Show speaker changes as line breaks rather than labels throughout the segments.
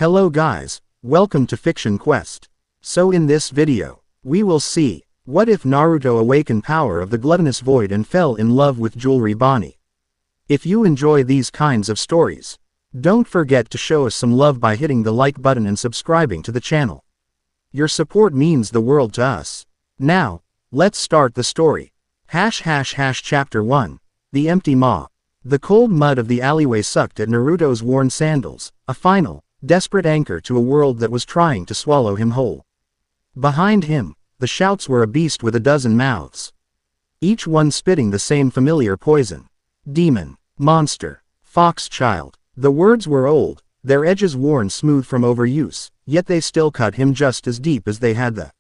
Hello guys, welcome to Fiction Quest. So in this video, we will see, what if Naruto awakened power of the Gluttonous Void and fell in love with Jewelry Bonney? If you enjoy these kinds of stories, don't forget to show us some love by hitting the like button and subscribing to the channel. Your support means the world to us. Now, let's start the story. Chapter 1. The Empty Maw. The cold mud of the alleyway sucked at Naruto's worn sandals, a final, desperate anchor to a world that was trying to swallow him whole. Behind him, the shouts were a beast with a dozen mouths, each one spitting the same familiar poison. Demon, monster, fox child. The words were old, their edges worn smooth from overuse, yet they still cut him just as deep as they had the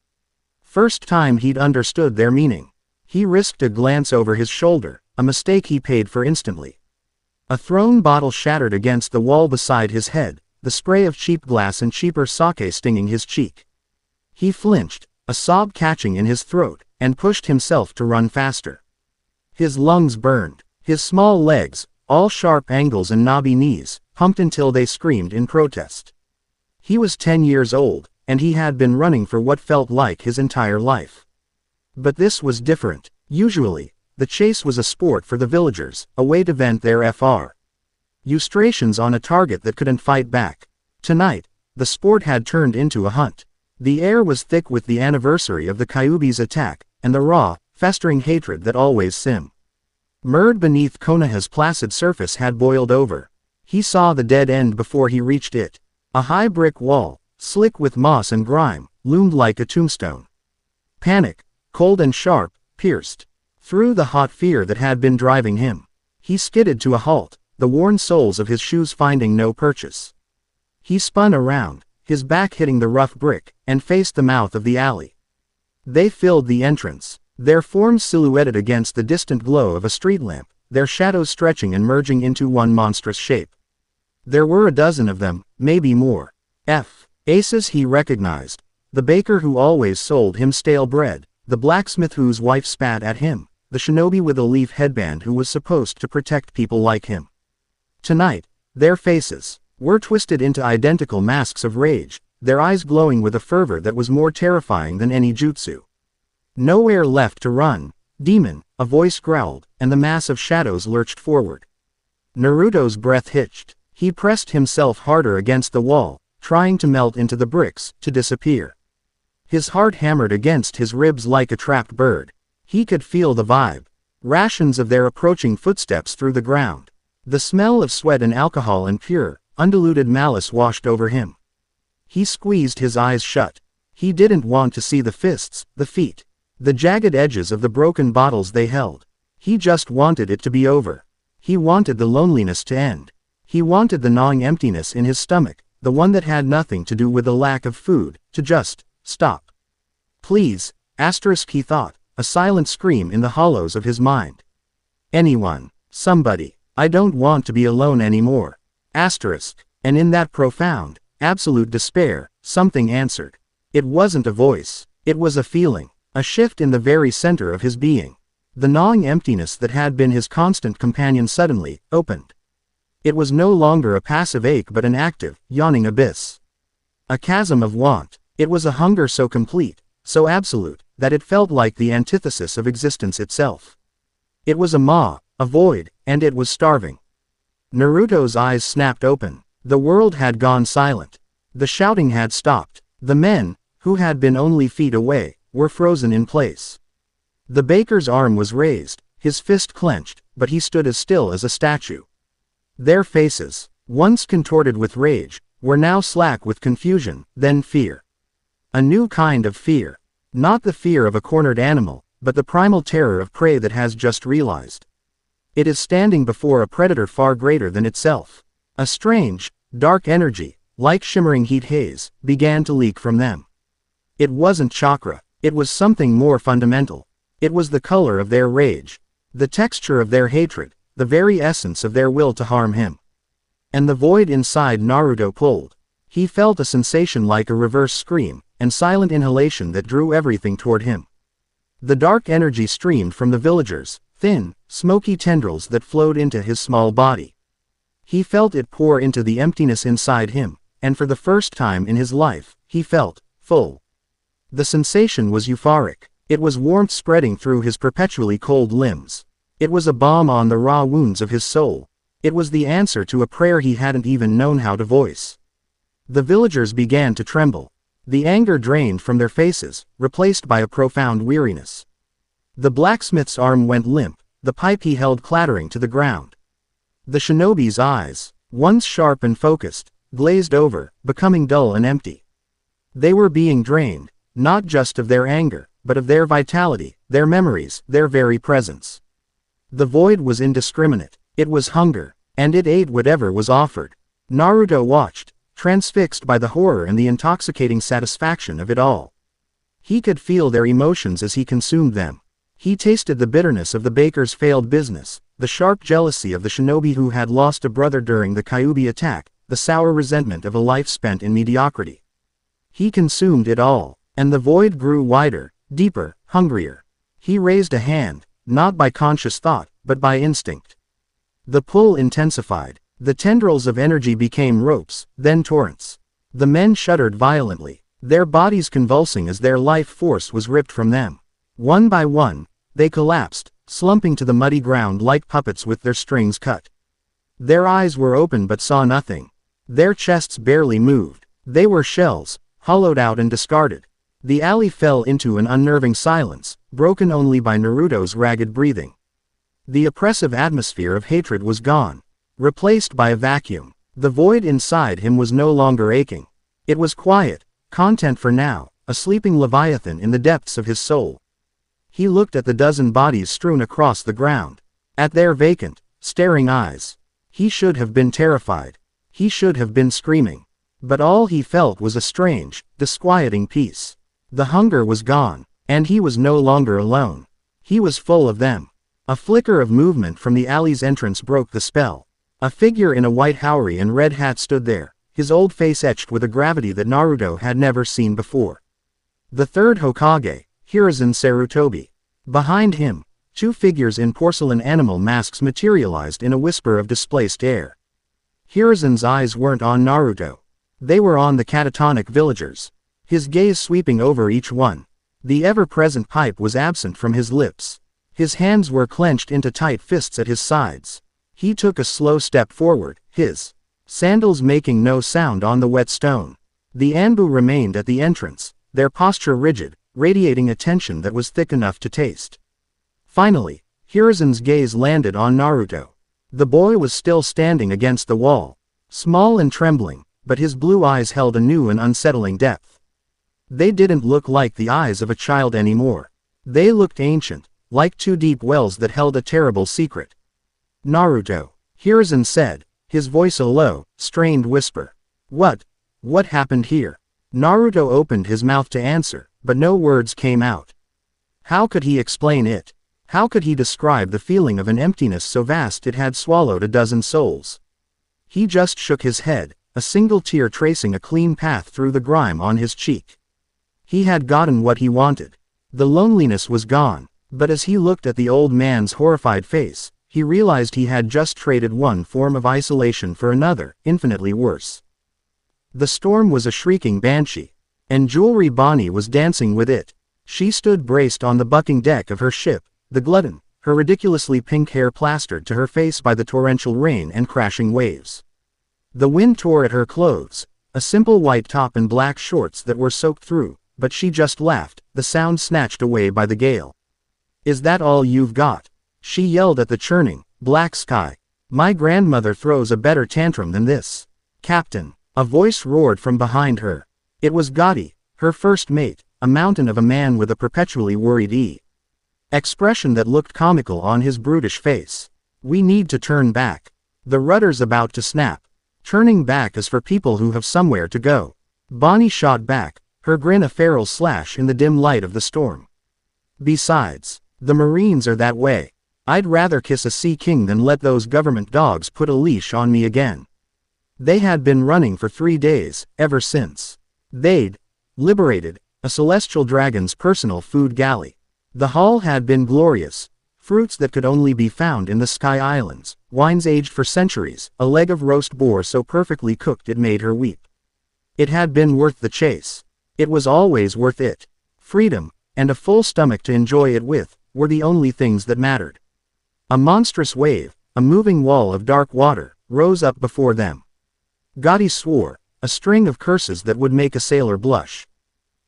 first time he'd understood their meaning. He risked a glance over his shoulder, a mistake he paid for instantly. A thrown bottle shattered against the wall beside his head, the spray of cheap glass and cheaper sake stinging his cheek. He flinched, a sob catching in his throat, and pushed himself to run faster. His lungs burned, his small legs, all sharp angles and knobby knees, pumped until they screamed in protest. He was 10 years old, and he had been running for what felt like his entire life. But this was different. Usually, the chase was a sport for the villagers, a way to vent their frustrations on a target that couldn't fight back. Tonight, the sport had turned into a hunt. The air was thick with the anniversary of the Kyuubi's attack, and the raw, festering hatred that always simmered beneath Konoha's placid surface had boiled over. He saw the dead end before he reached it. A high brick wall, slick with moss and grime, loomed like a tombstone. Panic, cold and sharp, pierced through the hot fear that had been driving him. He skidded to a halt, the worn soles of his shoes finding no purchase. He spun around, his back hitting the rough brick, and faced the mouth of the alley. They filled the entrance, their forms silhouetted against the distant glow of a street lamp, their shadows stretching and merging into one monstrous shape. There were a dozen of them, maybe more. Aces he recognized. The baker who always sold him stale bread, the blacksmith whose wife spat at him, the shinobi with a leaf headband who was supposed to protect people like him. Tonight, their faces were twisted into identical masks of rage, their eyes glowing with a fervor that was more terrifying than any jutsu. Nowhere left to run. Demon, a voice growled, and the mass of shadows lurched forward. Naruto's breath hitched. He pressed himself harder against the wall, trying to melt into the bricks, to disappear. His heart hammered against his ribs like a trapped bird. He could feel the rations of their approaching footsteps through the ground. The smell of sweat and alcohol and pure, undiluted malice washed over him. He squeezed his eyes shut. He didn't want to see the fists, the feet, the jagged edges of the broken bottles they held. He just wanted it to be over. He wanted the loneliness to end. He wanted the gnawing emptiness in his stomach, the one that had nothing to do with the lack of food, to just stop. Please, he thought, a silent scream in the hollows of his mind. Anyone, somebody. I don't want to be alone anymore. And in that profound, absolute despair, something answered. It wasn't a voice. It was a feeling, a shift in the very center of his being. The gnawing emptiness that had been his constant companion suddenly opened. It was no longer a passive ache but an active, yawning abyss. A chasm of want. It was a hunger so complete, so absolute, that it felt like the antithesis of existence itself. It was a maw, a void, and it was starving. Naruto's eyes snapped open. The world had gone silent. The shouting had stopped. The men, who had been only feet away, were frozen in place. The baker's arm was raised, his fist clenched, but he stood as still as a statue. Their faces, once contorted with rage, were now slack with confusion, then fear. A new kind of fear. Not the fear of a cornered animal, but the primal terror of prey that has just realized it is standing before a predator far greater than itself. A strange, dark energy, like shimmering heat haze, began to leak from them. It wasn't chakra. It was something more fundamental. It was the color of their rage, the texture of their hatred, the very essence of their will to harm him. And the void inside Naruto pulled. He felt a sensation like a reverse scream, and silent inhalation that drew everything toward him. The dark energy streamed from the villagers, thin, smoky tendrils that flowed into his small body. He felt it pour into the emptiness inside him, and for the first time in his life, he felt full. The sensation was euphoric. It was warmth spreading through his perpetually cold limbs. It was a balm on the raw wounds of his soul. It was the answer to a prayer he hadn't even known how to voice. The villagers began to tremble. The anger drained from their faces, replaced by a profound weariness. The blacksmith's arm went limp, the pipe he held clattering to the ground. The shinobi's eyes, once sharp and focused, glazed over, becoming dull and empty. They were being drained, not just of their anger, but of their vitality, their memories, their very presence. The void was indiscriminate. It was hunger, and it ate whatever was offered. Naruto watched, transfixed by the horror and the intoxicating satisfaction of it all. He could feel their emotions as he consumed them. He tasted the bitterness of the baker's failed business, the sharp jealousy of the shinobi who had lost a brother during the Kyuubi attack, the sour resentment of a life spent in mediocrity. He consumed it all, and the void grew wider, deeper, hungrier. He raised a hand, not by conscious thought, but by instinct. The pull intensified. The tendrils of energy became ropes, then torrents. The men shuddered violently, their bodies convulsing as their life force was ripped from them. One by one, they collapsed, slumping to the muddy ground like puppets with their strings cut. Their eyes were open but saw nothing. Their chests barely moved. They were shells, hollowed out and discarded. The alley fell into an unnerving silence, broken only by Naruto's ragged breathing. The oppressive atmosphere of hatred was gone, replaced by a vacuum. The void inside him was no longer aching. It was quiet, content for now, a sleeping leviathan in the depths of his soul. He looked at the dozen bodies strewn across the ground, at their vacant, staring eyes. He should have been terrified. He should have been screaming. But all he felt was a strange, disquieting peace. The hunger was gone, and he was no longer alone. He was full of them. A flicker of movement from the alley's entrance broke the spell. A figure in a white haori and red hat stood there, his old face etched with a gravity that Naruto had never seen before. The third Hokage, Hiruzen Sarutobi. Behind him, two figures in porcelain animal masks materialized in a whisper of displaced air. Hiruzen's eyes weren't on Naruto. They were on the catatonic villagers, his gaze sweeping over each one. The ever-present pipe was absent from his lips. His hands were clenched into tight fists at his sides. He took a slow step forward, his sandals making no sound on the wet stone. The Anbu remained at the entrance, their posture rigid, radiating a tension that was thick enough to taste. Finally, Hiruzen's gaze landed on Naruto. The boy was still standing against the wall, small and trembling, but his blue eyes held a new and unsettling depth. They didn't look like the eyes of a child anymore. They looked ancient, like two deep wells that held a terrible secret. Naruto, Hiruzen said, his voice a low, strained whisper. What happened here? Naruto opened his mouth to answer, but no words came out. How could he explain it? How could he describe the feeling of an emptiness so vast it had swallowed a dozen souls? He just shook his head, a single tear tracing a clean path through the grime on his cheek. He had gotten what he wanted. The loneliness was gone, but as he looked at the old man's horrified face, he realized he had just traded one form of isolation for another, infinitely worse. The storm was a shrieking banshee, and Jewelry Bonney was dancing with it. She stood braced on the bucking deck of her ship, the Glutton, her ridiculously pink hair plastered to her face by the torrential rain and crashing waves. The wind tore at her clothes, a simple white top and black shorts that were soaked through, but she just laughed, the sound snatched away by the gale. Is that all you've got? She yelled at the churning, black sky. My grandmother throws a better tantrum than this. Captain, a voice roared from behind her. It was Gotti, her first mate, a mountain of a man with a perpetually worried expression that looked comical on his brutish face. We need to turn back. The rudder's about to snap. Turning back is for people who have somewhere to go. Bonnie shot back, her grin a feral slash in the dim light of the storm. Besides, the Marines are that way. I'd rather kiss a sea king than let those government dogs put a leash on me again. They had been running for 3 days, ever since they'd liberated a celestial dragon's personal food galley. The haul had been glorious. Fruits that could only be found in the Sky Islands, wines aged for centuries, a leg of roast boar so perfectly cooked it made her weep. It had been worth the chase. It was always worth it. Freedom, and a full stomach to enjoy it with, were the only things that mattered. A monstrous wave, a moving wall of dark water, rose up before them. Gotti swore, a string of curses that would make a sailor blush.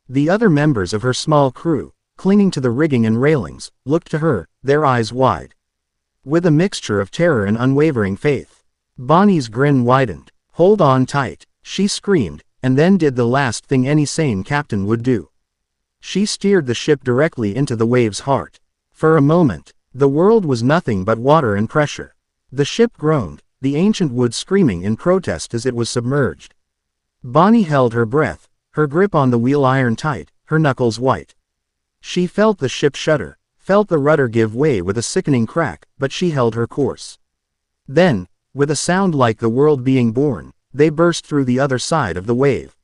The other members of her small crew, clinging to the rigging and railings, looked to her, their eyes wide, with a mixture of terror and unwavering faith. Bonnie's grin widened. "Hold on tight," she screamed, and then did the last thing any sane captain would do. She steered the ship directly into the wave's heart. For a moment, the world was nothing but water and pressure. The ship groaned, the ancient wood screaming in protest as it was submerged. Bonnie held her breath, her grip on the wheel iron tight, her knuckles white. She felt the ship shudder, felt the rudder give way with a sickening crack, but she held her course. Then, with a sound like the world being born, they burst through the other side of the wave.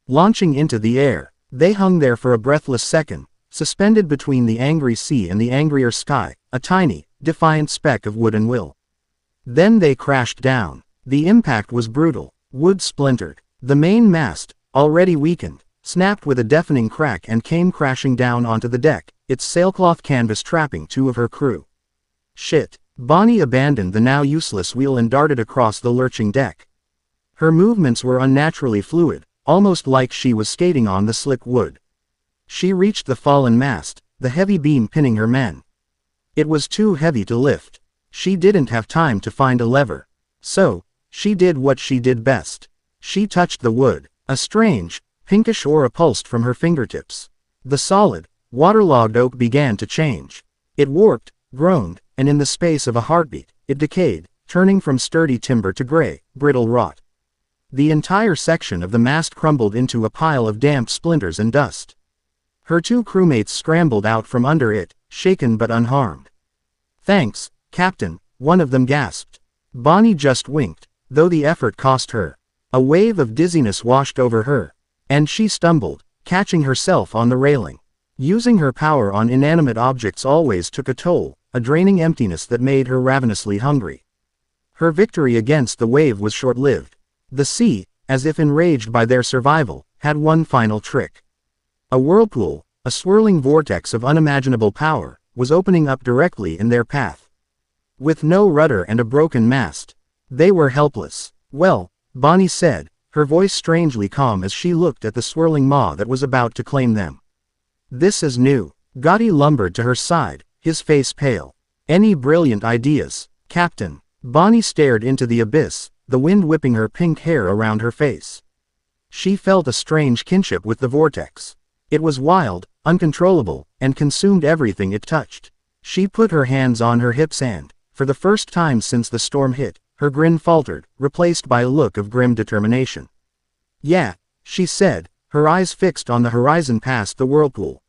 Launching into the air, they hung there for a breathless second, suspended between the angry sea and the angrier sky, a tiny, defiant speck of wood and will. Then they crashed down. The impact was brutal. Wood splintered. The main mast, already weakened, snapped with a deafening crack and came crashing down onto the deck, its sailcloth canvas trapping two of her crew. Shit. Bonnie abandoned the now useless wheel and darted across the lurching deck. Her movements were unnaturally fluid, almost like she was skating on the slick wood. She reached the fallen mast, the heavy beam pinning her men. It was too heavy to lift. She didn't have time to find a lever. So, she did what she did best. She touched the wood. A strange, pinkish aura pulsed from her fingertips. The solid, waterlogged oak began to change. It warped, groaned, and in the space of a heartbeat, it decayed, turning from sturdy timber to gray, brittle rot. The entire section of the mast crumbled into a pile of damp splinters and dust. Her two crewmates scrambled out from under it, shaken but unharmed. "Thanks, Captain," one of them gasped. Bonnie just winked, though the effort cost her. A wave of dizziness washed over her, and she stumbled, catching herself on the railing. Using her power on inanimate objects always took a toll, a draining emptiness that made her ravenously hungry. Her victory against the wave was short-lived. The sea, as if enraged by their survival, had one final trick. A whirlpool, a swirling vortex of unimaginable power, was opening up directly in their path. With no rudder and a broken mast, they were helpless. "Well," Bonnie said, her voice strangely calm as she looked at the swirling maw that was about to claim them. "This is new." Gotti lumbered to her side, his face pale. "Any brilliant ideas, Captain?" Bonnie stared into the abyss, the wind whipping her pink hair around her face. She felt a strange kinship with the vortex. It was wild, uncontrollable, and consumed everything it touched. She put her hands on her hips and, for the first time since the storm hit, her grin faltered, replaced by a look of grim determination. "Yeah," she said, her eyes fixed on the horizon past the whirlpool,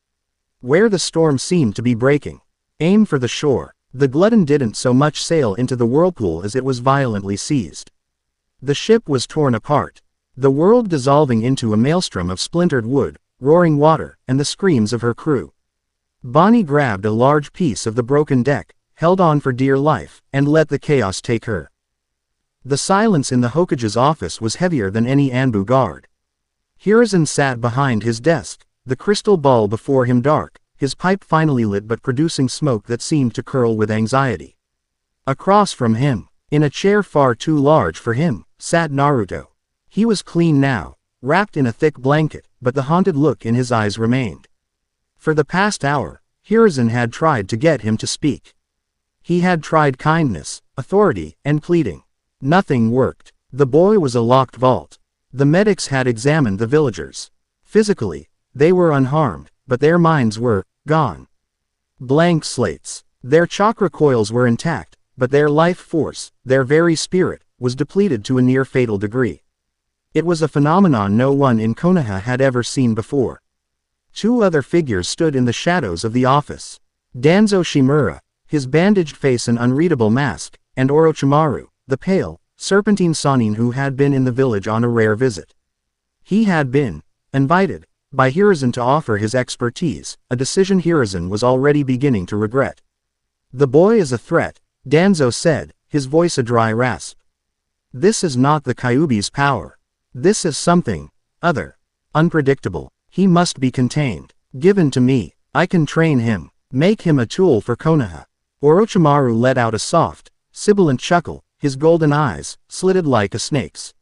where the storm seemed to be breaking. "Aim for the shore." The Glutton didn't so much sail into the whirlpool as it was violently seized. The ship was torn apart, the world dissolving into a maelstrom of splintered wood, roaring water, and the screams of her crew. Bonnie grabbed a large piece of the broken deck, held on for dear life, and let the chaos take her. The silence in the Hokage's office was heavier than any Anbu guard. Hiruzen sat behind his desk, the crystal ball before him dark, his pipe finally lit but producing smoke that seemed to curl with anxiety. Across from him, in a chair far too large for him, sat Naruto. He was clean now, wrapped in a thick blanket, but the haunted look in his eyes remained. For the past hour, Hiruzen had tried to get him to speak. He had tried kindness, authority, and pleading. Nothing worked. The boy was a locked vault. The medics had examined the villagers. Physically, they were unharmed, but their minds were gone. Blank slates. Their chakra coils were intact, but their life force, their very spirit, was depleted to a near-fatal degree. It was a phenomenon no one in Konoha had ever seen before. Two other figures stood in the shadows of the office. Danzo Shimura, his bandaged face an unreadable mask, and Orochimaru, the pale, serpentine Sannin who had been in the village on a rare visit. He had been invited by Hiruzen to offer his expertise, a decision Hiruzen was already beginning to regret. "The boy is a threat," Danzo said, his voice a dry rasp. "This is not the Kyuubi's power. This is something Other. Unpredictable. He must be contained. Given to me. I can train him. Make him a tool for Konoha. Orochimaru let out a soft, sibilant chuckle, his golden eyes, slitted like a snake's,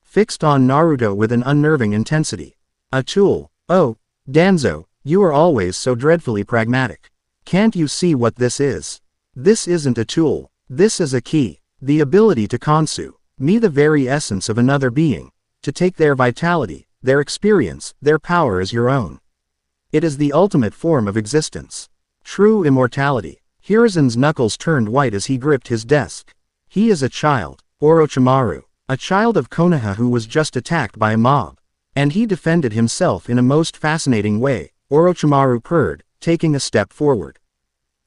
fixed on Naruto with an unnerving intensity. A tool. Oh, Danzo, you are always so dreadfully pragmatic. Can't you see what this is? This isn't a tool. This is a key. The ability to consume me, the very essence of another being, to take their vitality, their experience, their power as your own. It is the ultimate form of existence. True immortality. Hiruzen's knuckles turned white as he gripped his desk. He is a child, Orochimaru, a child of Konoha who was just attacked by a mob. And he defended himself in a most fascinating way, Orochimaru purred, taking a step forward.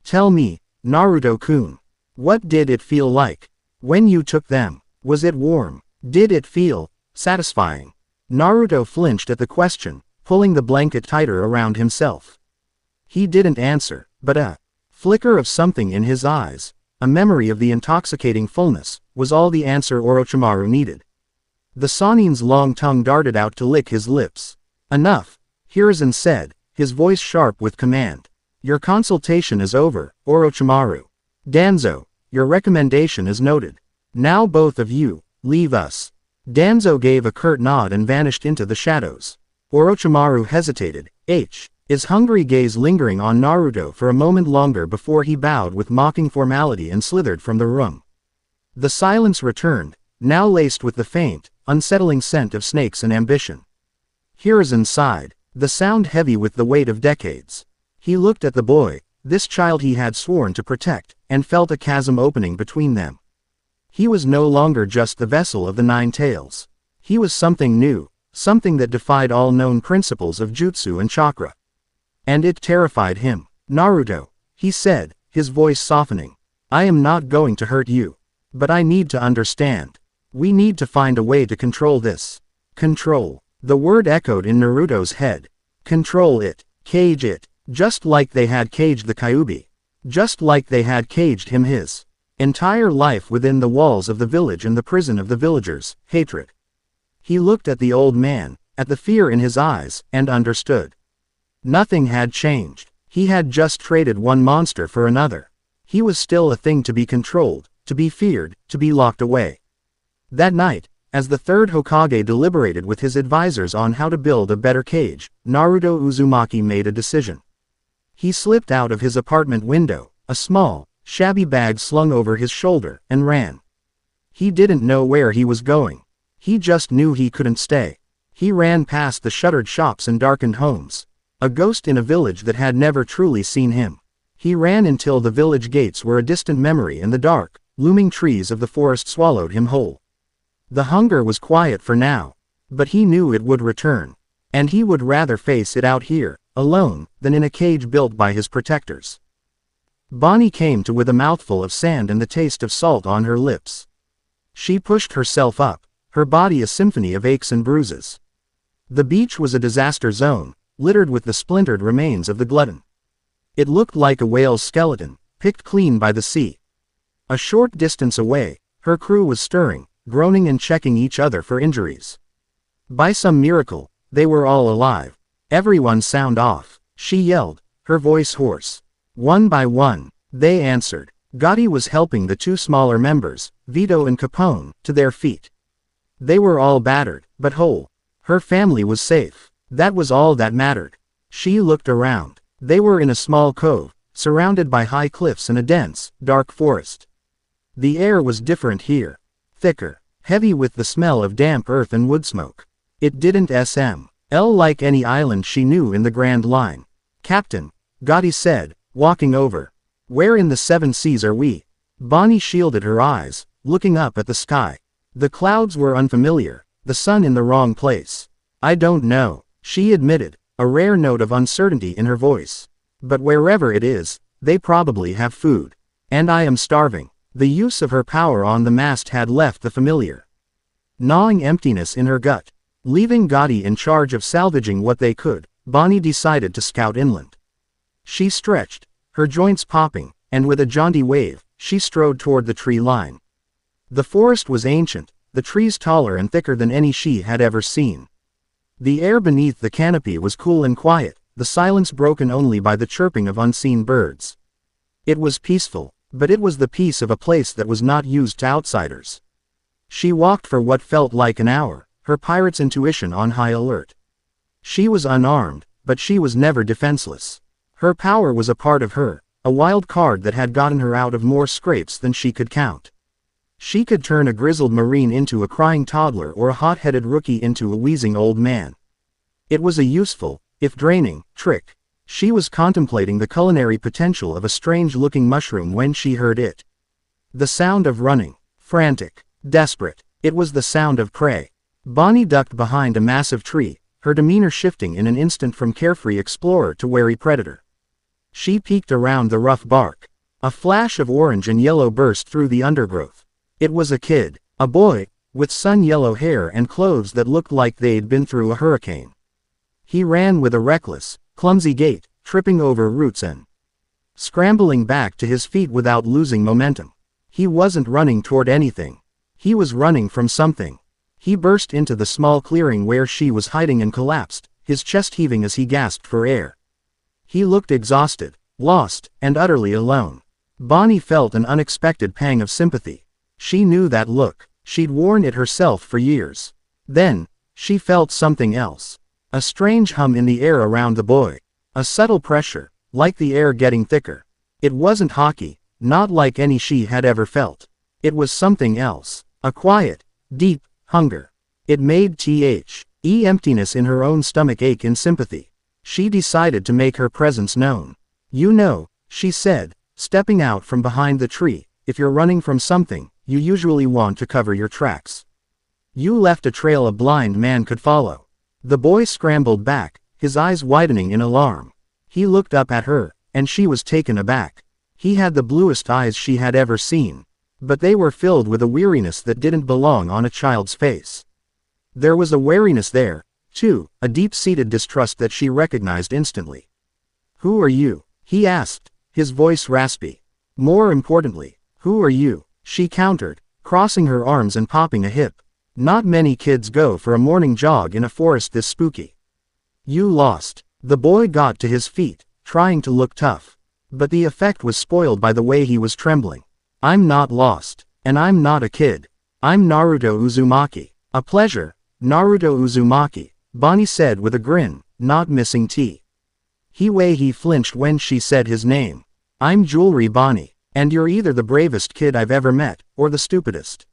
Tell me, Naruto-kun, what did it feel like when you took them? Was it warm? Did it feel satisfying? Naruto flinched at the question, pulling the blanket tighter around himself. He didn't answer, but a flicker of something in his eyes, a memory of the intoxicating fullness, was all the answer Orochimaru needed. The Sannin's long tongue darted out to lick his lips. Enough, Hiruzen said, his voice sharp with command. Your consultation is over, Orochimaru. Danzo, your recommendation is noted. Now both of you, leave us. Danzo gave a curt nod and vanished into the shadows. Orochimaru hesitated, his hungry gaze lingering on Naruto for a moment longer before he bowed with mocking formality and slithered from the room. The silence returned, now laced with the faint, unsettling scent of snakes and ambition. Hiruzen sighed, the sound heavy with the weight of decades. He looked at the boy, this child he had sworn to protect, and felt a chasm opening between them. He was no longer just the vessel of the Nine Tails. He was something new, something that defied all known principles of jutsu and chakra. And it terrified him. Naruto, he said, his voice softening. I am not going to hurt you. But I need to understand. We need to find a way to control this. Control. The word echoed in Naruto's head. Control it. Cage it. Just like they had caged the Kyuubi. Just like they had caged him his entire life within the walls of the village and the prison of the villagers, hatred. He looked at the old man, at the fear in his eyes, and understood. Nothing had changed. He had just traded one monster for another. He was still a thing to be controlled, to be feared, to be locked away. That night, as the third Hokage deliberated with his advisors on how to build a better cage, Naruto Uzumaki made a decision. He slipped out of his apartment window, a small, shabby bag slung over his shoulder, and ran. He didn't know where he was going. He just knew he couldn't stay. He ran past the shuttered shops and darkened homes. A ghost in a village that had never truly seen him. He ran until the village gates were a distant memory and the dark, looming trees of the forest swallowed him whole. The hunger was quiet for now. But he knew it would return. And he would rather face it out here, alone, than in a cage built by his protectors. Bonnie came to with a mouthful of sand and the taste of salt on her lips. She pushed herself up, her body a symphony of aches and bruises. The beach was a disaster zone, littered with the splintered remains of the glutton. It looked like a whale's skeleton, picked clean by the sea. A short distance away, her crew was stirring, groaning and checking each other for injuries. By some miracle, they were all alive. Everyone sound off, she yelled, her voice hoarse. One by one, they answered. Gotti was helping the two smaller members, Vito and Capone, to their feet. They were all battered, but whole. Her family was safe. That was all that mattered. She looked around. They were in a small cove, surrounded by high cliffs and a dense, dark forest. The air was different here. Thicker, heavy with the smell of damp earth and wood smoke. It didn't smell like any island she knew in the Grand Line. Captain, Gotti said, walking over. Where in the seven seas are we? Bonnie shielded her eyes, looking up at the sky. The clouds were unfamiliar, the sun in the wrong place. I don't know, she admitted, a rare note of uncertainty in her voice. But wherever it is, they probably have food. And I am starving. The use of her power on the mast had left the familiar gnawing emptiness in her gut. Leaving Gotti in charge of salvaging what they could, Bonnie decided to scout inland. She stretched, her joints popping, and with a jaunty wave, she strode toward the tree line. The forest was ancient, the trees taller and thicker than any she had ever seen. The air beneath the canopy was cool and quiet, the silence broken only by the chirping of unseen birds. It was peaceful, but it was the peace of a place that was not used to outsiders. She walked for what felt like an hour, her pirate's intuition on high alert. She was unarmed, but she was never defenseless. Her power was a part of her, a wild card that had gotten her out of more scrapes than she could count. She could turn a grizzled marine into a crying toddler or a hot-headed rookie into a wheezing old man. It was a useful, if draining, trick. She was contemplating the culinary potential of a strange-looking mushroom when she heard it. The sound of running. Frantic. Desperate. It was the sound of prey. Bonnie ducked behind a massive tree, her demeanor shifting in an instant from carefree explorer to wary predator. She peeked around the rough bark. A flash of orange and yellow burst through the undergrowth. It was a kid, a boy, with sun-yellow hair and clothes that looked like they'd been through a hurricane. He ran with a reckless, clumsy gait, tripping over roots and scrambling back to his feet without losing momentum. He wasn't running toward anything. He was running from something. He burst into the small clearing where she was hiding and collapsed, his chest heaving as he gasped for air. He looked exhausted, lost, and utterly alone. Bonnie felt an unexpected pang of sympathy. She knew that look. She'd worn it herself for years. Then, she felt something else. A strange hum in the air around the boy. A subtle pressure, like the air getting thicker. It wasn't hockey, not like any she had ever felt. It was something else. A quiet, deep hunger. It made emptiness in her own stomach ache in sympathy. She decided to make her presence known. "You know," she said, stepping out from behind the tree, "if you're running from something, you usually want to cover your tracks. You left a trail a blind man could follow." The boy scrambled back, his eyes widening in alarm. He looked up at her, and she was taken aback. He had the bluest eyes she had ever seen. But they were filled with a weariness that didn't belong on a child's face. There was a wariness there, too, a deep-seated distrust that she recognized instantly. "Who are you?" he asked, his voice raspy. "More importantly, who are you?" she countered, crossing her arms and popping a hip. "Not many kids go for a morning jog in a forest this spooky." "You lost." The boy got to his feet, trying to look tough. But the effect was spoiled by the way he was trembling. "I'm not lost. And I'm not a kid. I'm Naruto Uzumaki." "A pleasure, Naruto Uzumaki," Bonnie said with a grin, not missing teeth. He flinched when she said his name. "I'm Jewelry Bonney, and you're either the bravest kid I've ever met, or the stupidest."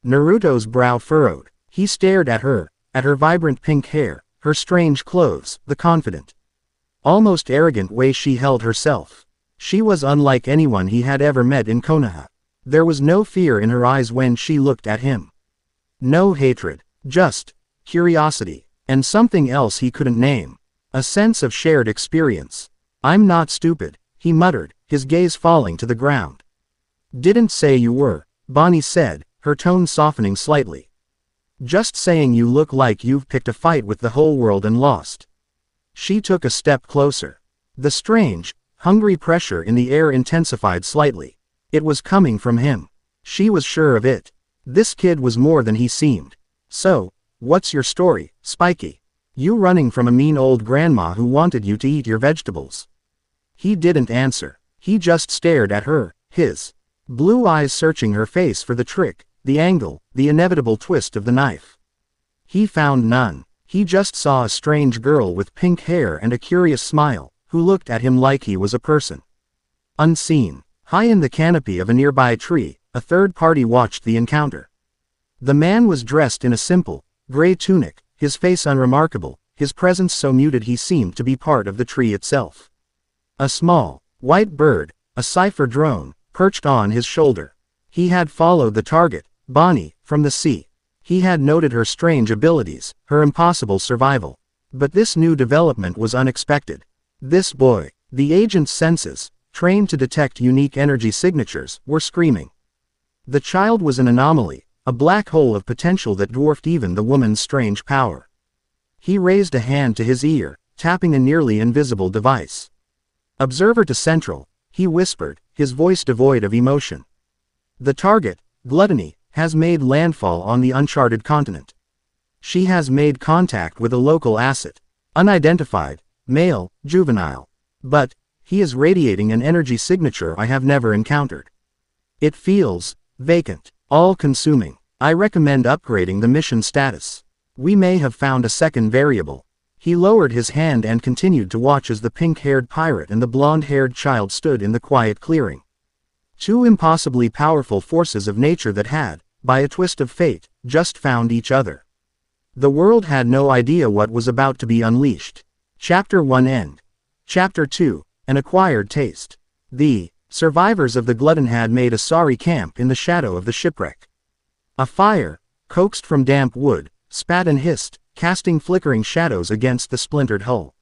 Naruto's brow furrowed. He stared at her vibrant pink hair, her strange clothes, the confident, almost arrogant way she held herself. She was unlike anyone he had ever met in Konoha. There was no fear in her eyes when she looked at him. No hatred, just curiosity, and something else he couldn't name. A sense of shared experience. "I'm not stupid," he muttered, his gaze falling to the ground. "Didn't say you were," Bonnie said, her tone softening slightly. "Just saying you look like you've picked a fight with the whole world and lost." She took a step closer. The strange, hungry pressure in the air intensified slightly. It was coming from him. She was sure of it. This kid was more than he seemed. "So, what's your story, Spiky? You running from a mean old grandma who wanted you to eat your vegetables?" He didn't answer. He just stared at her, his blue eyes searching her face for the trick, the angle, the inevitable twist of the knife. He found none. He just saw a strange girl with pink hair and a curious smile, who looked at him like he was a person. Unseen, high in the canopy of a nearby tree, a third party watched the encounter. The man was dressed in a simple, gray tunic, his face unremarkable, his presence so muted he seemed to be part of the tree itself. A small, white bird, a cipher drone, perched on his shoulder. He had followed the target, Bonnie, from the sea. He had noted her strange abilities, her impossible survival. But this new development was unexpected. This boy, the agent's senses, trained to detect unique energy signatures, were screaming. The child was an anomaly, a black hole of potential that dwarfed even the woman's strange power. He raised a hand to his ear, tapping a nearly invisible device. "Observer to Central," he whispered, his voice devoid of emotion. "The target, Gluttony, has made landfall on the uncharted continent." She has made contact with a local asset. Unidentified, male, juvenile. But, he is radiating an energy signature I have never encountered. It feels vacant, all-consuming. I recommend upgrading the mission status. We may have found a second variable. He lowered his hand and continued to watch as the pink-haired pirate and the blonde-haired child stood in the quiet clearing. Two impossibly powerful forces of nature that had, by a twist of fate, just found each other. The world had no idea what was about to be unleashed. Chapter 1 End. Chapter 2, An Acquired Taste. The survivors of the Glutton had made a sorry camp in the shadow of the shipwreck. A fire, coaxed from damp wood, spat and hissed, casting flickering shadows against the splintered hull.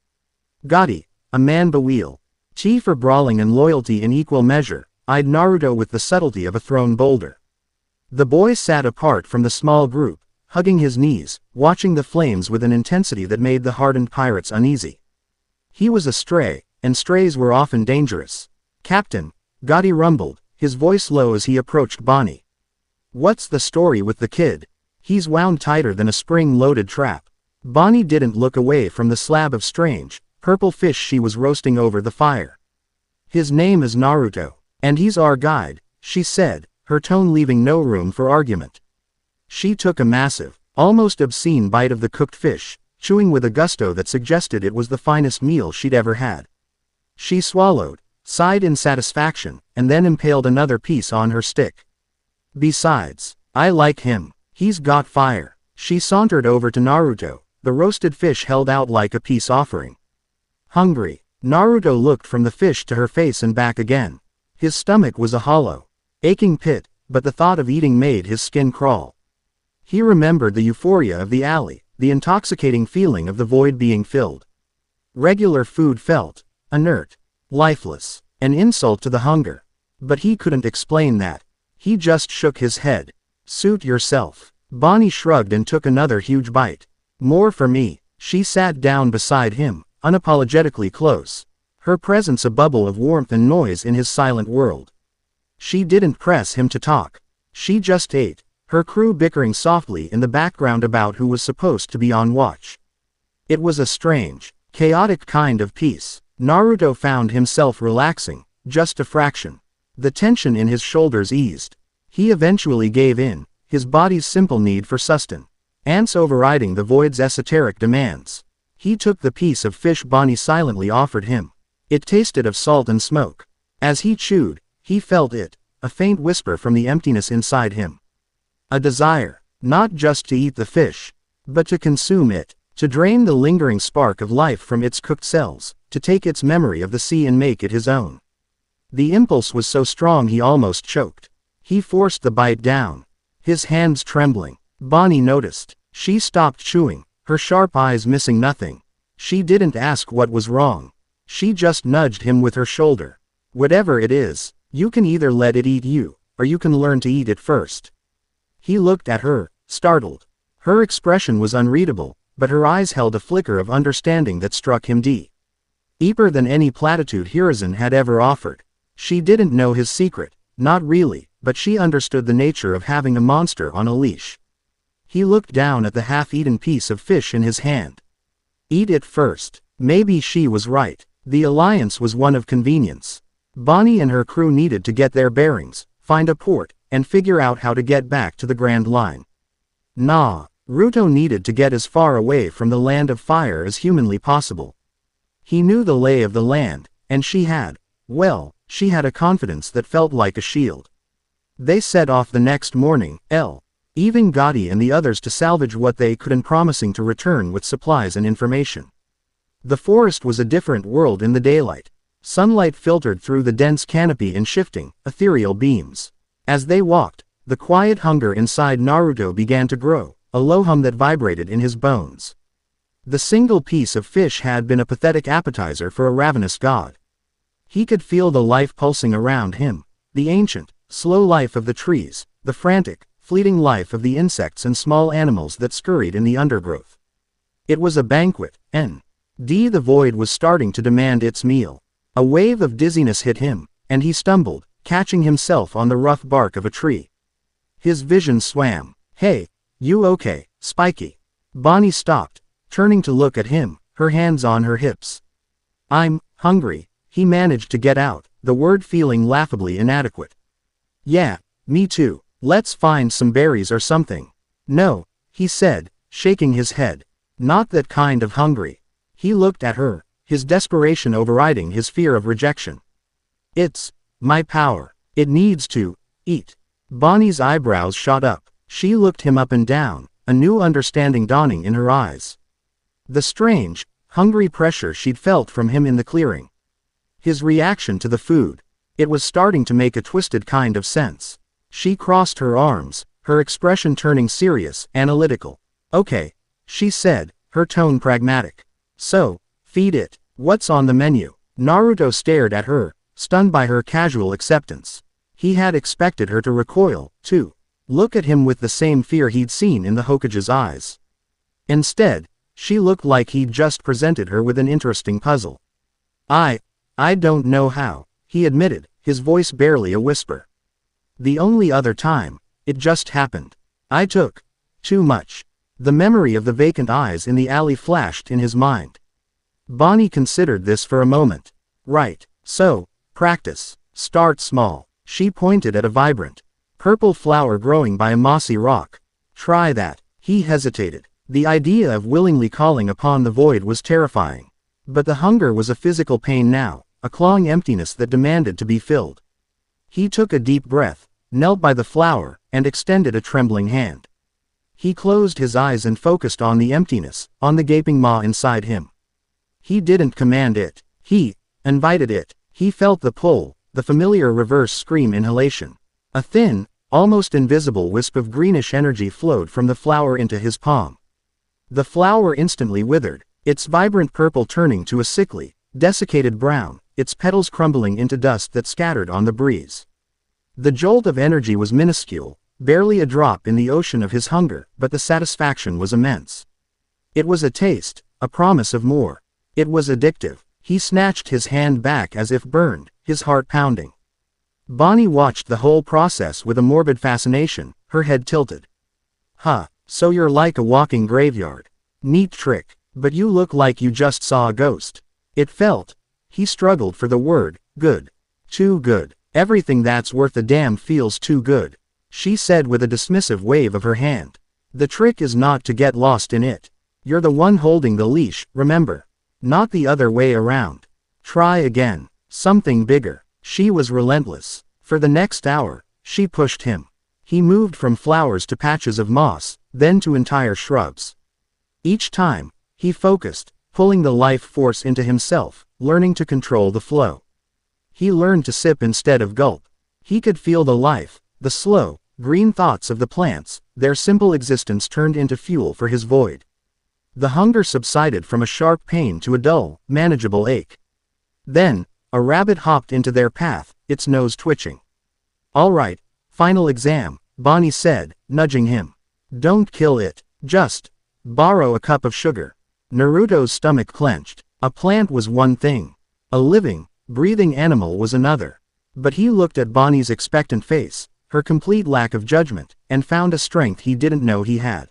Gotti, a man beweel, tea for brawling and loyalty in equal measure, eyed Naruto with the subtlety of a thrown boulder. The boy sat apart from the small group, hugging his knees, watching the flames with an intensity that made the hardened pirates uneasy. He was a stray, and strays were often dangerous. "Captain," Gotti rumbled, his voice low as he approached Bonney. "What's the story with the kid? He's wound tighter than a spring-loaded trap." Bonney didn't look away from the slab of strange, purple fish she was roasting over the fire. "His name is Naruto, and he's our guide," she said, her tone leaving no room for argument. She took a massive, almost obscene bite of the cooked fish, chewing with a gusto that suggested it was the finest meal she'd ever had. She swallowed, sighed in satisfaction, and then impaled another piece on her stick. "Besides, I like him. He's got fire." She sauntered over to Naruto, the roasted fish held out like a peace offering. "Hungry?" Naruto looked from the fish to her face and back again. His stomach was a hollow, aching pit, but the thought of eating made his skin crawl. He remembered the euphoria of the alley, the intoxicating feeling of the void being filled. Regular food felt inert, lifeless, an insult to the hunger. But he couldn't explain that. He just shook his head. "Suit yourself." Bonney shrugged and took another huge bite. "More for me." She sat down beside him, unapologetically close, her presence a bubble of warmth and noise in his silent world. She didn't press him to talk. She just ate, her crew bickering softly in the background about who was supposed to be on watch. It was a strange, chaotic kind of peace. Naruto found himself relaxing, just a fraction. The tension in his shoulders eased. He eventually gave in, his body's simple need for sustenance overriding the void's esoteric demands. He took the piece of fish Bonney silently offered him. It tasted of salt and smoke. As he chewed, he felt it, a faint whisper from the emptiness inside him. A desire, not just to eat the fish, but to consume it, to drain the lingering spark of life from its cooked cells, to take its memory of the sea and make it his own. The impulse was so strong he almost choked. He forced the bite down, his hands trembling. Bonney noticed. She stopped chewing, her sharp eyes missing nothing. She didn't ask what was wrong. She just nudged him with her shoulder. "Whatever it is, you can either let it eat you, or you can learn to eat it first." He looked at her, startled. Her expression was unreadable, but her eyes held a flicker of understanding that struck him deeper than any platitude Hiruzen had ever offered. She didn't know his secret, not really, but she understood the nature of having a monster on a leash. He looked down at the half-eaten piece of fish in his hand. Eat it first. Maybe she was right. The alliance was one of convenience. Bonney and her crew needed to get their bearings, find a port, and figure out how to get back to the Grand Line. Naruto needed to get as far away from the land of fire as humanly possible. He knew the lay of the land, and she had a confidence that felt like a shield. They set off the next morning, leaving Gotti and the others to salvage what they could and promising to return with supplies and information. The forest was a different world in the daylight. Sunlight filtered through the dense canopy in shifting, ethereal beams. As they walked, the quiet hunger inside Naruto began to grow, a low hum that vibrated in his bones. The single piece of fish had been a pathetic appetizer for a ravenous god. He could feel the life pulsing around him, the ancient, slow life of the trees, the frantic, fleeting life of the insects and small animals that scurried in the undergrowth. It was a banquet, the void was starting to demand its meal. A wave of dizziness hit him, and he stumbled, catching himself on the rough bark of a tree. His vision swam. "Hey, you okay, Spiky?" Bonnie stopped, turning to look at him, her hands on her hips. I'm hungry, he managed to get out, the word feeling laughably inadequate. Yeah, me too, let's find some berries or something. No, he said, shaking his head. Not that kind of hungry. He looked at her, his desperation overriding his fear of rejection. It's my power. It needs to eat. Bonnie's eyebrows shot up. She looked him up and down, a new understanding dawning in her eyes. The strange, hungry pressure she'd felt from him in the clearing. His reaction to the food. It was starting to make a twisted kind of sense. She crossed her arms, her expression turning serious, analytical. Okay, she said, her tone pragmatic. So, feed it. What's on the menu? Naruto stared at her, stunned by her casual acceptance. He had expected her to recoil, to look at him with the same fear he'd seen in the Hokage's eyes. Instead, she looked like he'd just presented her with an interesting puzzle. I don't know how, he admitted, his voice barely a whisper. The only other time, it just happened. I took too much. The memory of the vacant eyes in the alley flashed in his mind. Bonnie considered this for a moment. Right, so, practice. Start small. She pointed at a vibrant, purple flower growing by a mossy rock. Try that. He hesitated. The idea of willingly calling upon the void was terrifying. But the hunger was a physical pain now, a clawing emptiness that demanded to be filled. He took a deep breath, knelt by the flower, and extended a trembling hand. He closed his eyes and focused on the emptiness, on the gaping maw inside him. He didn't command it. He invited it. He felt the pull, the familiar reverse scream inhalation. A thin, almost invisible wisp of greenish energy flowed from the flower into his palm. The flower instantly withered, its vibrant purple turning to a sickly, desiccated brown, its petals crumbling into dust that scattered on the breeze. The jolt of energy was minuscule, barely a drop in the ocean of his hunger, but the satisfaction was immense. It was a taste, a promise of more. It was addictive. He snatched his hand back as if burned, his heart pounding. Bonnie watched the whole process with a morbid fascination, her head tilted. Huh, so you're like a walking graveyard. Neat trick, but you look like you just saw a ghost. It felt. He struggled for the word, good. Too good. Everything that's worth a damn feels too good, she said with a dismissive wave of her hand. The trick is not to get lost in it. You're the one holding the leash, remember. Not the other way around. Try again. Something bigger. She was relentless. For the next hour, she pushed him. He moved from flowers to patches of moss, then to entire shrubs. Each time, he focused, pulling the life force into himself, learning to control the flow. He learned to sip instead of gulp. He could feel the life, the slow, green thoughts of the plants, their simple existence turned into fuel for his void. The hunger subsided from a sharp pain to a dull, manageable ache. Then, a rabbit hopped into their path, its nose twitching. All right, final exam, Bonnie said, nudging him. Don't kill it, just borrow a cup of sugar. Naruto's stomach clenched. A plant was one thing. A living, breathing animal was another. But he looked at Bonnie's expectant face, her complete lack of judgment, and found a strength he didn't know he had.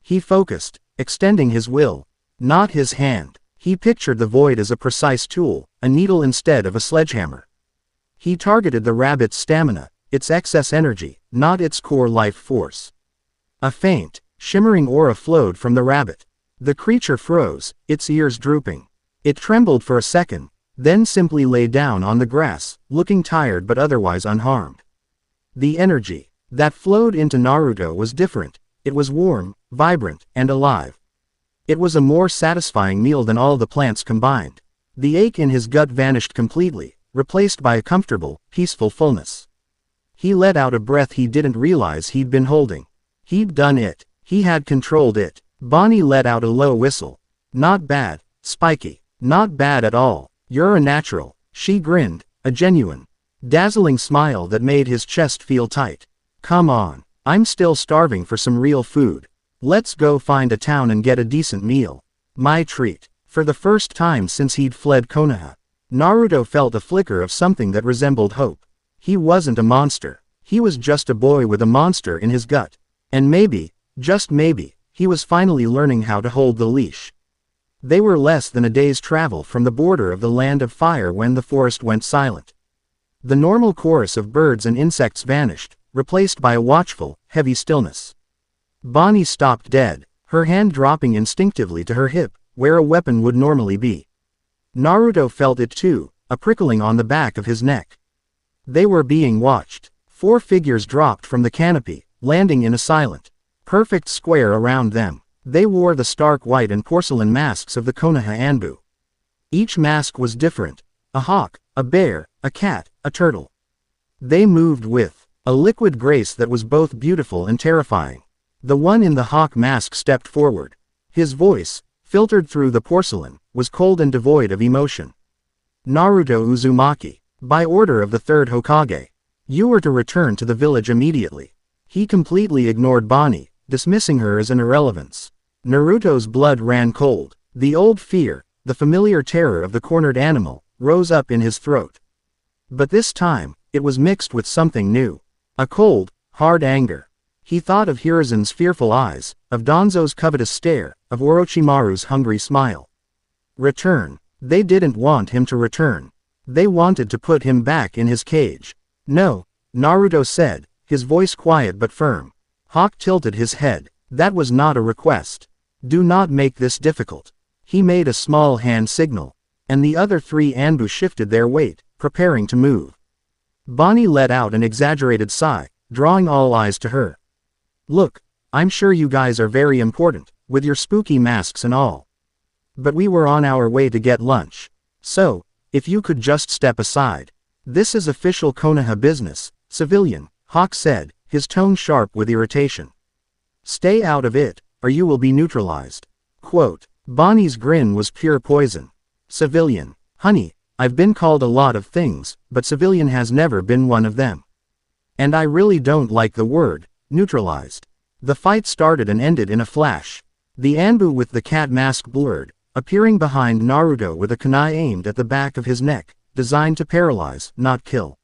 He focused, extending his will, not his hand. He pictured the void as a precise tool, a needle instead of a sledgehammer. He targeted the rabbit's stamina, its excess energy, not its core life force. A faint, shimmering aura flowed from the rabbit. The creature froze, its ears drooping. It trembled for a second, then simply lay down on the grass, looking tired but otherwise unharmed. The energy that flowed into Naruto was different. It was warm, vibrant, and alive. It was a more satisfying meal than all the plants combined. The ache in his gut vanished completely, replaced by a comfortable, peaceful fullness. He let out a breath he didn't realize he'd been holding. He'd done it. He had controlled it. Bonnie let out a low whistle. Not bad, Spiky. Not bad at all. You're a natural. She grinned, a genuine, dazzling smile that made his chest feel tight. Come on. I'm still starving for some real food. Let's go find a town and get a decent meal. My treat. For the first time since he'd fled Konoha, Naruto felt a flicker of something that resembled hope. He wasn't a monster. He was just a boy with a monster in his gut. And maybe, just maybe, he was finally learning how to hold the leash. They were less than a day's travel from the border of the Land of Fire when the forest went silent. The normal chorus of birds and insects vanished, replaced by a watchful, heavy stillness. Bonnie stopped dead, her hand dropping instinctively to her hip, where a weapon would normally be. Naruto felt it too, a prickling on the back of his neck. They were being watched. 4 figures dropped from the canopy, landing in a silent, perfect square around them. They wore the stark white and porcelain masks of the Konoha Anbu. Each mask was different: a hawk, a bear, a cat, a turtle. They moved with a liquid grace that was both beautiful and terrifying. The one in the hawk mask stepped forward. His voice, filtered through the porcelain, was cold and devoid of emotion. Naruto Uzumaki, by order of the 3rd Hokage, you were to return to the village immediately. He completely ignored Bonnie, dismissing her as an irrelevance. Naruto's blood ran cold. The old fear, the familiar terror of the cornered animal, rose up in his throat. But this time, it was mixed with something new. A cold, hard anger. He thought of Hiruzen's fearful eyes, of Danzo's covetous stare, of Orochimaru's hungry smile. Return. They didn't want him to return. They wanted to put him back in his cage. No, Naruto said, his voice quiet but firm. Hawk tilted his head. That was not a request. Do not make this difficult. He made a small hand signal, and the other 3 Anbu shifted their weight, preparing to move. Bonnie let out an exaggerated sigh, drawing all eyes to her. Look, I'm sure you guys are very important, with your spooky masks and all. But we were on our way to get lunch. So, if you could just step aside. This is official Konoha business, civilian, Hawk said, his tone sharp with irritation. Stay out of it, or you will be neutralized. Quote. Bonnie's grin was pure poison. Civilian. Honey, I've been called a lot of things, but civilian has never been one of them. And I really don't like the word, neutralized. The fight started and ended in a flash. The Anbu with the cat mask blurred, appearing behind Naruto with a kunai aimed at the back of his neck, designed to paralyze, not kill.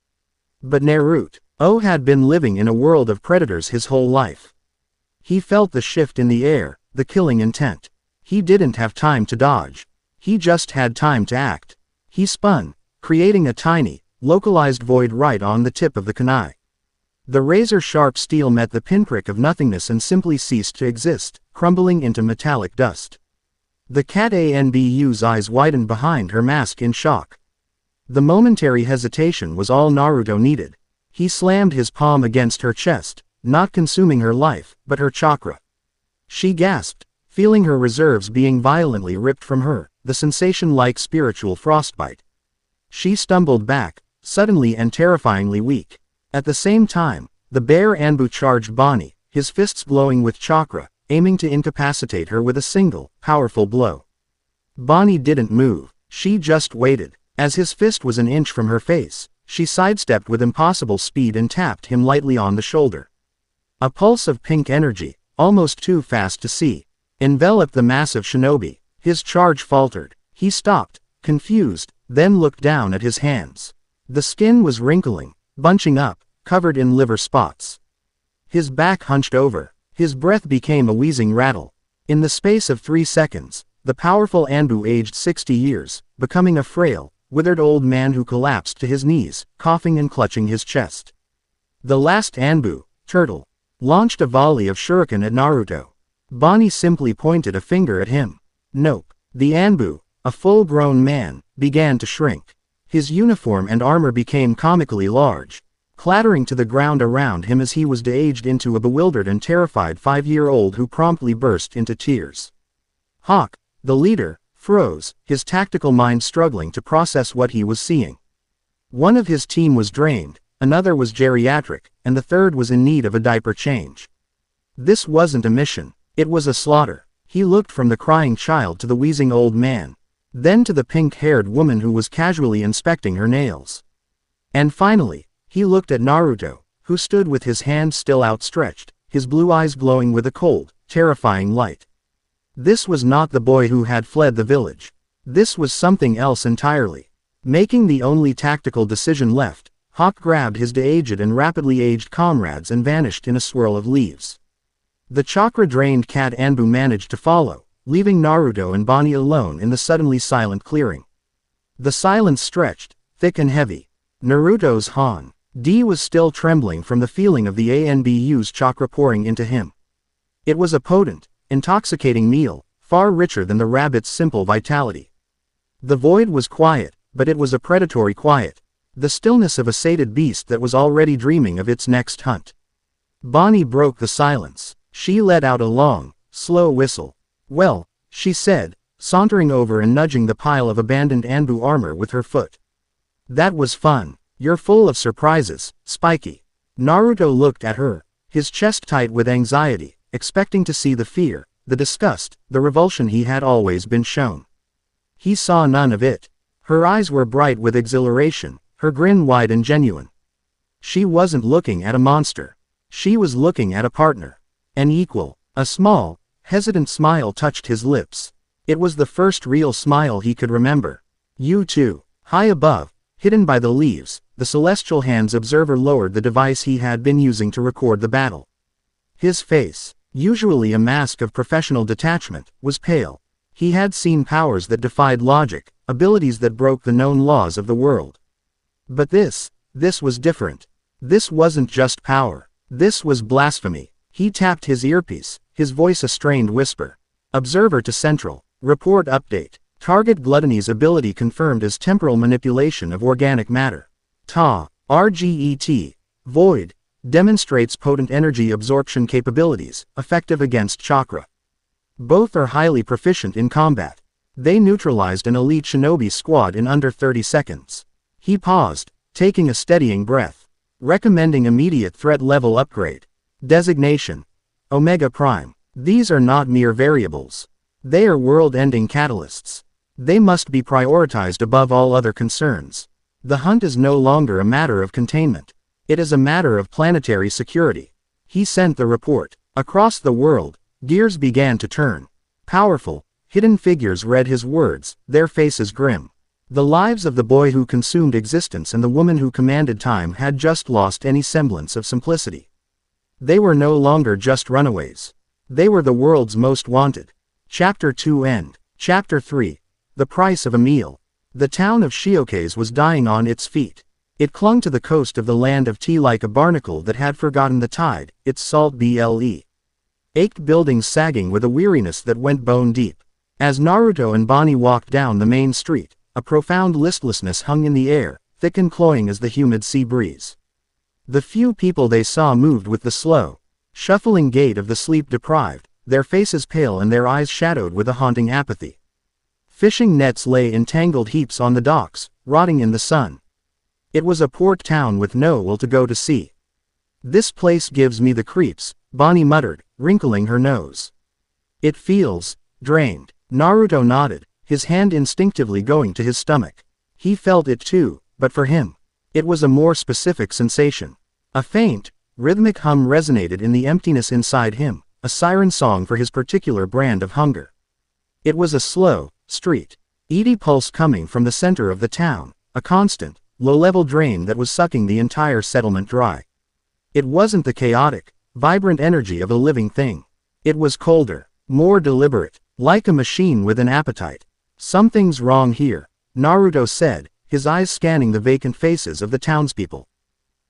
But Naruto had been living in a world of predators his whole life. He felt the shift in the air, the killing intent. He didn't have time to dodge. He just had time to act. He spun, creating a tiny, localized void right on the tip of the kunai. The razor-sharp steel met the pinprick of nothingness and simply ceased to exist, crumbling into metallic dust. The cat Anbu's eyes widened behind her mask in shock. The momentary hesitation was all Naruto needed. He slammed his palm against her chest, not consuming her life, but her chakra. She gasped, feeling her reserves being violently ripped from her, the sensation like spiritual frostbite. She stumbled back, suddenly and terrifyingly weak. At the same time, the bear Anbu charged Bonnie, his fists glowing with chakra, aiming to incapacitate her with a single, powerful blow. Bonnie didn't move. She just waited. As his fist was an inch from her face, she sidestepped with impossible speed and tapped him lightly on the shoulder. A pulse of pink energy, almost too fast to see, enveloped the massive shinobi. His charge faltered. He stopped, confused, then looked down at his hands. The skin was wrinkling, bunching up, covered in liver spots. His back hunched over. His breath became a wheezing rattle. In the space of 3 seconds, the powerful Anbu aged 60 years, becoming a frail, withered old man who collapsed to his knees, coughing and clutching his chest. The last Anbu, Turtle, launched a volley of shuriken at Naruto. Bonnie simply pointed a finger at him. Nope. The Anbu, a full-grown man, began to shrink. His uniform and armor became comically large, clattering to the ground around him as he was de-aged into a bewildered and terrified 5-year-old who promptly burst into tears. Hawk, the leader, froze, his tactical mind struggling to process what he was seeing. One of his team was drained, another was geriatric, and the third was in need of a diaper change. This wasn't a mission, it was a slaughter. He looked from the crying child to the wheezing old man, then to the pink-haired woman who was casually inspecting her nails. And finally, he looked at Naruto, who stood with his hand still outstretched, his blue eyes glowing with a cold, terrifying light. This was not the boy who had fled the village. This was something else entirely. Making the only tactical decision left, Hawk grabbed his de-aged and rapidly aged comrades and vanished in a swirl of leaves. The chakra-drained cat Anbu managed to follow, leaving Naruto and Bonney alone in the suddenly silent clearing. The silence stretched, thick and heavy. Naruto's D was still trembling from the feeling of the Anbu's chakra pouring into him. It was a potent, intoxicating meal, far richer than the rabbit's simple vitality. The void was quiet, but it was a predatory quiet. The stillness of a sated beast that was already dreaming of its next hunt. Bonney broke the silence. She let out a long, slow whistle. "Well," she said, sauntering over and nudging the pile of abandoned Anbu armor with her foot. "That was fun. You're full of surprises, Spiky." Naruto looked at her, his chest tight with anxiety, expecting to see the fear, the disgust, the revulsion he had always been shown. He saw none of it. Her eyes were bright with exhilaration, her grin wide and genuine. She wasn't looking at a monster. She was looking at a partner. An equal. A small, hesitant smile touched his lips. It was the first real smile he could remember. "You too." High above, hidden by the leaves, the celestial hand's observer lowered the device he had been using to record the battle. His face, usually a mask of professional detachment, was pale. He had seen powers that defied logic, abilities that broke the known laws of the world. But this was different. This wasn't just power. This was blasphemy. He tapped his earpiece, his voice a strained whisper. "Observer to Central. Report update. Target Gluttony's ability confirmed as temporal manipulation of organic matter. RGET. Void. Demonstrates potent energy absorption capabilities, effective against chakra. Both are highly proficient in combat. They neutralized an elite shinobi squad in under 30 seconds. He paused, taking a steadying breath. Recommending immediate threat level upgrade. Designation: Omega Prime. These are not mere variables. They are world-ending catalysts. They must be prioritized above all other concerns. The hunt is no longer a matter of containment. It is a matter of planetary security. He sent the report. Across the world, gears began to turn. Powerful, hidden figures read his words, their faces grim. The lives of the boy who consumed existence and the woman who commanded time had just lost any semblance of simplicity. They were no longer just runaways. They were the world's most wanted. Chapter 2 End. Chapter 3. The Price of a Meal. The town of Shiokase was dying on its feet. It clung to the coast of the land of tea like a barnacle that had forgotten the tide, its salt ached buildings sagging with a weariness that went bone deep. As Naruto and Bonney walked down the main street, a profound listlessness hung in the air, thick and cloying as the humid sea breeze. The few people they saw moved with the slow, shuffling gait of the sleep-deprived, their faces pale and their eyes shadowed with a haunting apathy. Fishing nets lay in tangled heaps on the docks, rotting in the sun. It was a port town with no will to go to sea. "This place gives me the creeps," Bonney muttered, wrinkling her nose. "It feels drained." Naruto nodded, his hand instinctively going to his stomach. He felt it too, but for him, it was a more specific sensation. A faint, rhythmic hum resonated in the emptiness inside him, a siren song for his particular brand of hunger. It was a slow, street-eating pulse coming from the center of the town, a constant, low-level drain that was sucking the entire settlement dry. It wasn't the chaotic, vibrant energy of a living thing. It was colder, more deliberate, like a machine with an appetite. "Something's wrong here," Naruto said, his eyes scanning the vacant faces of the townspeople.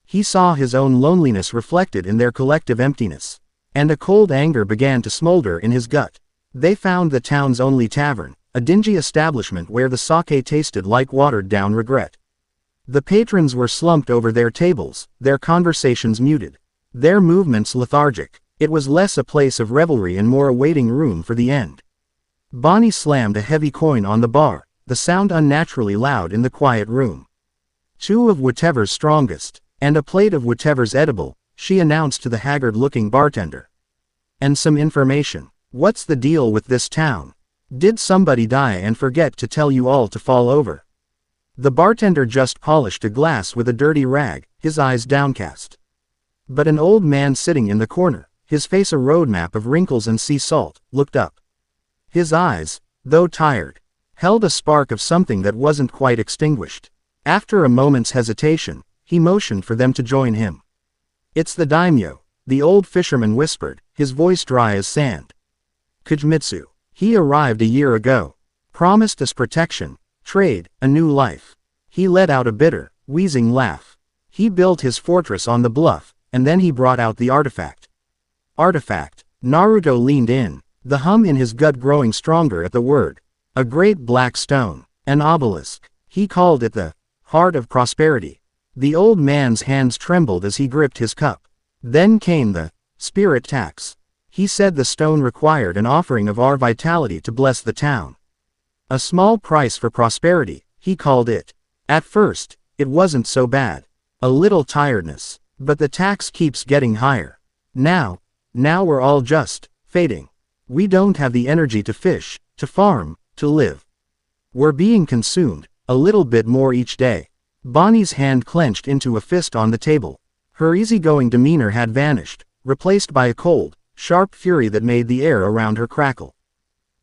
He saw his own loneliness reflected in their collective emptiness. And a cold anger began to smolder in his gut. They found the town's only tavern, a dingy establishment where the sake tasted like watered-down regret. The patrons were slumped over their tables, their conversations muted, their movements lethargic. It was less a place of revelry and more a waiting room for the end. Bonney slammed a heavy coin on the bar, the sound unnaturally loud in the quiet room. "Two of whatever's strongest, and a plate of whatever's edible," she announced to the haggard-looking bartender. "And some information. What's the deal with this town? Did somebody die and forget to tell you all to fall over?" The bartender just polished a glass with a dirty rag, his eyes downcast. But an old man sitting in the corner, his face a roadmap of wrinkles and sea salt, looked up. His eyes, though tired, held a spark of something that wasn't quite extinguished. After a moment's hesitation, he motioned for them to join him. "It's the daimyo, the old fisherman whispered, his voice dry as sand. Kujmitsu. He arrived a year ago. Promised us protection, trade, a new life. He let out a bitter, wheezing laugh. He built his fortress on the bluff, and then he brought out the artifact. Artifact. Naruto leaned in, the hum in his gut growing stronger at the word. A great black stone. An obelisk. He called it the heart of prosperity. The old man's hands trembled as he gripped his cup. Then came the spirit tax. He said the stone required an offering of our vitality to bless the town. A small price for prosperity, he called it. At first, it wasn't so bad. A little tiredness. But the tax keeps getting higher. Now we're all just fading. We don't have the energy to fish, to farm, to live. We're being consumed, a little bit more each day. Bonnie's hand clenched into a fist on the table. Her easygoing demeanor had vanished, replaced by a cold, sharp fury that made the air around her crackle.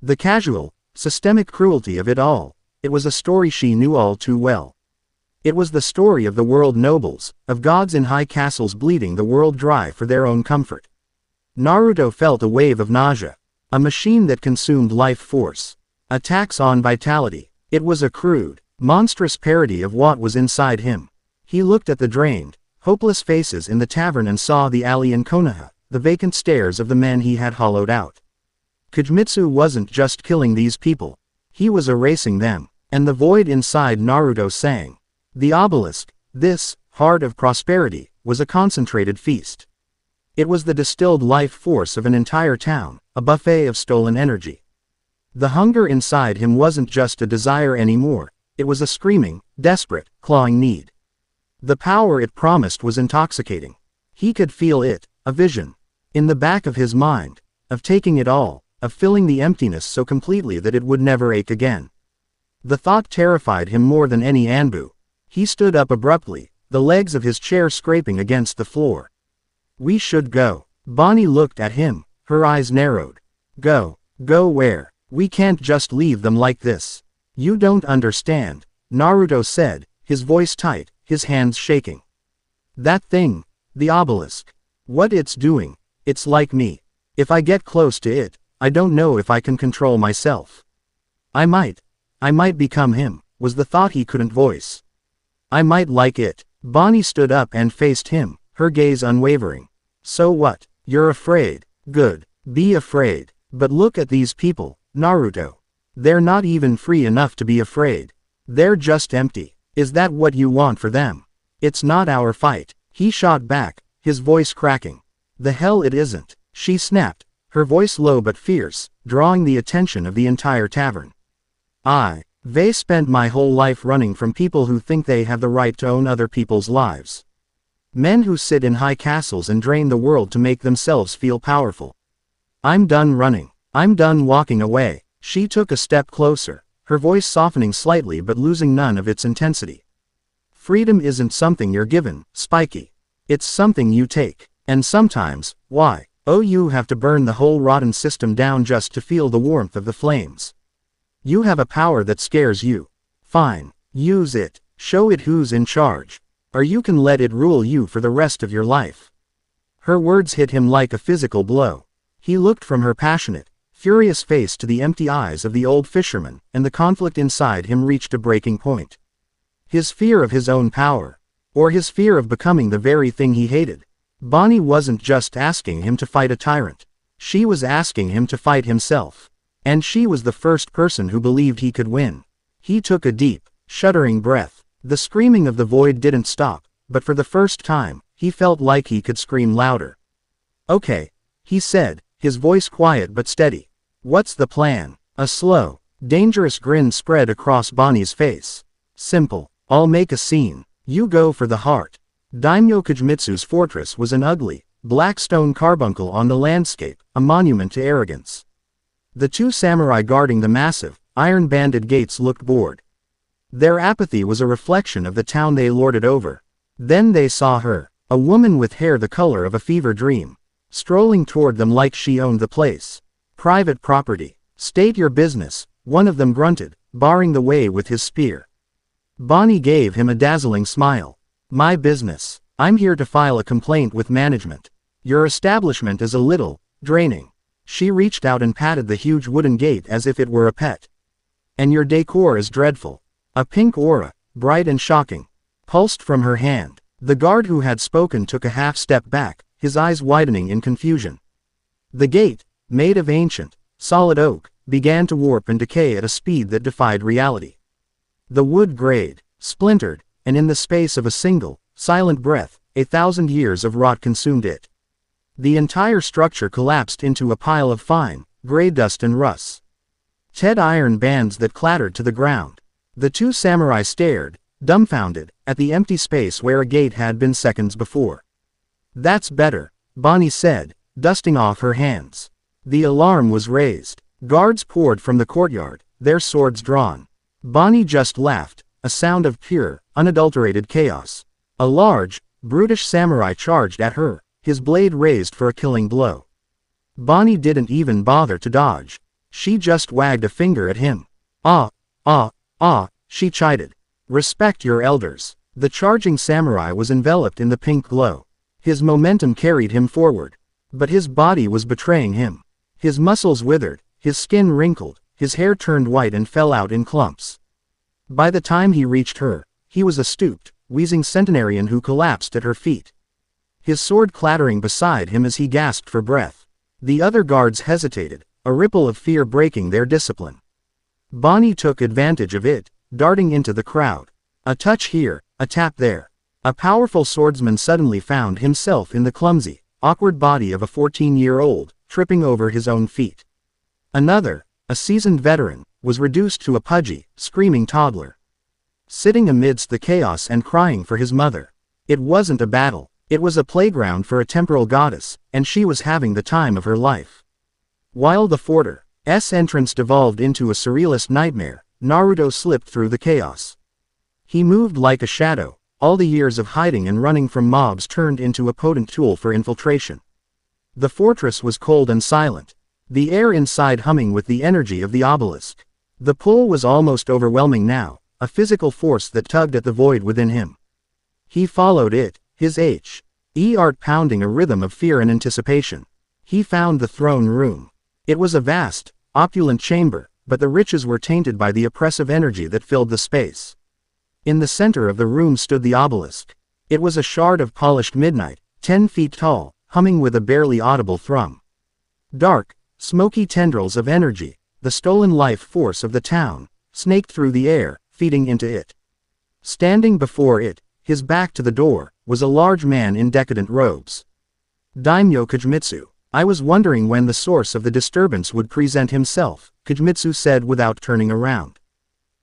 The casual, systemic cruelty of it all. It was a story she knew all too well. It was the story of the world nobles, of gods in high castles bleeding the world dry for their own comfort. Naruto felt a wave of nausea. A machine that consumed life force. A tax on vitality. It was a crude, monstrous parody of what was inside him. He looked at the drained, hopeless faces in the tavern and saw the alley in Konoha, the vacant stares of the men he had hollowed out. Kujmitsu wasn't just killing these people. He was erasing them. And the void inside Naruto sang. The obelisk, this heart of prosperity, was a concentrated feast. It was the distilled life force of an entire town, a buffet of stolen energy. The hunger inside him wasn't just a desire anymore, it was a screaming, desperate, clawing need. The power it promised was intoxicating. He could feel it, a vision. In the back of his mind. Of taking it all, of filling the emptiness so completely that it would never ache again. The thought terrified him more than any Anbu. He stood up abruptly, the legs of his chair scraping against the floor. We should go. Bonnie looked at him, her eyes narrowed. Go. Go where? We can't just leave them like this. You don't understand, Naruto said, his voice tight, his hands shaking. That thing, the obelisk. What it's doing, it's like me. If I get close to it, I don't know if I can control myself. I might become him, was the thought he couldn't voice. I might like it. Bonnie stood up and faced him, her gaze unwavering. So what? You're afraid. Good. Be afraid. But look at these people, Naruto. They're not even free enough to be afraid. They're just empty. Is that what you want for them? It's not our fight. He shot back, his voice cracking. The hell it isn't, she snapped, her voice low but fierce, drawing the attention of the entire tavern. They spent my whole life running from people who think they have the right to own other people's lives. Men who sit in high castles and drain the world to make themselves feel powerful. I'm done running. I'm done walking away. She took a step closer, her voice softening slightly but losing none of its intensity. Freedom isn't something you're given, Spiky. It's something you take. And sometimes, you have to burn the whole rotten system down just to feel the warmth of the flames. You have a power that scares you. Fine. Use it. Show it who's in charge. Or you can let it rule you for the rest of your life. Her words hit him like a physical blow. He looked from her passionate, furious face to the empty eyes of the old fisherman, and the conflict inside him reached a breaking point. His fear of his own power. Or his fear of becoming the very thing he hated. Bonnie wasn't just asking him to fight a tyrant. She was asking him to fight himself. And she was the first person who believed he could win. He took a deep, shuddering breath. The screaming of the void didn't stop, but for the first time, he felt like he could scream louder. Okay, he said, his voice quiet but steady. What's the plan? A slow, dangerous grin spread across Bonnie's face. Simple. I'll make a scene. You go for the heart. Daimyo Kujmitsu's fortress was an ugly, black stone carbuncle on the landscape, a monument to arrogance. The two samurai guarding the massive, iron-banded gates looked bored. Their apathy was a reflection of the town they lorded over. Then they saw her, a woman with hair the color of a fever dream, strolling toward them like she owned the place. Private property. State your business, one of them grunted, barring the way with his spear. Bonnie gave him a dazzling smile. My business. I'm here to file a complaint with management. Your establishment is a little draining. She reached out and patted the huge wooden gate as if it were a pet. And your decor is dreadful. A pink aura, bright and shocking, pulsed from her hand. The guard who had spoken took a half step back, his eyes widening in confusion. The gate, made of ancient, solid oak, began to warp and decay at a speed that defied reality. The wood grayed, splintered, and in the space of a single, silent breath, 1,000 years of rot consumed it. The entire structure collapsed into a pile of fine, gray dust and rust. Ted iron bands that clattered to the ground. The two samurai stared, dumbfounded, at the empty space where a gate had been seconds before. That's better, Bonney said, dusting off her hands. The alarm was raised. Guards poured from the courtyard, their swords drawn. Bonney just laughed, a sound of pure, unadulterated chaos. A large, brutish samurai charged at her, his blade raised for a killing blow. Bonney didn't even bother to dodge. She just wagged a finger at him. She chided. Respect your elders. The charging samurai was enveloped in the pink glow. His momentum carried him forward. But his body was betraying him. His muscles withered, his skin wrinkled, his hair turned white and fell out in clumps. By the time he reached her, he was a stooped, wheezing centenarian who collapsed at her feet. His sword clattering beside him as he gasped for breath. The other guards hesitated, a ripple of fear breaking their discipline. Bonney took advantage of it, darting into the crowd. A touch here, a tap there. A powerful swordsman suddenly found himself in the clumsy, awkward body of a 14-year-old, tripping over his own feet. Another, a seasoned veteran, was reduced to a pudgy, screaming toddler. Sitting amidst the chaos and crying for his mother. It wasn't a battle. It was a playground for a temporal goddess, and she was having the time of her life. While the fortress entrance devolved into a surrealist nightmare, Naruto slipped through the chaos. He moved like a shadow, all the years of hiding and running from mobs turned into a potent tool for infiltration. The fortress was cold and silent, the air inside humming with the energy of the obelisk. The pull was almost overwhelming now, a physical force that tugged at the void within him. He followed it, his heart pounding a rhythm of fear and anticipation. He found the throne room. It was a vast, opulent chamber, but the riches were tainted by the oppressive energy that filled the space. In the center of the room stood the obelisk. It was a shard of polished midnight, 10 feet tall, humming with a barely audible thrum. Dark, smoky tendrils of energy, the stolen life force of the town, snaked through the air, feeding into it. Standing before it, his back to the door, was a large man in decadent robes. Daimyo Kagemitsu. I was wondering when the source of the disturbance would present himself, Kagemitsu said without turning around.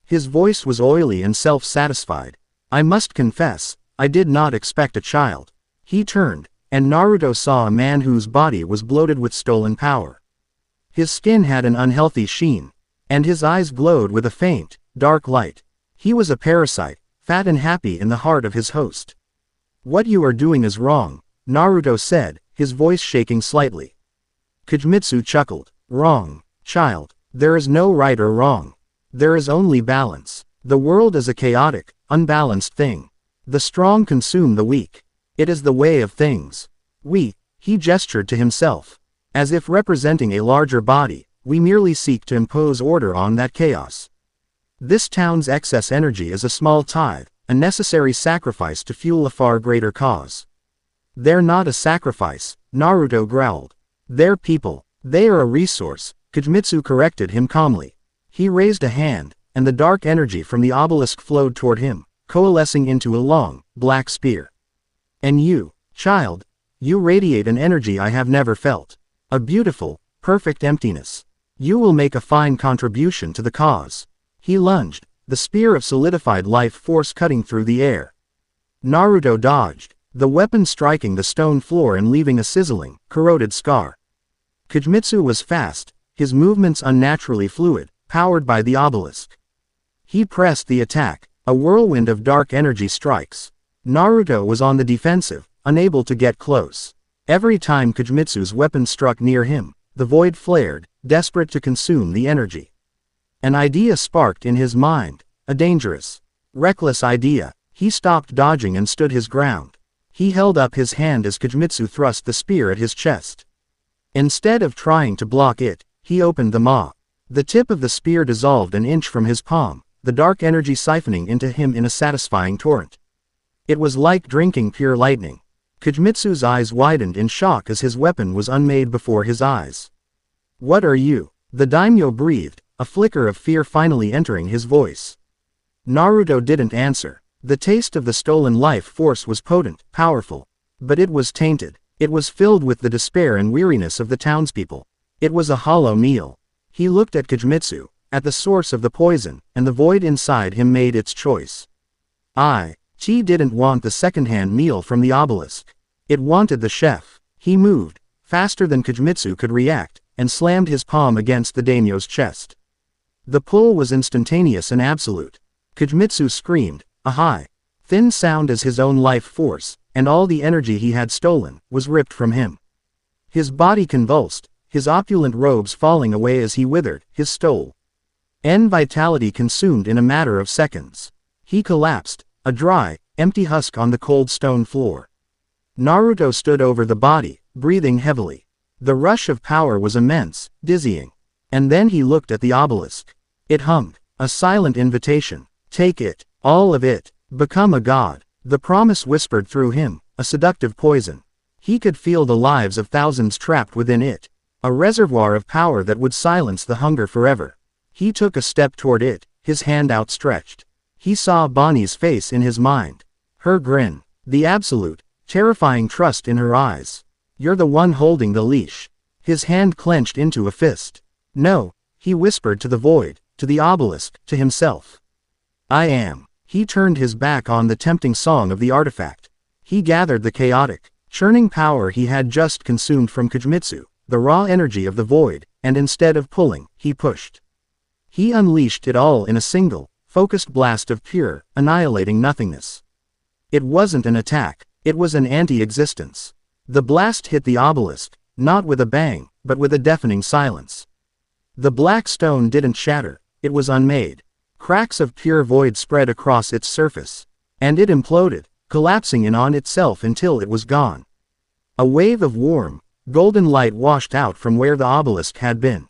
His voice was oily and self-satisfied. I must confess, I did not expect a child. He turned, and Naruto saw a man whose body was bloated with stolen power. His skin had an unhealthy sheen, and his eyes glowed with a faint, dark light. He was a parasite, fat and happy in the heart of his host. What you are doing is wrong, Naruto said, his voice shaking slightly. Kagemitsu chuckled. Wrong, child. There is no right or wrong. There is only balance. The world is a chaotic, unbalanced thing. The strong consume the weak. It is the way of things. He gestured to himself. As if representing a larger body, we merely seek to impose order on that chaos. This town's excess energy is a small tithe, a necessary sacrifice to fuel a far greater cause. They're not a sacrifice, Naruto growled. They're people. They are a resource, Kagemitsu corrected him calmly. He raised a hand, and the dark energy from the obelisk flowed toward him, coalescing into a long, black spear. And you, child, you radiate an energy I have never felt. A beautiful, perfect emptiness. You will make a fine contribution to the cause. He lunged, the spear of solidified life force cutting through the air. Naruto dodged, the weapon striking the stone floor and leaving a sizzling, corroded scar. Kagemitsu was fast, his movements unnaturally fluid, powered by the obelisk. He pressed the attack, a whirlwind of dark energy strikes. Naruto was on the defensive, unable to get close. Every time Kagemitsu's weapon struck near him, the void flared, desperate to consume the energy. An idea sparked in his mind, a dangerous, reckless idea. He stopped dodging and stood his ground. He held up his hand as Kujmitsu thrust the spear at his chest. Instead of trying to block it, he opened the maw. The tip of the spear dissolved an inch from his palm, the dark energy siphoning into him in a satisfying torrent. It was like drinking pure lightning. Kujmitsu's eyes widened in shock as his weapon was unmade before his eyes. "What are you?" the daimyo breathed, a flicker of fear finally entering his voice. Naruto didn't answer. The taste of the stolen life force was potent, powerful. But it was tainted. It was filled with the despair and weariness of the townspeople. It was a hollow meal. He looked at Kujmitsu, at the source of the poison, and the void inside him made its choice. He didn't want the second-hand meal from the obelisk. It wanted the chef. He moved, faster than Kujmitsu could react, and slammed his palm against the daimyo's chest. The pull was instantaneous and absolute. Kujmitsu screamed, a high, thin sound as his own life force, and all the energy he had stolen, was ripped from him. His body convulsed, his opulent robes falling away as he withered, his stole. Vitality consumed in a matter of seconds. He collapsed, a dry, empty husk on the cold stone floor. Naruto stood over the body, breathing heavily. The rush of power was immense, dizzying. And then he looked at the obelisk. It hummed, a silent invitation. Take it, all of it, become a god. The promise whispered through him, a seductive poison. He could feel the lives of thousands trapped within it. A reservoir of power that would silence the hunger forever. He took a step toward it, his hand outstretched. He saw Bonnie's face in his mind. Her grin. The absolute, terrifying trust in her eyes. You're the one holding the leash. His hand clenched into a fist. No, he whispered to the void, to the obelisk, to himself. I am. He turned his back on the tempting song of the artifact. He gathered the chaotic, churning power he had just consumed from Kujmitsu, the raw energy of the void, and instead of pulling, he pushed. He unleashed it all in a single, focused blast of pure, annihilating nothingness. It wasn't an attack, it was an anti-existence. The blast hit the obelisk, not with a bang, but with a deafening silence. The black stone didn't shatter, it was unmade. Cracks of pure void spread across its surface. And it imploded, collapsing in on itself until it was gone. A wave of warm, golden light washed out from where the obelisk had been.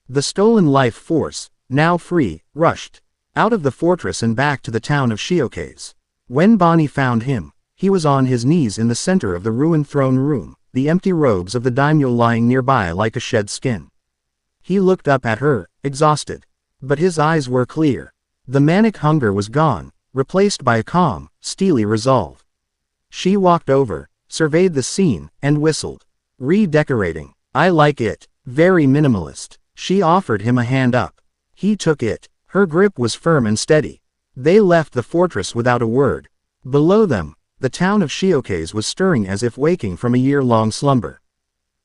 The stolen life force, now free, rushed out of the fortress and back to the town of Shiokes. When Bonnie found him, he was on his knees in the center of the ruined throne room, the empty robes of the daimyo lying nearby like a shed skin. He looked up at her, exhausted. But his eyes were clear. The manic hunger was gone, replaced by a calm, steely resolve. She walked over, surveyed the scene, and whistled. Redecorating. I like it. Very minimalist. She offered him a hand up. He took it. Her grip was firm and steady. They left the fortress without a word. Below them, the town of Shiokes was stirring as if waking from a year-long slumber.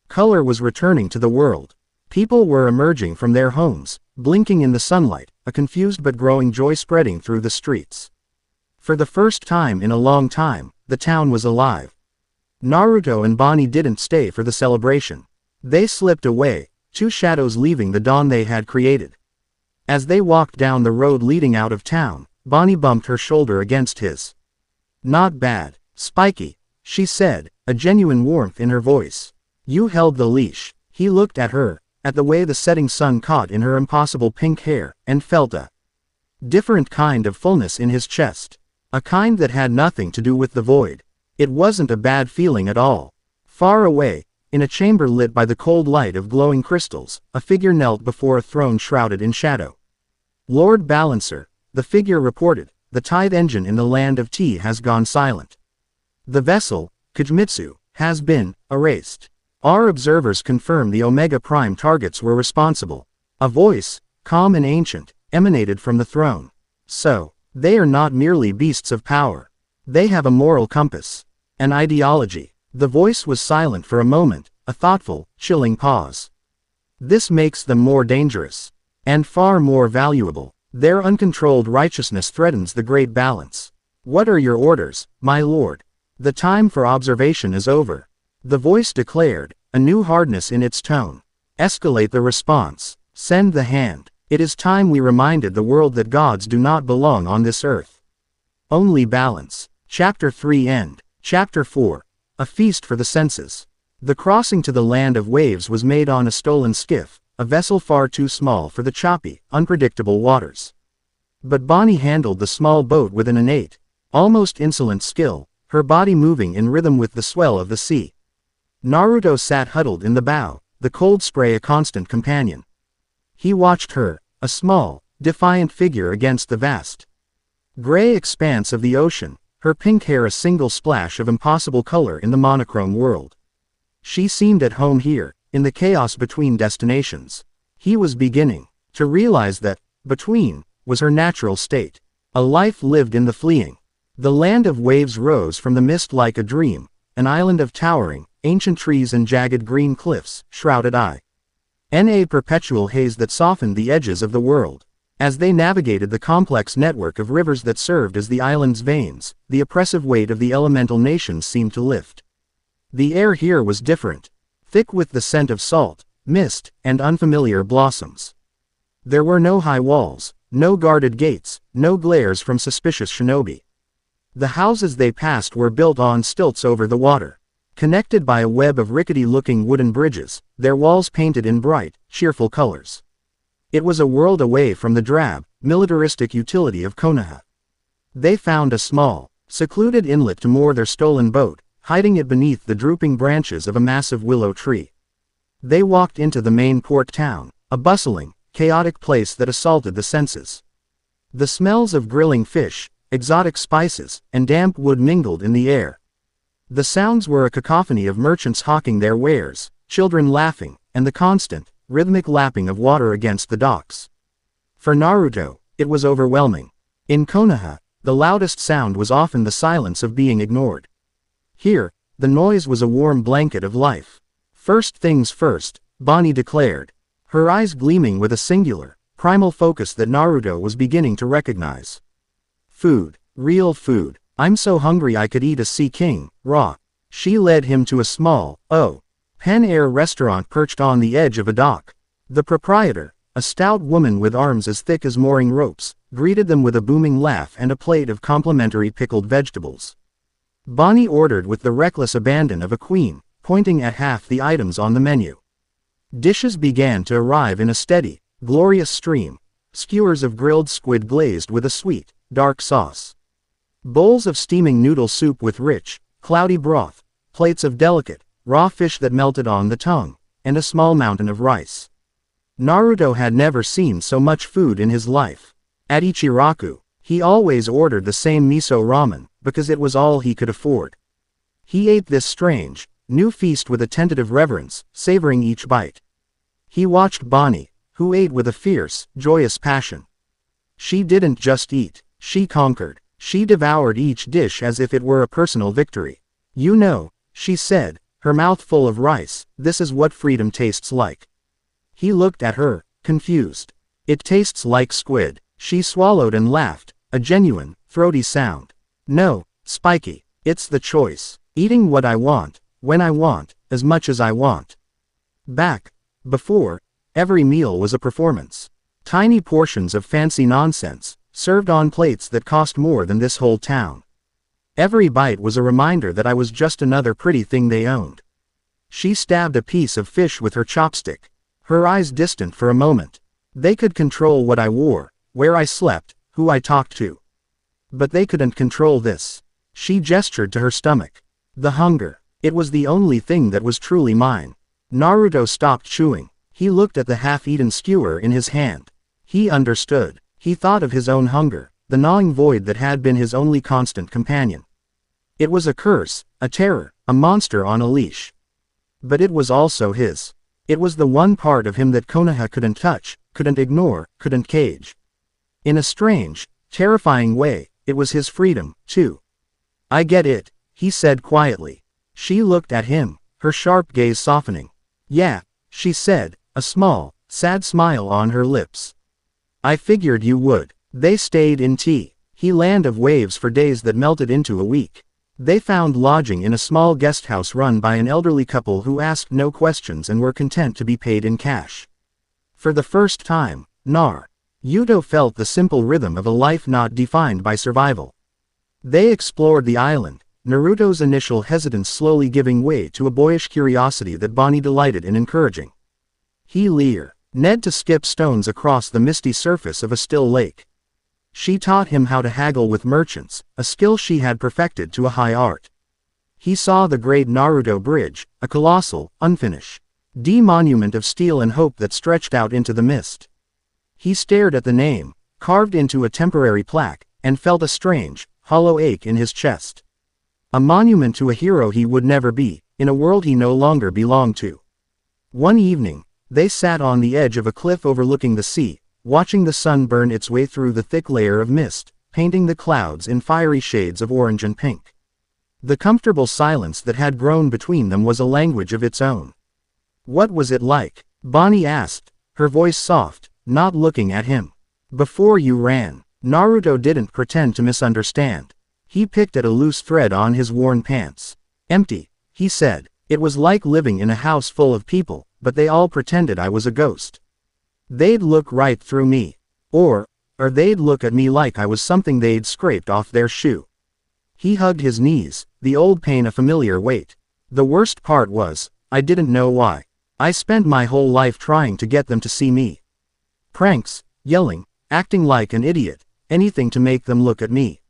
Color was returning to the world. People were emerging from their homes, blinking in the sunlight, a confused but growing joy spreading through the streets. For the first time in a long time, the town was alive. Naruto and Bonnie didn't stay for the celebration. They slipped away, two shadows leaving the dawn they had created. As they walked down the road leading out of town, Bonnie bumped her shoulder against his. Not bad, Spiky, she said, a genuine warmth in her voice. You held the leash. He looked at her, at the way the setting sun caught in her impossible pink hair, and felt a different kind of fullness in his chest. A kind that had nothing to do with the void. It wasn't a bad feeling at all. Far away, in a chamber lit by the cold light of glowing crystals, a figure knelt before a throne shrouded in shadow. Lord Balancer, the figure reported, the tide engine in the land of tea has gone silent. The vessel, Kujmitsu, has been erased. Our observers confirm the Omega Prime targets were responsible. A voice, calm and ancient, emanated from the throne. So, they are not merely beasts of power. They have a moral compass. An ideology. The voice was silent for a moment, a thoughtful, chilling pause. This makes them more dangerous. And far more valuable. Their uncontrolled righteousness threatens the great balance. What are your orders, my lord? The time for observation is over. The voice declared, a new hardness in its tone. Escalate the response. Send the hand. It is time we reminded the world that gods do not belong on this earth. Only balance. Chapter 3 End. Chapter 4. A Feast for the Senses. The crossing to the land of waves was made on a stolen skiff, a vessel far too small for the choppy, unpredictable waters. But Bonney handled the small boat with an innate, almost insolent skill, her body moving in rhythm with the swell of the sea. Naruto sat huddled in the bow, the cold spray a constant companion. He watched her, a small, defiant figure against the vast gray expanse of the ocean, her pink hair a single splash of impossible color in the monochrome world. She seemed at home here, in the chaos between destinations. He was beginning to realize that, between, was her natural state. A life lived in the fleeing. The land of waves rose from the mist like a dream, an island of towering, ancient trees and jagged green cliffs, shrouded in a perpetual haze that softened the edges of the world. As they navigated the complex network of rivers that served as the island's veins, the oppressive weight of the elemental nations seemed to lift. The air here was different, thick with the scent of salt, mist, and unfamiliar blossoms. There were no high walls, no guarded gates, no glares from suspicious shinobi. The houses they passed were built on stilts over the water, connected by a web of rickety-looking wooden bridges, their walls painted in bright, cheerful colors. It was a world away from the drab, militaristic utility of Konoha. They found a small, secluded inlet to moor their stolen boat, hiding it beneath the drooping branches of a massive willow tree. They walked into the main port town, a bustling, chaotic place that assaulted the senses. The smells of grilling fish, exotic spices, and damp wood mingled in the air. The sounds were a cacophony of merchants hawking their wares, children laughing, and the constant, rhythmic lapping of water against the docks. For Naruto, it was overwhelming. In Konoha, the loudest sound was often the silence of being ignored. Here, the noise was a warm blanket of life. First things first, Bonney declared, her eyes gleaming with a singular, primal focus that Naruto was beginning to recognize. Food, real food. I'm so hungry I could eat a sea king, raw. She led him to a small, open-air restaurant perched on the edge of a dock. The proprietor, a stout woman with arms as thick as mooring ropes, greeted them with a booming laugh and a plate of complimentary pickled vegetables. Bonney ordered with the reckless abandon of a queen, pointing at half the items on the menu. Dishes began to arrive in a steady, glorious stream, skewers of grilled squid glazed with a sweet, dark sauce. Bowls of steaming noodle soup with rich, cloudy broth, plates of delicate, raw fish that melted on the tongue, and a small mountain of rice. Naruto had never seen so much food in his life. At Ichiraku, he always ordered the same miso ramen, because it was all he could afford. He ate this strange, new feast with a tentative reverence, savoring each bite. He watched Bonney, who ate with a fierce, joyous passion. She didn't just eat, she conquered. She devoured each dish as if it were a personal victory. You know, she said, her mouth full of rice, this is what freedom tastes like. He looked at her, confused. It tastes like squid. She swallowed and laughed, a genuine, throaty sound. No, Spiky, it's the choice. Eating what I want, when I want, as much as I want. Before, every meal was a performance. Tiny portions of fancy nonsense, served on plates that cost more than this whole town. Every bite was a reminder that I was just another pretty thing they owned. She stabbed a piece of fish with her chopstick, her eyes distant for a moment. They could control what I wore, where I slept, who I talked to. But they couldn't control this. She gestured to her stomach. The hunger. It was the only thing that was truly mine. Naruto stopped chewing. He looked at the half-eaten skewer in his hand. He understood. He thought of his own hunger, the gnawing void that had been his only constant companion. It was a curse, a terror, a monster on a leash. But it was also his. It was the one part of him that Konoha couldn't touch, couldn't ignore, couldn't cage. In a strange, terrifying way, it was his freedom, too. I get it, he said quietly. She looked at him, her sharp gaze softening. Yeah, she said, a small, sad smile on her lips. I figured you would. They stayed in the land of waves for days that melted into a week. They found lodging in a small guest house run by an elderly couple who asked no questions and were content to be paid in cash. For the first time, Naruto felt the simple rhythm of a life not defined by survival. They explored the island, Naruto's initial hesitance slowly giving way to a boyish curiosity that Bonney delighted in encouraging. He leer Ned to skip stones across the misty surface of a still lake. She taught him how to haggle with merchants, a skill she had perfected to a high art. He saw the great Naruto Bridge, a colossal, unfinished monument of steel and hope that stretched out into the mist. He stared at the name, carved into a temporary plaque, and felt a strange, hollow ache in his chest. A monument to a hero he would never be, in a world he no longer belonged to. One evening, they sat on the edge of a cliff overlooking the sea, watching the sun burn its way through the thick layer of mist, painting the clouds in fiery shades of orange and pink. The comfortable silence that had grown between them was a language of its own. What was it like? Bonney asked, her voice soft, not looking at him. Before you ran. Naruto didn't pretend to misunderstand. He picked at a loose thread on his worn pants. Empty, he said. It was like living in a house full of people, but they all pretended I was a ghost. They'd look right through me. Or they'd look at me like I was something they'd scraped off their shoe. He hugged his knees, the old pain a familiar weight. The worst part was, I didn't know why. I spent my whole life trying to get them to see me. Pranks, yelling, acting like an idiot, anything to make them look at me.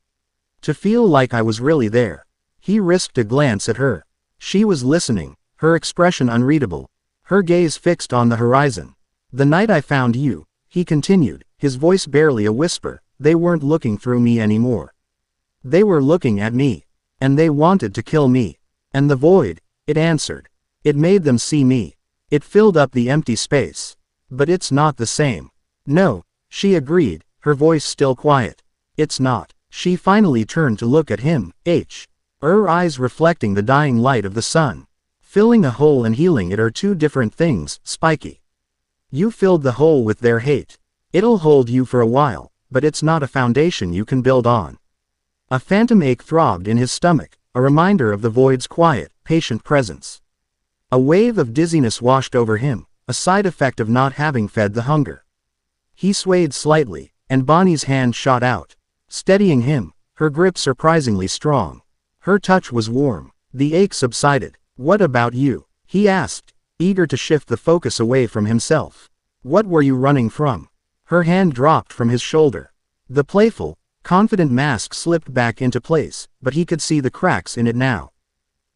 To feel like I was really there. He risked a glance at her. She was listening, her expression unreadable, her gaze fixed on the horizon. The night I found you, he continued, his voice barely a whisper, they weren't looking through me anymore. They were looking at me. And they wanted to kill me. And the void, it answered. It made them see me. It filled up the empty space. But it's not the same. No, she agreed, her voice still quiet. It's not. She finally turned to look at him, her eyes reflecting the dying light of the sun. Filling a hole and healing it are two different things, Spiky. You filled the hole with their hate. It'll hold you for a while, but it's not a foundation you can build on. A phantom ache throbbed in his stomach, a reminder of the void's quiet, patient presence. A wave of dizziness washed over him, a side effect of not having fed the hunger. He swayed slightly, and Bonnie's hand shot out, steadying him, her grip surprisingly strong. Her touch was warm. The ache subsided. What about you? He asked, eager to shift the focus away from himself. What were you running from? Her hand dropped from his shoulder. The playful, confident mask slipped back into place, but he could see the cracks in it now.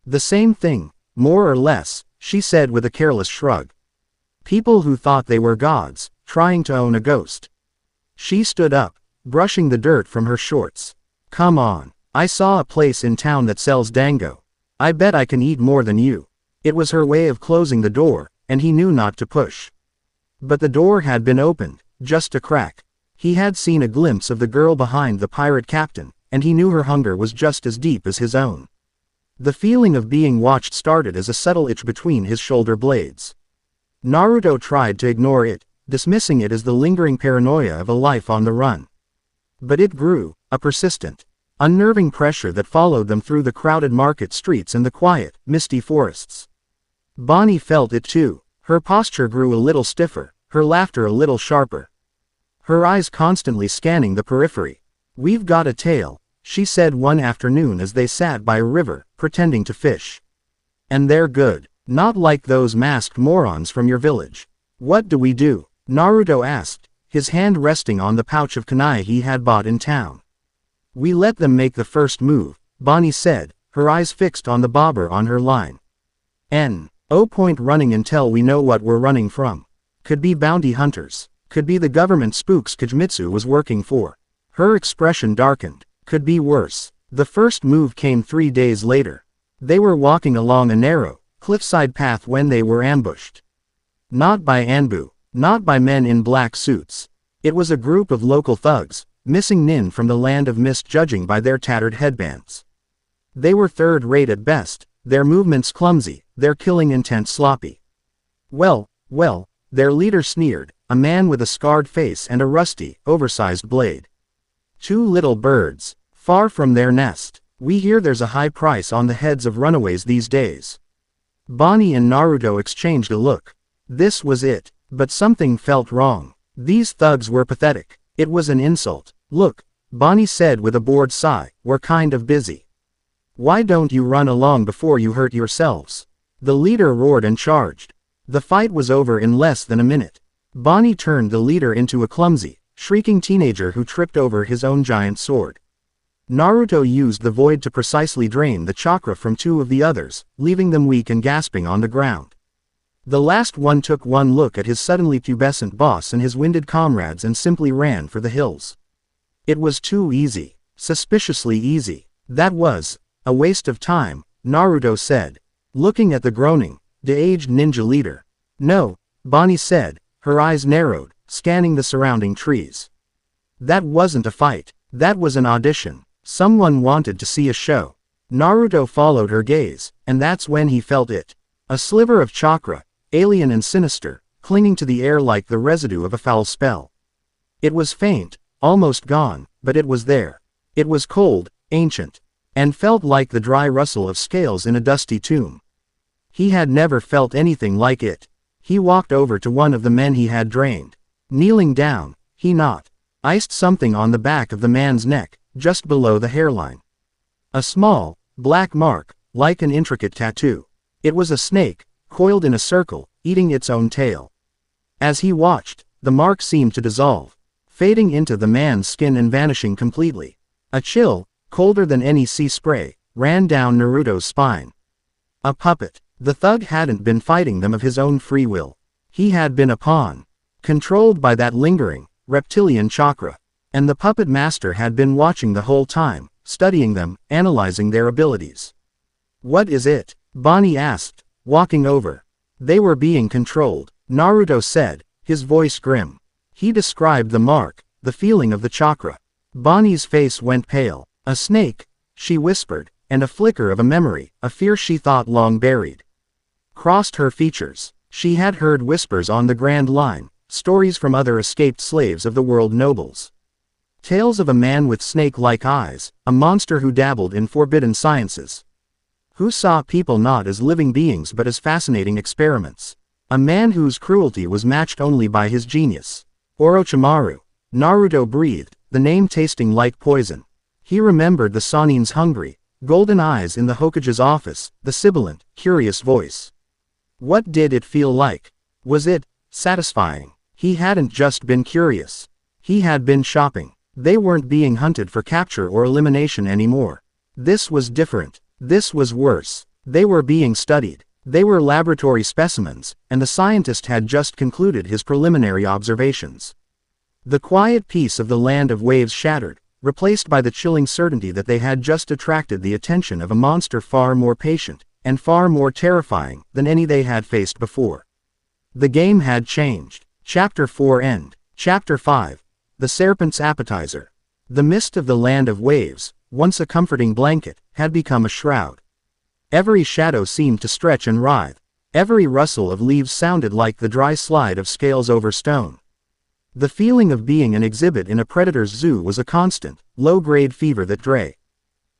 The same thing, more or less, she said with a careless shrug. People who thought they were gods, trying to own a ghost. She stood up, brushing the dirt from her shorts. Come on, I saw a place in town that sells dango. I bet I can eat more than you. It was her way of closing the door, and he knew not to push. But the door had been opened, just a crack. He had seen a glimpse of the girl behind the pirate captain, and he knew her hunger was just as deep as his own. The feeling of being watched started as a subtle itch between his shoulder blades. Naruto tried to ignore it, dismissing it as the lingering paranoia of a life on the run. But it grew, a persistent, unnerving pressure that followed them through the crowded market streets and the quiet, misty forests. Bonney felt it too. Her posture grew a little stiffer, her laughter a little sharper. Her eyes constantly scanning the periphery. We've got a tale, she said one afternoon as they sat by a river, pretending to fish. And they're good, not like those masked morons from your village. What do we do? Naruto asked, his hand resting on the pouch of kunai he had bought in town. We let them make the first move, Bonney said, her eyes fixed on the bobber on her line. No point running until we know what we're running from. Could be bounty hunters. Could be the government spooks Kimitsu was working for. Her expression darkened. Could be worse. The first move came 3 days later. They were walking along a narrow, cliffside path when they were ambushed. Not by Anbu, not by men in black suits. It was a group of local thugs, missing nin from the land of mist judging by their tattered headbands. They were third-rate at best, their movements clumsy, their killing intent sloppy. Well, their leader sneered, a man with a scarred face and a rusty, oversized blade. 2 little birds, far from their nest. We hear there's a high price on the heads of runaways these days. Bonney and Naruto exchanged a look. This was it, but something felt wrong. These thugs were pathetic. It was an insult. Look, Bonney said with a bored sigh, we're kind of busy. Why don't you run along before you hurt yourselves? The leader roared and charged. The fight was over in less than a minute. Bonney turned the leader into a clumsy, shrieking teenager who tripped over his own giant sword. Naruto used the void to precisely drain the chakra from two of the others, leaving them weak and gasping on the ground. The last one took one look at his suddenly pubescent boss and his winded comrades and simply ran for the hills. It was too easy. Suspiciously easy. That was a waste of time, Naruto said, looking at the groaning, de-aged ninja leader. No, Bonney said, her eyes narrowed, scanning the surrounding trees. That wasn't a fight. That was an audition. Someone wanted to see a show. Naruto followed her gaze, and that's when he felt it. A sliver of chakra, alien and sinister, clinging to the air like the residue of a foul spell. It was faint, almost gone, but it was there. It was cold, ancient, and felt like the dry rustle of scales in a dusty tomb. He had never felt anything like it. He walked over to one of the men he had drained. Kneeling down, he iced something on the back of the man's neck, just below the hairline. A small, black mark, like an intricate tattoo. It was a snake, coiled in a circle, eating its own tail. As he watched, the mark seemed to dissolve, fading into the man's skin and vanishing completely. A chill, colder than any sea spray, ran down Naruto's spine. A puppet. The thug hadn't been fighting them of his own free will. He had been a pawn, controlled by that lingering, reptilian chakra. And the puppet master had been watching the whole time, studying them, analyzing their abilities. What is it? Bonney asked, walking over. They were being controlled, Naruto said, his voice grim. He described the mark, the feeling of the chakra. Bonnie's face went pale. A snake, she whispered, and a flicker of a memory, a fear she thought long buried, crossed her features. She had heard whispers on the Grand Line, stories from other escaped slaves of the world nobles. Tales of a man with snake-like eyes, a monster who dabbled in forbidden sciences. Who saw people not as living beings but as fascinating experiments. A man whose cruelty was matched only by his genius. Orochimaru. Naruto breathed, the name tasting like poison. He remembered the Sanin's hungry, golden eyes in the Hokage's office, the sibilant, curious voice. What did it feel like? Was it satisfying? He hadn't just been curious. He had been shopping. They weren't being hunted for capture or elimination anymore. This was different. This was worse. They were being studied. They were laboratory specimens, and the scientist had just concluded his preliminary observations. The quiet peace of the land of waves shattered, replaced by the chilling certainty that they had just attracted the attention of a monster far more patient, and far more terrifying, than any they had faced before. The game had changed. Chapter 4 End. Chapter 5. The Serpent's Appetizer. The mist of the land of waves, once a comforting blanket, had become a shroud. Every shadow seemed to stretch and writhe. Every rustle of leaves sounded like the dry slide of scales over stone. The feeling of being an exhibit in a predator's zoo was a constant, low-grade fever that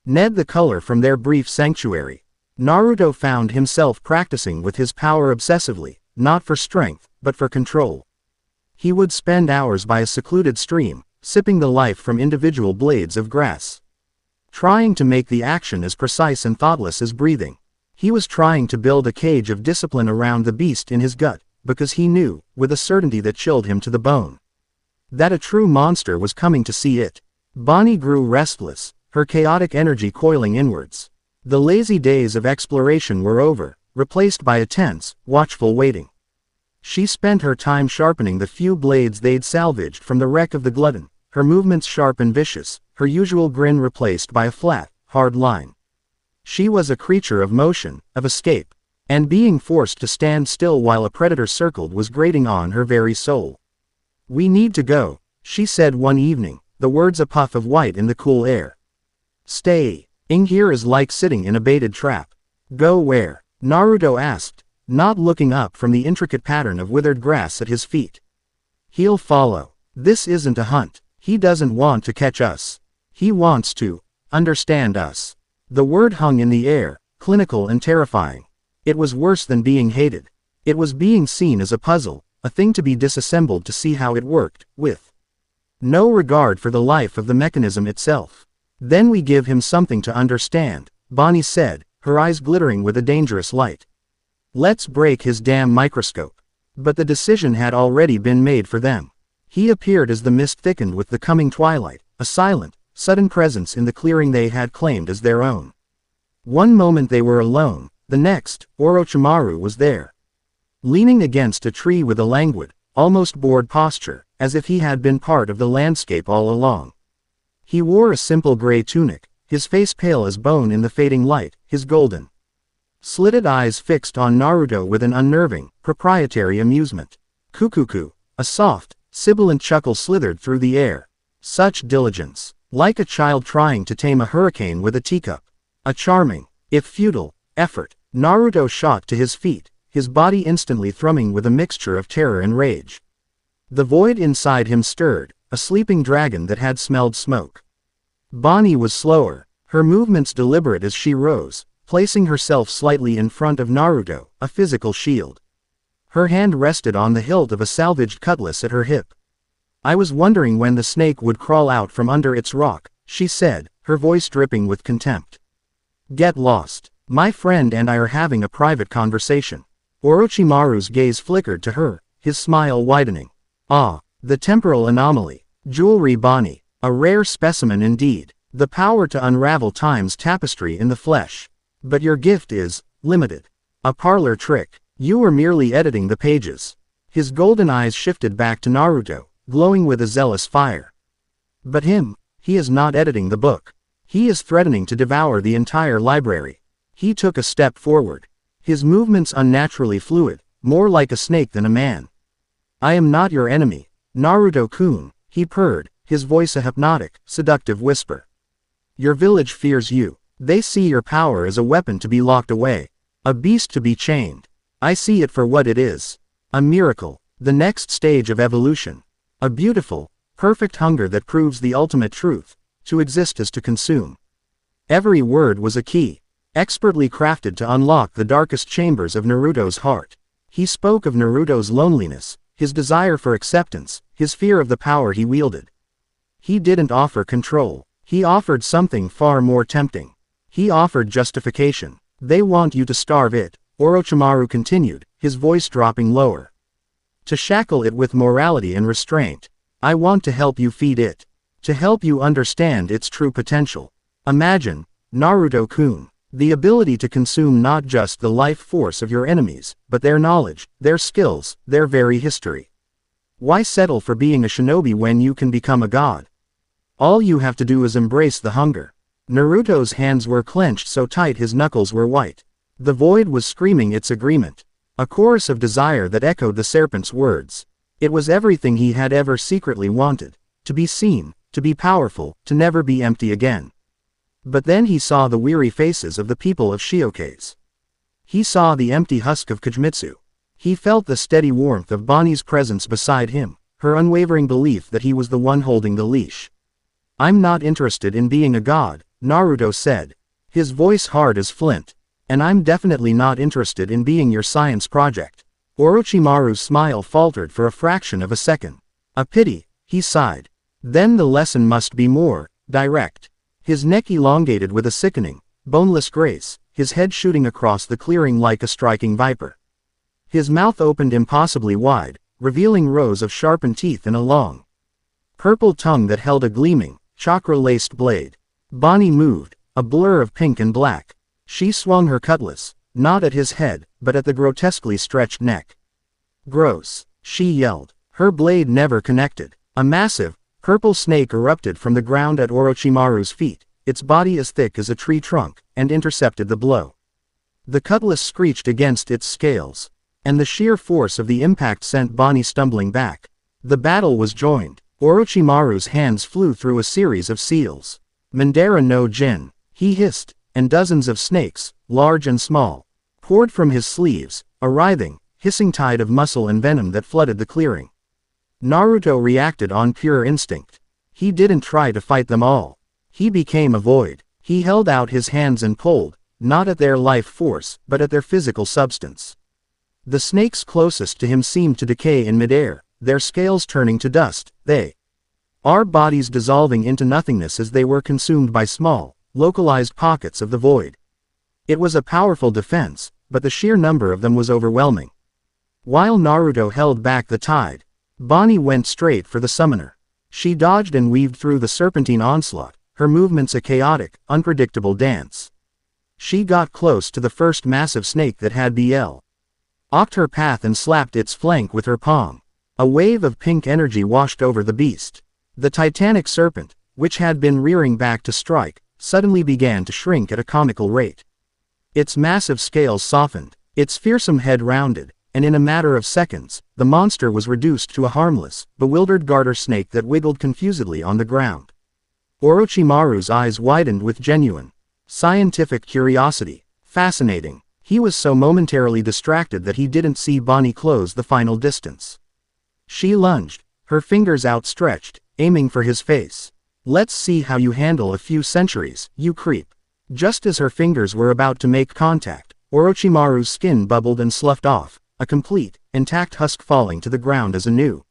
Ned the color from their brief sanctuary. Naruto found himself practicing with his power obsessively, not for strength, but for control. He would spend hours by a secluded stream, sipping the life from individual blades of grass. Trying to make the action as precise and thoughtless as breathing. He was trying to build a cage of discipline around the beast in his gut, because he knew, with a certainty that chilled him to the bone, that a true monster was coming to see it. Bonney grew restless, her chaotic energy coiling inwards. The lazy days of exploration were over, replaced by a tense, watchful waiting. She spent her time sharpening the few blades they'd salvaged from the wreck of the Glutton, her movements sharp and vicious, her usual grin replaced by a flat, hard line. She was a creature of motion, of escape, and being forced to stand still while a predator circled was grating on her very soul. "We need to go," she said one evening, the words a puff of white in the cool air. "Stay. Here is like sitting in a baited trap." "Go where?" Naruto asked, not looking up from the intricate pattern of withered grass at his feet. "He'll follow. This isn't a hunt. He doesn't want to catch us. He wants to understand us." The word hung in the air, clinical and terrifying. It was worse than being hated. It was being seen as a puzzle, a thing to be disassembled to see how it worked, with no regard for the life of the mechanism itself. "Then we give him something to understand," Bonney said, her eyes glittering with a dangerous light. Let's break his damn microscope. But the decision had already been made for them. He appeared as the mist thickened with the coming twilight, a silent, sudden presence in the clearing they had claimed as their own. One moment they were alone, the next, Orochimaru was there. Leaning against a tree with a languid, almost bored posture, as if he had been part of the landscape all along. He wore a simple gray tunic, his face pale as bone in the fading light, his golden, slitted eyes fixed on Naruto with an unnerving, proprietary amusement. Kukuku, a soft, sibilant chuckle slithered through the air. Such diligence. Like a child trying to tame a hurricane with a teacup. A charming, if futile, effort. Naruto shot to his feet, his body instantly thrumming with a mixture of terror and rage. The void inside him stirred, a sleeping dragon that had smelled smoke. Bonney was slower, her movements deliberate as she rose, placing herself slightly in front of Naruto, a physical shield. Her hand rested on the hilt of a salvaged cutlass at her hip. I was wondering when the snake would crawl out from under its rock, she said, her voice dripping with contempt. Get lost. My friend and I are having a private conversation. Orochimaru's gaze flickered to her, his smile widening. Ah, the temporal anomaly. Jewelry Bonney. A rare specimen indeed. The power to unravel time's tapestry in the flesh. But your gift is limited. A parlor trick. You were merely editing the pages. His golden eyes shifted back to Naruto, glowing with a zealous fire. But he is not editing the book. He is threatening to devour the entire library. He took a step forward. His movements unnaturally fluid, more like a snake than a man. I am not your enemy, Naruto-kun, he purred, his voice a hypnotic, seductive whisper. Your village fears you. They see your power as a weapon to be locked away. A beast to be chained. I see it for what it is. A miracle. The next stage of evolution. A beautiful, perfect hunger that proves the ultimate truth. To exist is to consume. Every word was a key, expertly crafted to unlock the darkest chambers of Naruto's heart. He spoke of Naruto's loneliness, his desire for acceptance, his fear of the power he wielded. He didn't offer control. He offered something far more tempting. He offered justification. They want you to starve it, Orochimaru continued, his voice dropping lower. To shackle it with morality and restraint. I want to help you feed it. To help you understand its true potential. Imagine, Naruto-kun, the ability to consume not just the life force of your enemies, but their knowledge, their skills, their very history. Why settle for being a shinobi when you can become a god? All you have to do is embrace the hunger. Naruto's hands were clenched so tight his knuckles were white. The void was screaming its agreement. A chorus of desire that echoed the serpent's words. It was everything he had ever secretly wanted. To be seen, to be powerful, to never be empty again. But then he saw the weary faces of the people of Shiokaze. He saw the empty husk of Kujmitsu. He felt the steady warmth of Bonnie's presence beside him, her unwavering belief that he was the one holding the leash. I'm not interested in being a god, Naruto said, his voice hard as flint. And I'm definitely not interested in being your science project. Orochimaru's smile faltered for a fraction of a second. A pity, he sighed. Then the lesson must be more direct. His neck elongated with a sickening, boneless grace, his head shooting across the clearing like a striking viper. His mouth opened impossibly wide, revealing rows of sharpened teeth and a long, purple tongue that held a gleaming, chakra-laced blade. Bonney moved, a blur of pink and black. She swung her cutlass, not at his head, but at the grotesquely stretched neck. Gross, she yelled. Her blade never connected. A massive, purple snake erupted from the ground at Orochimaru's feet, its body as thick as a tree trunk, and intercepted the blow. The cutlass screeched against its scales, and the sheer force of the impact sent Bonney stumbling back. The battle was joined. Orochimaru's hands flew through a series of seals. Mandara no Jin, he hissed, and dozens of snakes, large and small, poured from his sleeves, a writhing, hissing tide of muscle and venom that flooded the clearing. Naruto reacted on pure instinct. He didn't try to fight them all. He became a void. He held out his hands and pulled, not at their life force, but at their physical substance. The snakes closest to him seemed to decay in midair, their scales turning to dust, our bodies dissolving into nothingness as they were consumed by small, localized pockets of the void. It was a powerful defense, but the sheer number of them was overwhelming. While Naruto held back the tide, Bonney went straight for the summoner. She dodged and weaved through the serpentine onslaught, her movements a chaotic, unpredictable dance. She got close to the first massive snake that had blocked her path and slapped its flank with her palm. A wave of pink energy washed over the beast. The titanic serpent, which had been rearing back to strike, suddenly began to shrink at a comical rate. Its massive scales softened, its fearsome head rounded, and in a matter of seconds, the monster was reduced to a harmless, bewildered garter snake that wiggled confusedly on the ground. Orochimaru's eyes widened with genuine, scientific curiosity. Fascinating. He was so momentarily distracted that he didn't see Bonney close the final distance. She lunged, her fingers outstretched, aiming for his face. "Let's see how you handle a few centuries, you creep." Just as her fingers were about to make contact, Orochimaru's skin bubbled and sloughed off, a complete, intact husk falling to the ground as a new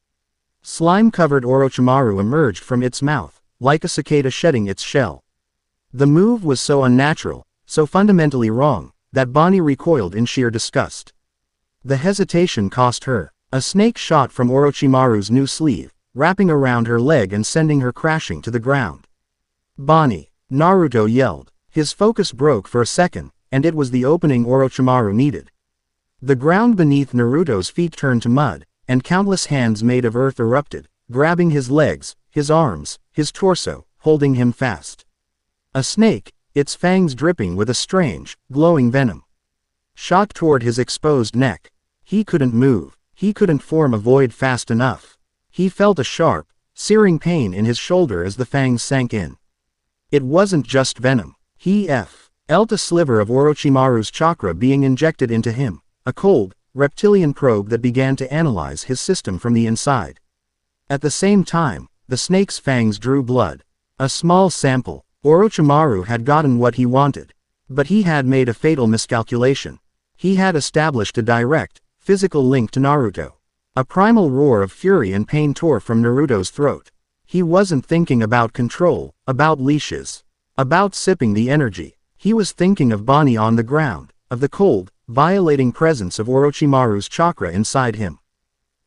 slime-covered Orochimaru emerged from its mouth, like a cicada shedding its shell. The move was so unnatural, so fundamentally wrong, that Bonney recoiled in sheer disgust. The hesitation cost her. A snake shot from Orochimaru's new sleeve, wrapping around her leg and sending her crashing to the ground. "Bonney!" Naruto yelled. His focus broke for a second, and it was the opening Orochimaru needed. The ground beneath Naruto's feet turned to mud, and countless hands made of earth erupted, grabbing his legs, his arms, his torso, holding him fast. A snake, its fangs dripping with a strange, glowing venom, shot toward his exposed neck. He couldn't move. He couldn't form a void fast enough. He felt a sharp, searing pain in his shoulder as the fangs sank in. It wasn't just venom. He felt a sliver of Orochimaru's chakra being injected into him, a cold, reptilian probe that began to analyze his system from the inside. At the same time, the snake's fangs drew blood. A small sample. Orochimaru had gotten what he wanted. But he had made a fatal miscalculation. He had established a direct, physical link to Naruto. A primal roar of fury and pain tore from Naruto's throat. He wasn't thinking about control, about leashes, about sipping the energy. He was thinking of Bonney on the ground, of the cold, violating presence of Orochimaru's chakra inside him.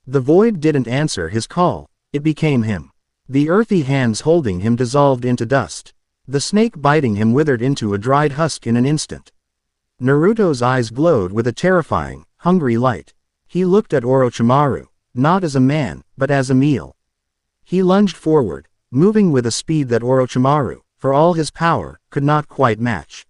The void didn't answer his call, it became him. The earthy hands holding him dissolved into dust. The snake biting him withered into a dried husk in an instant. Naruto's eyes glowed with a terrifying, hungry light. He looked at Orochimaru, not as a man, but as a meal. He lunged forward, moving with a speed that Orochimaru, for all his power, could not quite match.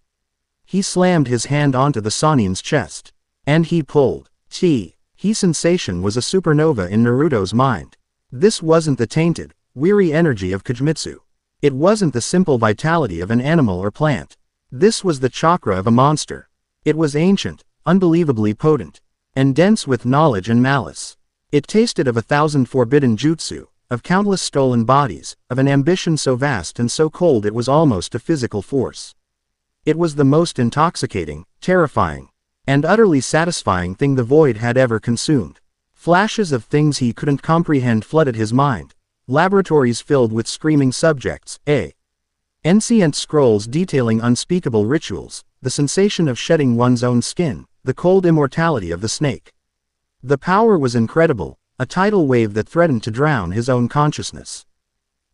He slammed his hand onto the Sannin's chest. And he pulled. He sensation was a supernova in Naruto's mind. This wasn't the tainted, weary energy of Kujmitsu. It wasn't the simple vitality of an animal or plant. This was the chakra of a monster. It was ancient, unbelievably potent, and dense with knowledge and malice. It tasted of 1,000 forbidden jutsu, of countless stolen bodies, of an ambition so vast and so cold it was almost a physical force. It was the most intoxicating, terrifying, and utterly satisfying thing the void had ever consumed. Flashes of things he couldn't comprehend flooded his mind. Laboratories filled with screaming subjects, ancient scrolls detailing unspeakable rituals, the sensation of shedding one's own skin, the cold immortality of the snake. The power was incredible, a tidal wave that threatened to drown his own consciousness.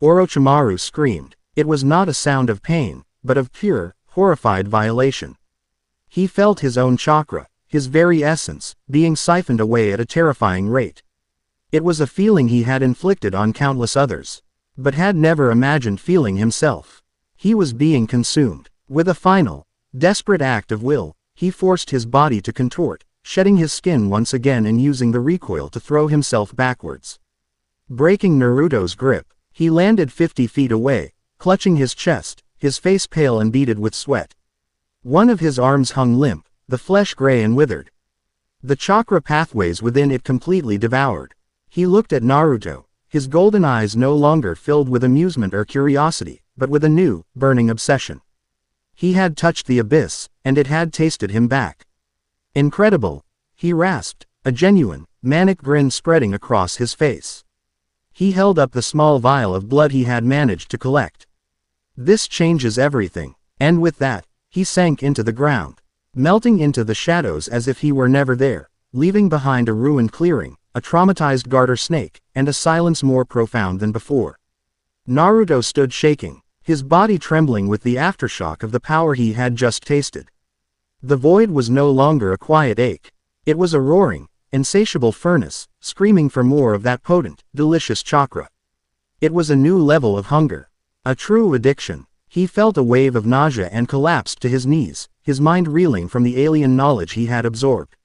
Orochimaru screamed. It was not a sound of pain, but of pure, horrified violation. He felt his own chakra, his very essence, being siphoned away at a terrifying rate. It was a feeling he had inflicted on countless others, but had never imagined feeling himself. He was being consumed. With a final, desperate act of will, he forced his body to contort, shedding his skin once again and using the recoil to throw himself backwards. Breaking Naruto's grip, he landed 50 feet away, clutching his chest, his face pale and beaded with sweat. One of his arms hung limp, the flesh gray and withered. The chakra pathways within it completely devoured. He looked at Naruto, his golden eyes no longer filled with amusement or curiosity, but with a new, burning obsession. He had touched the abyss, and it had tasted him back. Incredible, he rasped, a genuine, manic grin spreading across his face. He held up the small vial of blood he had managed to collect. This changes everything, and with that, he sank into the ground. melting into the shadows as if he were never there, leaving behind a ruined clearing, a traumatized garter snake, and a silence more profound than before. Naruto stood shaking, his body trembling with the aftershock of the power he had just tasted. The void was no longer a quiet ache. It was a roaring, insatiable furnace, screaming for more of that potent, delicious chakra. It was a new level of hunger. A true addiction. He felt a wave of nausea and collapsed to his knees, his mind reeling from the alien knowledge he had absorbed.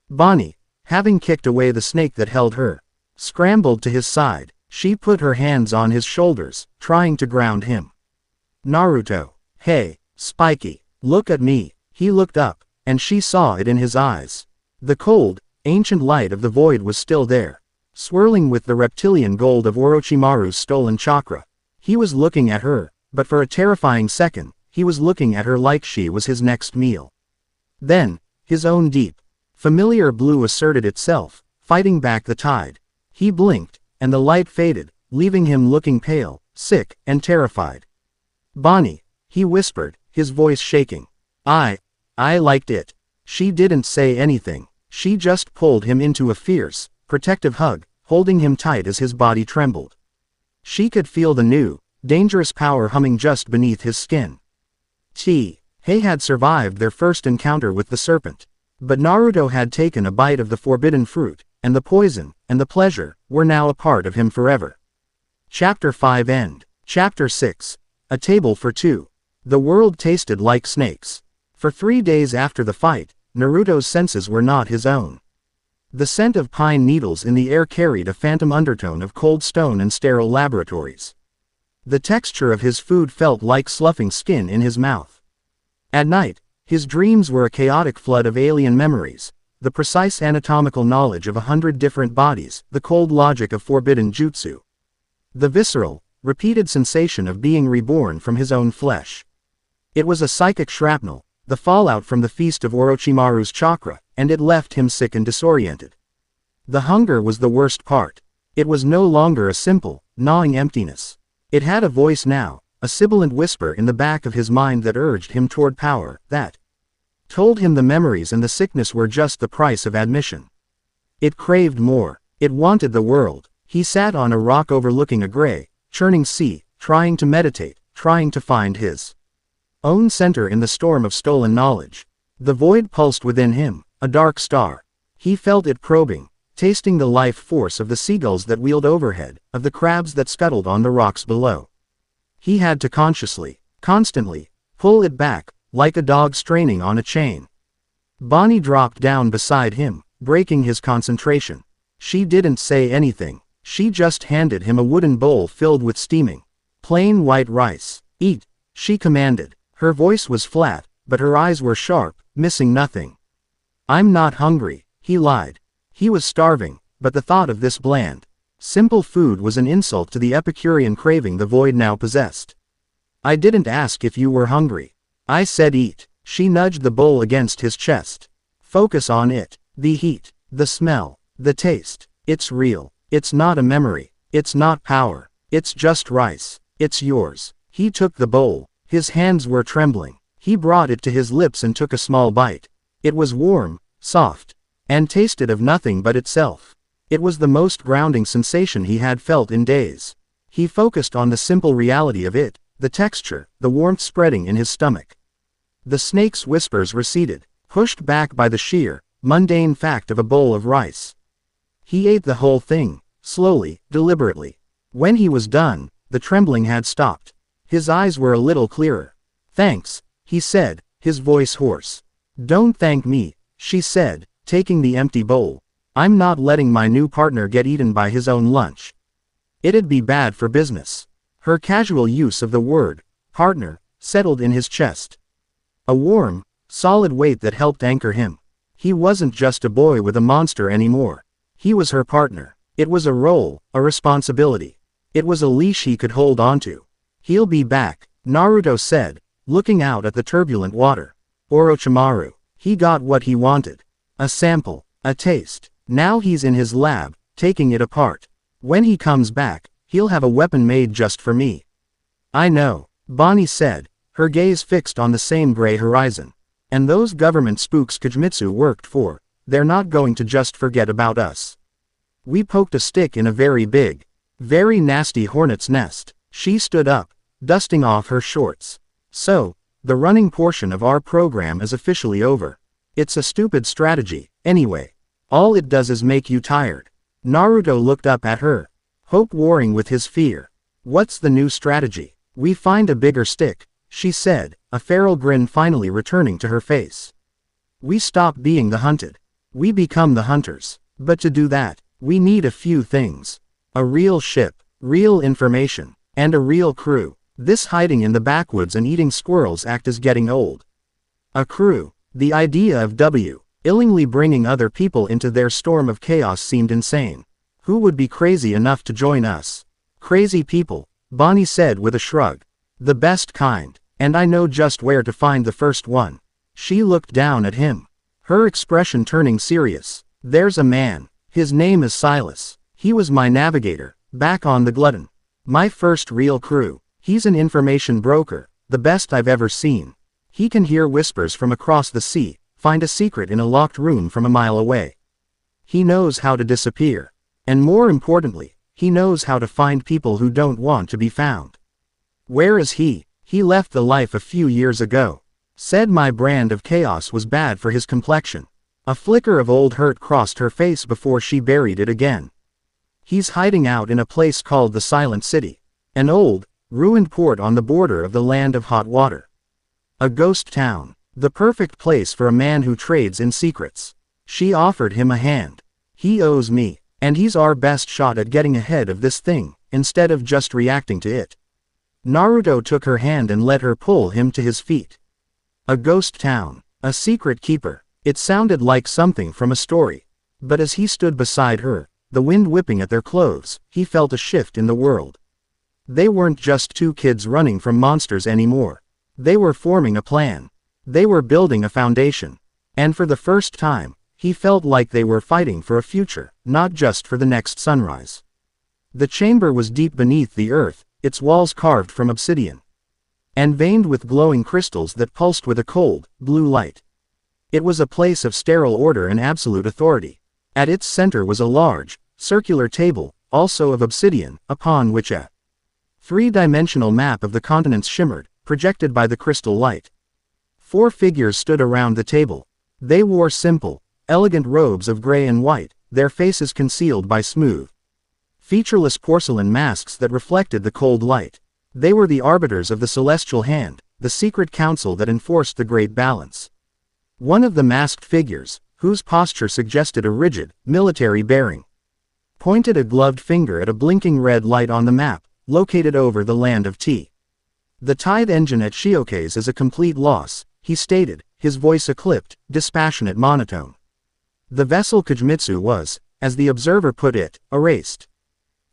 Bonney, having kicked away the snake that held her, scrambled to his side. She put her hands on his shoulders, trying to ground him. Naruto. Hey, Spiky, look at me. He looked up, and she saw it in his eyes. The cold, ancient light of the void was still there, swirling with the reptilian gold of Orochimaru's stolen chakra. He was looking at her, but for a terrifying second, he was looking at her like she was his next meal. Then, his own deep, familiar blue asserted itself, fighting back the tide. He blinked, and the light faded, leaving him looking pale, sick, and terrified. Bonney, he whispered, his voice shaking. I liked it. She didn't say anything. She just pulled him into a fierce, protective hug, holding him tight as his body trembled. She could feel the new, dangerous power humming just beneath his skin. He had survived their first encounter with the serpent. But Naruto had taken a bite of the forbidden fruit, and the poison, and the pleasure, were now a part of him forever. Chapter 5 End. Chapter 6. A Table for Two. The world tasted like snakes. For 3 days after the fight, Naruto's senses were not his own. The scent of pine needles in the air carried a phantom undertone of cold stone and sterile laboratories. The texture of his food felt like sloughing skin in his mouth. At night, his dreams were a chaotic flood of alien memories, the precise anatomical knowledge of 100 different bodies, the cold logic of forbidden jutsu. The visceral, repeated sensation of being reborn from his own flesh. It was a psychic shrapnel, the fallout from the feast of Orochimaru's chakra, and it left him sick and disoriented. The hunger was the worst part. It was no longer a simple, gnawing emptiness. It had a voice now, a sibilant whisper in the back of his mind that urged him toward power, that told him the memories and the sickness were just the price of admission. It craved more. It wanted the world. He sat on a rock overlooking a gray, churning sea, trying to meditate, trying to find his own center in the storm of stolen knowledge. The void pulsed within him, a dark star. He felt it probing, tasting the life force of the seagulls that wheeled overhead, of the crabs that scuttled on the rocks below. He had to consciously, constantly, pull it back, like a dog straining on a chain. Bonney dropped down beside him, breaking his concentration. She didn't say anything. She just handed him a wooden bowl filled with steaming, plain white rice. Eat, she commanded. Her voice was flat, but her eyes were sharp, missing nothing. I'm not hungry, he lied. He was starving, but the thought of this bland, simple food was an insult to the Epicurean craving the void now possessed. I didn't ask if you were hungry. I said eat. She nudged the bowl against his chest. Focus on it. The heat, the smell, the taste. It's real. It's not a memory. It's not power. It's just rice. It's yours. He took the bowl. His hands were trembling. He brought it to his lips and took a small bite. It was warm, soft, and tasted of nothing but itself. It was the most grounding sensation he had felt in days. He focused on the simple reality of it, the texture, the warmth spreading in his stomach. The snake's whispers receded, pushed back by the sheer, mundane fact of a bowl of rice. He ate the whole thing, slowly, deliberately. When he was done, the trembling had stopped. His eyes were a little clearer. Thanks, he said, his voice hoarse. Don't thank me, she said, taking the empty bowl. I'm not letting my new partner get eaten by his own lunch. It'd be bad for business. Her casual use of the word, partner, settled in his chest. A warm, solid weight that helped anchor him. He wasn't just a boy with a monster anymore. He was her partner. It was a role, a responsibility. It was a leash he could hold onto. He'll be back, Naruto said, looking out at the turbulent water. Orochimaru. He got what he wanted. A sample, a taste. Now he's in his lab, taking it apart. When he comes back, he'll have a weapon made just for me. I know, Bonney said, her gaze fixed on the same gray horizon. And those government spooks Kujmitsu worked for, they're not going to just forget about us. We poked a stick in a very big, very nasty hornet's nest. She stood up, dusting off her shorts. So, the running portion of our program is officially over. It's a stupid strategy, anyway. All it does is make you tired. Naruto looked up at her, hope warring with his fear. What's the new strategy? We find a bigger stick, she said, a feral grin finally returning to her face. We stop being the hunted. We become the hunters. But to do that, we need a few things. A real ship, real information, and a real crew. This hiding in the backwoods and eating squirrels act is getting old. A crew. The idea of willingly bringing other people into their storm of chaos seemed insane. Who would be crazy enough to join us? Crazy people, Bonnie said with a shrug. The best kind, and I know just where to find the first one. She looked down at him, her expression turning serious. There's a man. His name is Silas. He was my navigator, back on the Glutton. My first real crew. He's an information broker, the best I've ever seen. He can hear whispers from across the sea, find a secret in a locked room from a mile away. He knows how to disappear. And more importantly, he knows how to find people who don't want to be found. Where is he? He left the life a few years ago. Said my brand of chaos was bad for his complexion. A flicker of old hurt crossed her face before she buried it again. He's hiding out in a place called the Silent City. An old, ruined port on the border of the land of hot water. A ghost town. The perfect place for a man who trades in secrets. She offered him a hand. He owes me, and he's our best shot at getting ahead of this thing, instead of just reacting to it. Naruto took her hand and let her pull him to his feet. A ghost town. A secret keeper. It sounded like something from a story. But as he stood beside her, the wind whipping at their clothes, he felt a shift in the world. They weren't just two kids running from monsters anymore. They were forming a plan. They were building a foundation. And for the first time, he felt like they were fighting for a future, not just for the next sunrise. The chamber was deep beneath the earth, its walls carved from obsidian, and veined with glowing crystals that pulsed with a cold, blue light. It was a place of sterile order and absolute authority. At its center was a large, circular table, also of obsidian, upon which a three-dimensional map of the continents shimmered, projected by the crystal light. 4 figures stood around the table. They wore simple, elegant robes of gray and white, their faces concealed by smooth, featureless porcelain masks that reflected the cold light. They were the arbiters of the celestial hand, the secret council that enforced the great balance. One of the masked figures, whose posture suggested a rigid, military bearing, pointed a gloved finger at a blinking red light on the map, located over the land of tea. The tide engine at Shioka's is a complete loss, he stated, his voice a clipped, dispassionate monotone. The vessel Kujmitsu was, as the observer put it, erased.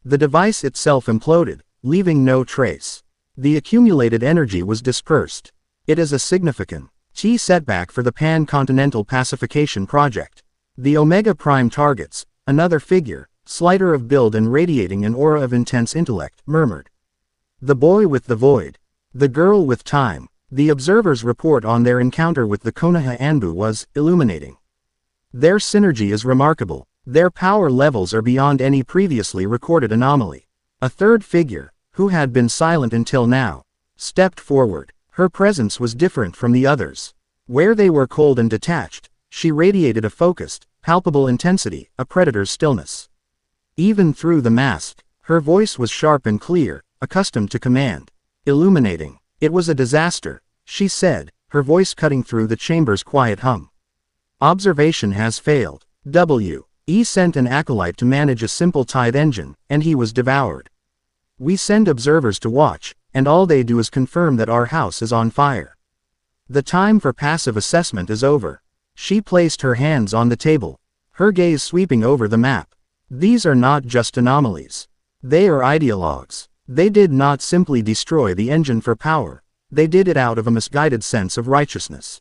The device itself imploded, leaving no trace. The accumulated energy was dispersed. It is a significant setback for the pan-continental pacification project. The Omega Prime targets, another figure, slighter of build and radiating an aura of intense intellect, murmured. The boy with the void. The girl with time. The observer's report on their encounter with the Konoha Anbu was illuminating. Their synergy is remarkable. Their power levels are beyond any previously recorded anomaly. A third figure, who had been silent until now, stepped forward. Her presence was different from the others. Where they were cold and detached, she radiated a focused, palpable intensity, a predator's stillness. Even through the mask, her voice was sharp and clear, accustomed to command. Illuminating. It was a disaster, she said, her voice cutting through the chamber's quiet hum. Observation has failed. We sent an acolyte to manage a simple tide engine, and he was devoured. We send observers to watch, and all they do is confirm that our house is on fire. The time for passive assessment is over. She placed her hands on the table, her gaze sweeping over the map. These are not just anomalies. They are ideologues. They did not simply destroy the engine for power, they did it out of a misguided sense of righteousness.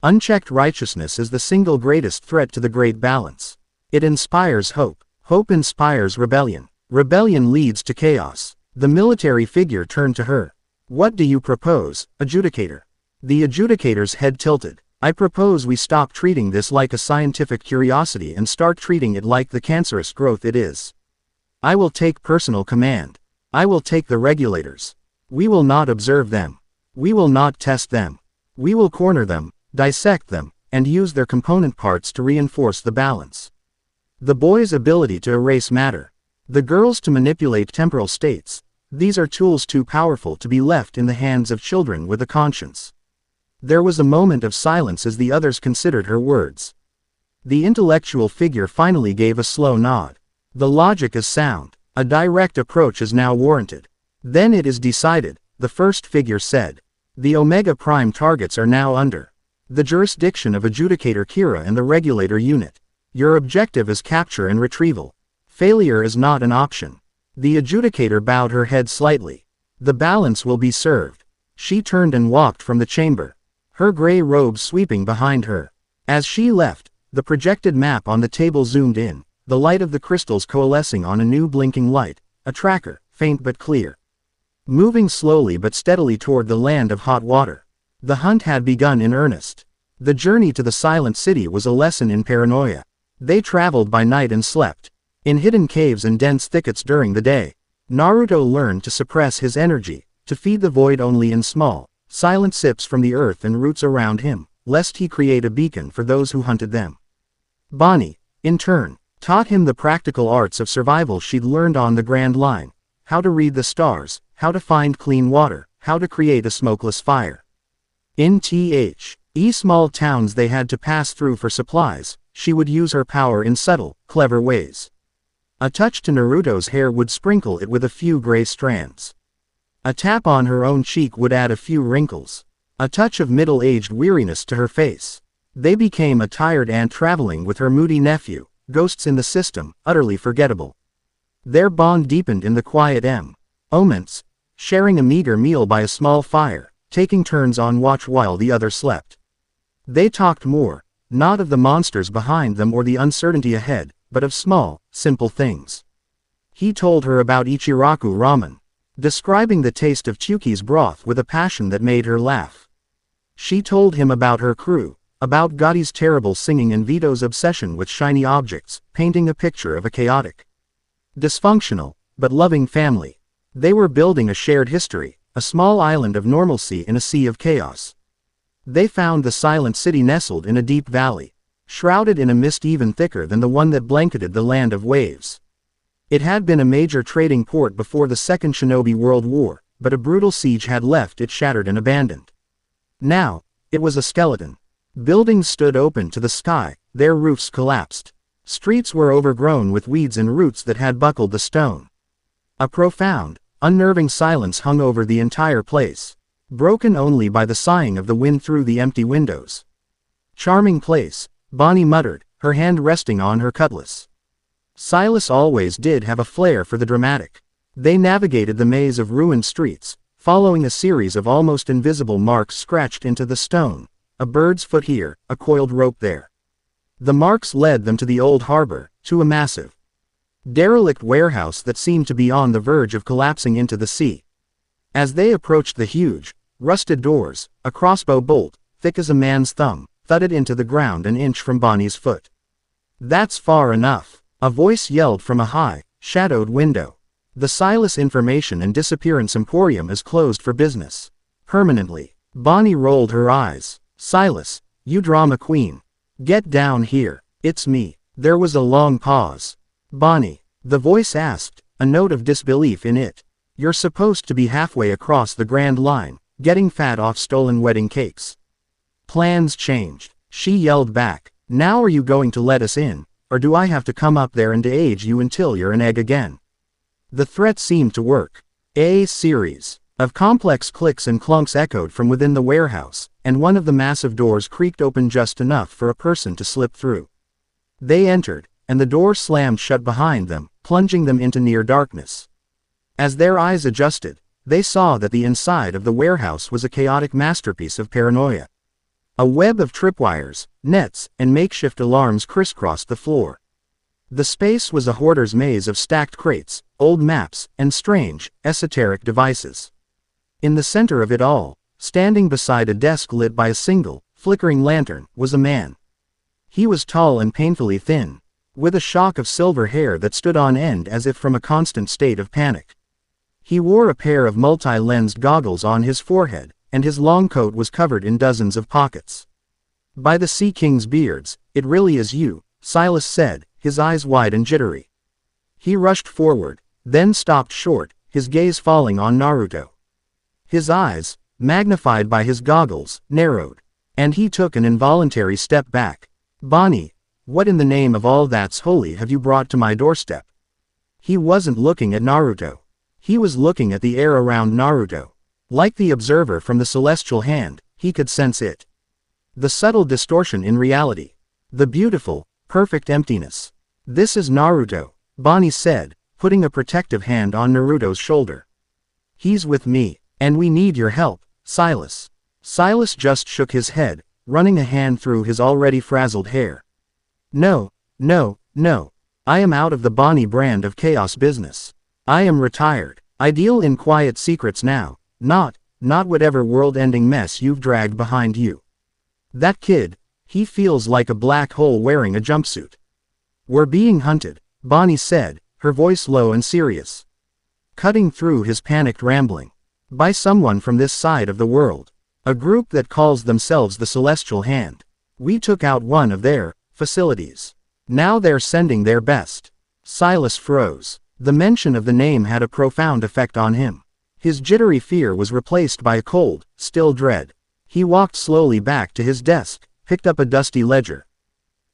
Unchecked righteousness is the single greatest threat to the great balance. It inspires hope. Hope inspires rebellion. Rebellion leads to chaos. The military figure turned to her. What do you propose, adjudicator? The adjudicator's head tilted. I propose we stop treating this like a scientific curiosity and start treating it like the cancerous growth it is. I will take personal command. I will take the regulators. We will not observe them. We will not test them. We will corner them, dissect them, and use their component parts to reinforce the balance. The boy's ability to erase matter. The girl's to manipulate temporal states. These are tools too powerful to be left in the hands of children with a conscience. There was a moment of silence as the others considered her words. The intellectual figure finally gave a slow nod. The logic is sound. A direct approach is now warranted. Then it is decided, the first figure said. The Omega Prime targets are now under the jurisdiction of Adjudicator Kira and the Regulator Unit. Your objective is capture and retrieval. Failure is not an option. The Adjudicator bowed her head slightly. The balance will be served. She turned and walked from the chamber, her gray robe sweeping behind her. As she left, the projected map on the table zoomed in, the light of the crystals coalescing on a new blinking light, a tracker, faint but clear. Moving slowly but steadily toward the land of hot water. The hunt had begun in earnest. The journey to the Silent City was a lesson in paranoia. They traveled by night and slept in hidden caves and dense thickets during the day. Naruto learned to suppress his energy, to feed the void only in small, silent sips from the earth and roots around him, lest he create a beacon for those who hunted them. Bonney, in turn, taught him the practical arts of survival she'd learned on the Grand Line, how to read the stars, how to find clean water, how to create a smokeless fire. In small towns they had to pass through for supplies, she would use her power in subtle, clever ways. A touch to Naruto's hair would sprinkle it with a few gray strands. A tap on her own cheek would add a few wrinkles. A touch of middle-aged weariness to her face. They became a tired aunt traveling with her moody nephew, ghosts in the system, utterly forgettable. Their bond deepened in the quiet moments, sharing a meager meal by a small fire, taking turns on watch while the other slept. They talked more, not of the monsters behind them or the uncertainty ahead, but of small, simple things. He told her about Ichiraku ramen, describing the taste of Chuki's broth with a passion that made her laugh. She told him about her crew, about Gotti's terrible singing and Vito's obsession with shiny objects, painting a picture of a chaotic, dysfunctional, but loving family. They were building a shared history, a small island of normalcy in a sea of chaos. They found the Silent City nestled in a deep valley, shrouded in a mist even thicker than the one that blanketed the land of waves. It had been a major trading port before the Second Shinobi World War, but a brutal siege had left it shattered and abandoned. Now, it was a skeleton. Buildings stood open to the sky, their roofs collapsed. Streets were overgrown with weeds and roots that had buckled the stone. A profound, unnerving silence hung over the entire place, broken only by the sighing of the wind through the empty windows. Charming place, Bonney muttered, her hand resting on her cutlass. Silas always did have a flair for the dramatic. They navigated the maze of ruined streets, following a series of almost invisible marks scratched into the stone, a bird's foot here, a coiled rope there. The marks led them to the old harbor, to a massive, derelict warehouse that seemed to be on the verge of collapsing into the sea. As they approached the huge, rusted doors, a crossbow bolt, thick as a man's thumb, thudded into the ground an inch from Bonney's foot. "That's far enough," a voice yelled from a high, shadowed window. "The Silas Information and Disappearance Emporium is closed for business. Permanently." Bonney rolled her eyes. "Silas, you drama queen. Get down here. It's me." There was a long pause. "Bonney," the voice asked, a note of disbelief in it. "You're supposed to be halfway across the Grand Line, getting fat off stolen wedding cakes." "Plans changed," she yelled back. "Now are you going to let us in, or do I have to come up there and de-age you until you're an egg again?" The threat seemed to work. A series of complex clicks and clunks echoed from within the warehouse, and one of the massive doors creaked open just enough for a person to slip through. They entered, and the door slammed shut behind them, plunging them into near darkness. As their eyes adjusted, they saw that the inside of the warehouse was a chaotic masterpiece of paranoia. A web of tripwires, nets, and makeshift alarms crisscrossed the floor. The space was a hoarder's maze of stacked crates, old maps, and strange, esoteric devices. In the center of it all, standing beside a desk lit by a single, flickering lantern, was a man. He was tall and painfully thin, with a shock of silver hair that stood on end as if from a constant state of panic. He wore a pair of multi-lensed goggles on his forehead, and his long coat was covered in dozens of pockets. "By the Sea King's beards, it really is you," Silas said, his eyes wide and jittery. He rushed forward, then stopped short, his gaze falling on Naruto. His eyes, magnified by his goggles, narrowed, and he took an involuntary step back. "Bonney, what in the name of all that's holy have you brought to my doorstep?" He wasn't looking at Naruto. He was looking at the air around Naruto. Like the observer from the celestial hand, he could sense it. The subtle distortion in reality. The beautiful, perfect emptiness. "This is Naruto," Bonney said, putting a protective hand on Naruto's shoulder. "He's with me, and we need your help, Silas." Silas just shook his head, running a hand through his already frazzled hair. "No, no, no. I am out of the Bonney brand of chaos business. I am retired. I deal in quiet secrets now, not whatever world-ending mess you've dragged behind you. That kid, he feels like a black hole wearing a jumpsuit." "We're being hunted," Bonney said, her voice low and serious, cutting through his panicked rambling. "By someone from this side of the world. A group that calls themselves the Celestial Hand. We took out one of their facilities. Now they're sending their best." Silas froze. The mention of the name had a profound effect on him. His jittery fear was replaced by a cold, still dread. He walked slowly back to his desk, picked up a dusty ledger,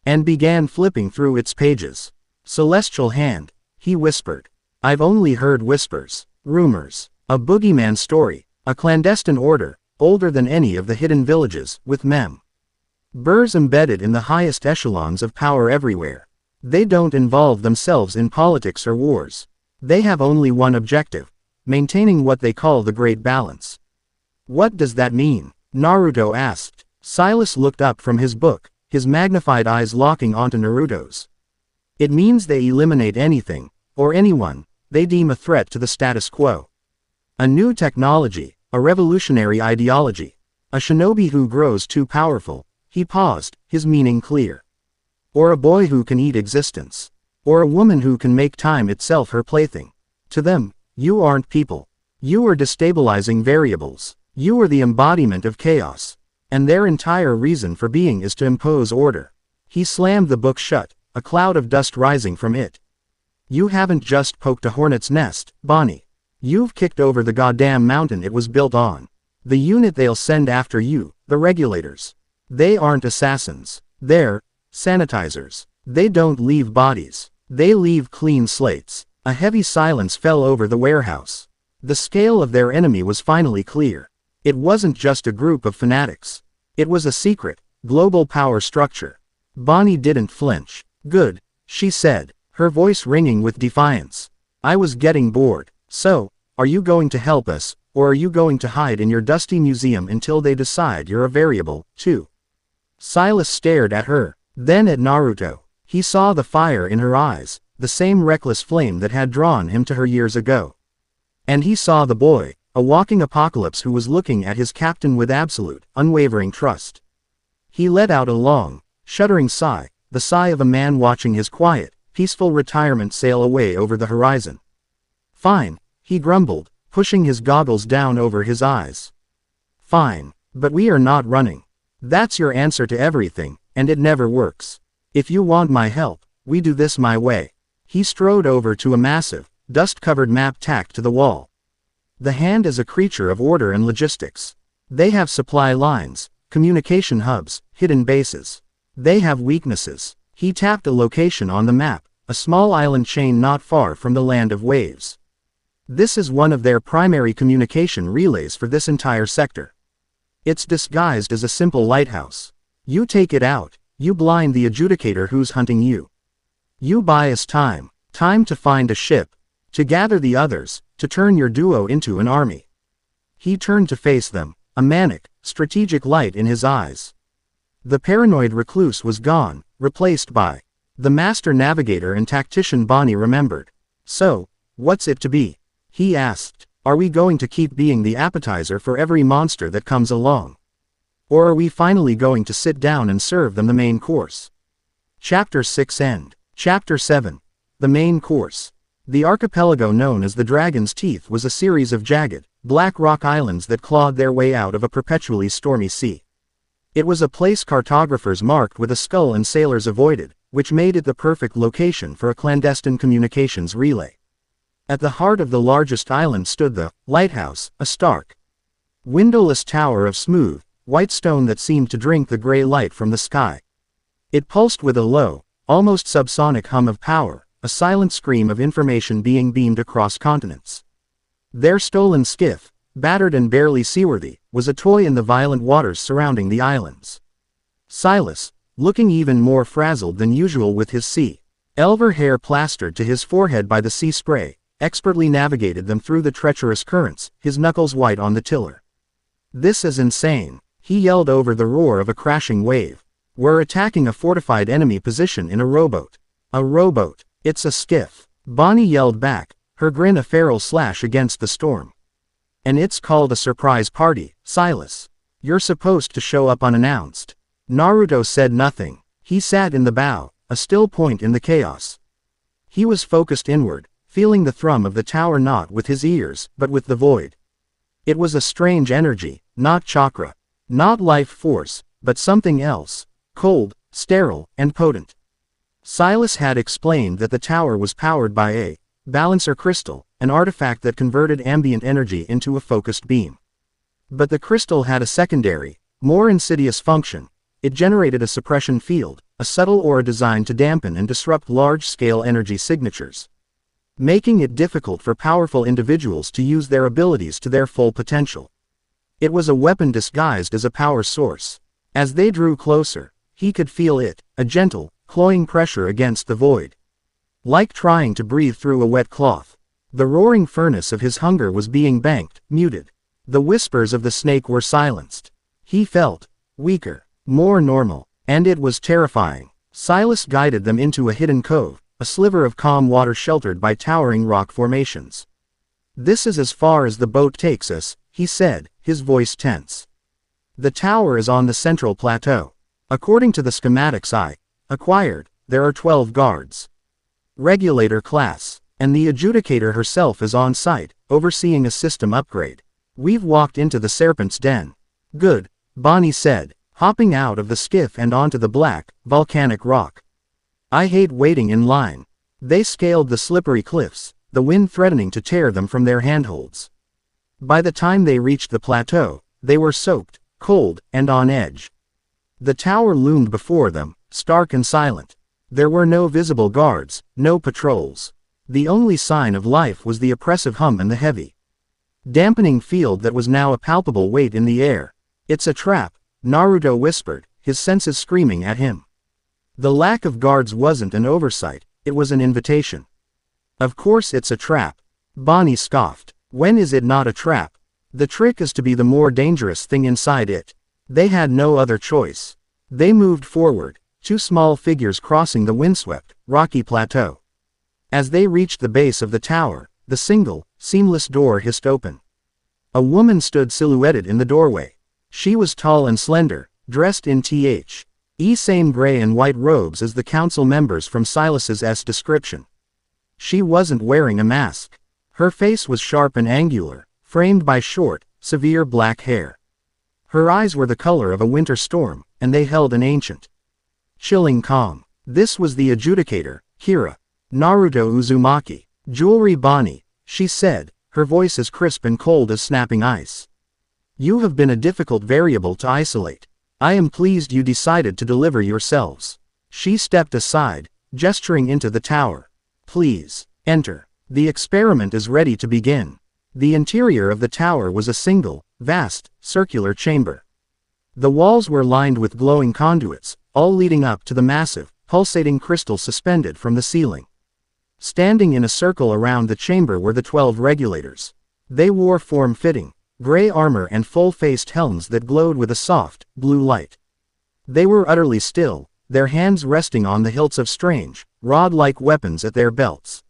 and began flipping through its pages. "Celestial Hand," he whispered. "I've only heard whispers, rumors, a boogeyman story, a clandestine order, older than any of the hidden villages, with members embedded in the highest echelons of power everywhere. They don't involve themselves in politics or wars. They have only one objective: maintaining what they call the Great Balance." "What does that mean?" Naruto asked. Silas looked up from his book, his magnified eyes locking onto Naruto's. "It means they eliminate anything, or anyone, they deem a threat to the status quo. A new technology, a revolutionary ideology. A shinobi who grows too powerful." He paused, his meaning clear. "Or a boy who can eat existence. Or a woman who can make time itself her plaything. To them, you aren't people. You are destabilizing variables. You are the embodiment of chaos. And their entire reason for being is to impose order." He slammed the book shut, a cloud of dust rising from it. "You haven't just poked a hornet's nest, Bonney. You've kicked over the goddamn mountain it was built on. The unit they'll send after you, the regulators. They aren't assassins. They're sanitizers. They don't leave bodies. They leave clean slates." A heavy silence fell over the warehouse. The scale of their enemy was finally clear. It wasn't just a group of fanatics. It was a secret, global power structure. Bonney didn't flinch. "Good," she said, her voice ringing with defiance. "I was getting bored. So, are you going to help us, or are you going to hide in your dusty museum until they decide you're a variable, too?" Silas stared at her, then at Naruto. He saw the fire in her eyes, the same reckless flame that had drawn him to her years ago. And he saw the boy, a walking apocalypse who was looking at his captain with absolute, unwavering trust. He let out a long, shuddering sigh, the sigh of a man watching his quiet, peaceful retirement sail away over the horizon. "Fine," he grumbled, pushing his goggles down over his eyes. "Fine, but we are not running. That's your answer to everything, and it never works. If you want my help, we do this my way." He strode over to a massive, dust-covered map tacked to the wall. "The Hand is a creature of order and logistics. They have supply lines, communication hubs, hidden bases. They have weaknesses." He tapped a location on the map, a small island chain not far from the Land of Waves. "This is one of their primary communication relays for this entire sector. It's disguised as a simple lighthouse. You take it out, you blind the adjudicator who's hunting you. You buy us time to find a ship, to gather the others, to turn your duo into an army." He turned to face them, a manic, strategic light in his eyes. The paranoid recluse was gone, replaced by the master navigator and tactician Bonney remembered. "So, what's it to be?" he asked. "Are we going to keep being the appetizer for every monster that comes along?" Or are we finally going to sit down and serve them the main course? Chapter 6 End. Chapter 7. The Main Course. The archipelago known as the Dragon's Teeth was a series of jagged, black rock islands that clawed their way out of a perpetually stormy sea. It was a place cartographers marked with a skull and sailors avoided, which made it the perfect location for a clandestine communications relay. At the heart of the largest island stood the lighthouse, a stark, windowless tower of smooth, white stone that seemed to drink the gray light from the sky. It pulsed with a low, almost subsonic hum of power, a silent scream of information being beamed across continents. Their stolen skiff, battered and barely seaworthy, was a toy in the violent waters surrounding the islands. Silas, looking even more frazzled than usual with his elver hair plastered to his forehead by the sea spray, expertly navigated them through the treacherous currents, his knuckles white on the tiller. "This is insane," he yelled over the roar of a crashing wave. "We're attacking a fortified enemy position in a rowboat." "A rowboat? It's a skiff," Bonnie yelled back, her grin a feral slash against the storm. "And it's called a surprise party, Silas. You're supposed to show up unannounced." Naruto said nothing. He sat in the bow, a still point in the chaos. He was focused inward, feeling the thrum of the tower not with his ears, but with the void. It was a strange energy, not chakra, not life force, but something else, cold, sterile, and potent. Silas had explained that the tower was powered by a balancer crystal, an artifact that converted ambient energy into a focused beam. But the crystal had a secondary, more insidious function. It generated a suppression field, a subtle aura designed to dampen and disrupt large-scale energy signatures, making it difficult for powerful individuals to use their abilities to their full potential. It was a weapon disguised as a power source. As they drew closer, he could feel it, a gentle, cloying pressure against the void. Like trying to breathe through a wet cloth. The roaring furnace of his hunger was being banked, muted. The whispers of the snake were silenced. He felt weaker, more normal, and it was terrifying. Silas guided them into a hidden cove, a sliver of calm water sheltered by towering rock formations. "This is as far as the boat takes us," he said, his voice tense. "The tower is on the central plateau. According to the schematics I acquired, there are 12 guards. Regulator class, and the adjudicator herself is on site, overseeing a system upgrade. We've walked into the serpent's den." "Good," Bonnie said, hopping out of the skiff and onto the black, volcanic rock. "I hate waiting in line." They scaled the slippery cliffs, the wind threatening to tear them from their handholds. By the time they reached the plateau, they were soaked, cold, and on edge. The tower loomed before them, stark and silent. There were no visible guards, no patrols. The only sign of life was the oppressive hum and the heavy, dampening field that was now a palpable weight in the air. "It's a trap," Naruto whispered, his senses screaming at him. The lack of guards wasn't an oversight, it was an invitation. "Of course it's a trap," Bonnie scoffed. "When is it not a trap? The trick is to be the more dangerous thing inside it." They had no other choice. They moved forward, two small figures crossing the windswept, rocky plateau. As they reached the base of the tower, the single, seamless door hissed open. A woman stood silhouetted in the doorway. She was tall and slender, dressed in same gray and white robes as the council members from Silas's description. She wasn't wearing a mask. Her face was sharp and angular, framed by short, severe black hair. Her eyes were the color of a winter storm, and they held an ancient, chilling calm. This was the adjudicator, Kira. "Naruto Uzumaki. Jewelry Bonney," she said, her voice as crisp and cold as snapping ice. "You have been a difficult variable to isolate. I am pleased you decided to deliver yourselves." She stepped aside, gesturing into the tower. "Please, enter. The experiment is ready to begin." The interior of the tower was a single, vast, circular chamber. The walls were lined with glowing conduits, all leading up to the massive, pulsating crystal suspended from the ceiling. Standing in a circle around the chamber were the 12 regulators. They wore form-fitting, gray armor and full-faced helms that glowed with a soft, blue light. They were utterly still, their hands resting on the hilts of strange, rod-like weapons at their belts.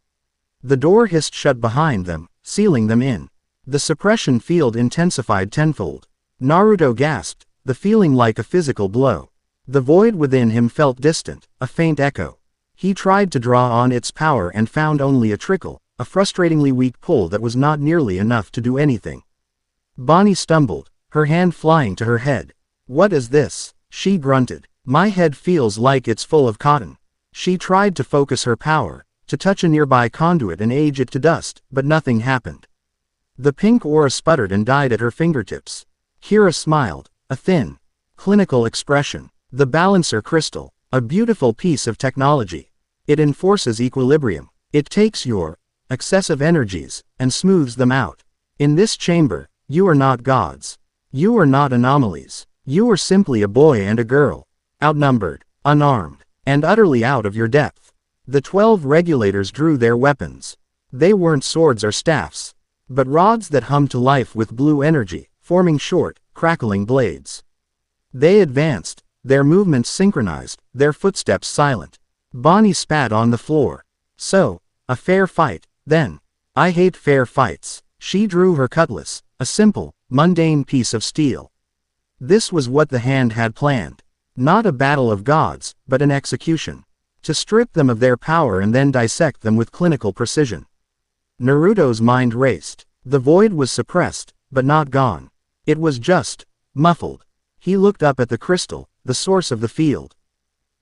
The door hissed shut behind them, sealing them in. The suppression field intensified tenfold. Naruto gasped, the feeling like a physical blow. The void within him felt distant, a faint echo. He tried to draw on its power and found only a trickle, a frustratingly weak pull that was not nearly enough to do anything. Bonnie stumbled, her hand flying to her head. "What is this?" she grunted. "My head feels like it's full of cotton." She tried to focus her power, to touch a nearby conduit and age it to dust, but nothing happened. The pink aura sputtered and died at her fingertips. Kira smiled, a thin, clinical expression. The balancer crystal, a beautiful piece of technology. It enforces equilibrium. It takes your excessive energies and smooths them out. In this chamber, you are not gods. You are not anomalies. You are simply a boy and a girl, outnumbered, unarmed, and utterly out of your depth. The 12 regulators drew their weapons. They weren't swords or staffs, but rods that hummed to life with blue energy, forming short, crackling blades. They advanced, their movements synchronized, their footsteps silent. Bonnie spat on the floor. "So, a fair fight, then. I hate fair fights." She drew her cutlass, a simple, mundane piece of steel. This was what the hand had planned. Not a battle of gods, but an execution. To strip them of their power and then dissect them with clinical precision. Naruto's mind raced. The void was suppressed, but not gone. It was just muffled. He looked up at the crystal, the source of the field.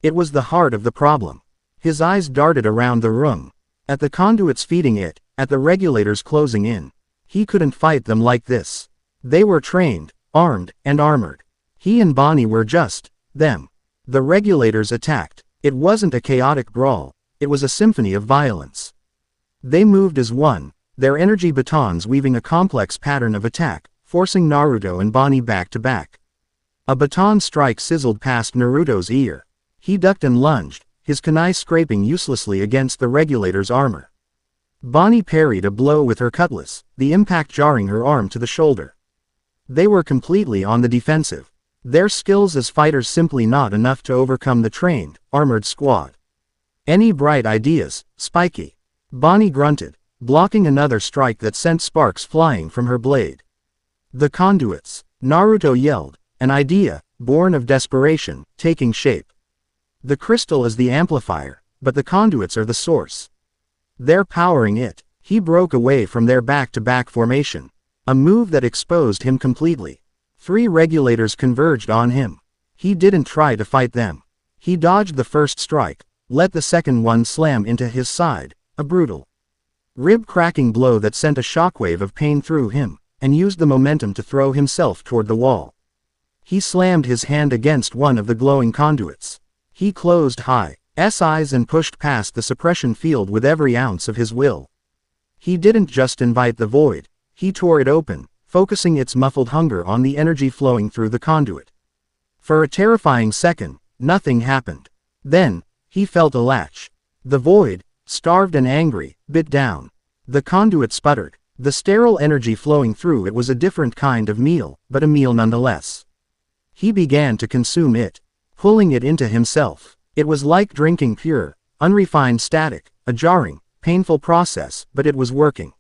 It was the heart of the problem. His eyes darted around the room. At the conduits feeding it, at the regulators closing in. He couldn't fight them like this. They were trained, armed, and armored. He and Bonnie were just them. The regulators attacked. It wasn't a chaotic brawl. It was a symphony of violence. They moved as one, their energy batons weaving a complex pattern of attack, forcing Naruto and Bonnie back to back. A baton strike sizzled past Naruto's ear. He ducked and lunged, his kunai scraping uselessly against the regulator's armor. Bonnie parried a blow with her cutlass, the impact jarring her arm to the shoulder. They were completely on the defensive. Their skills as fighters simply not enough to overcome the trained, armored squad. "Any bright ideas, Spiky?" Bonnie grunted, blocking another strike that sent sparks flying from her blade. "The conduits," Naruto yelled, an idea, born of desperation, taking shape. "The crystal is the amplifier, but the conduits are the source. They're powering it." He broke away from their back-to-back formation, a move that exposed him completely. 3 regulators converged on him. He didn't try to fight them. He dodged the first strike, let the second one slam into his side, a brutal, rib-cracking blow that sent a shockwave of pain through him, and used the momentum to throw himself toward the wall. He slammed his hand against one of the glowing conduits. He closed his eyes and pushed past the suppression field with every ounce of his will. He didn't just invite the void, he tore it open, focusing its muffled hunger on the energy flowing through the conduit. For a terrifying second, nothing happened. Then, he felt a latch. The void, starved and angry, bit down. The conduit sputtered. The sterile energy flowing through it was a different kind of meal, but a meal nonetheless. He began to consume it, pulling it into himself. It was like drinking pure, unrefined static, a jarring, painful process, but it was working.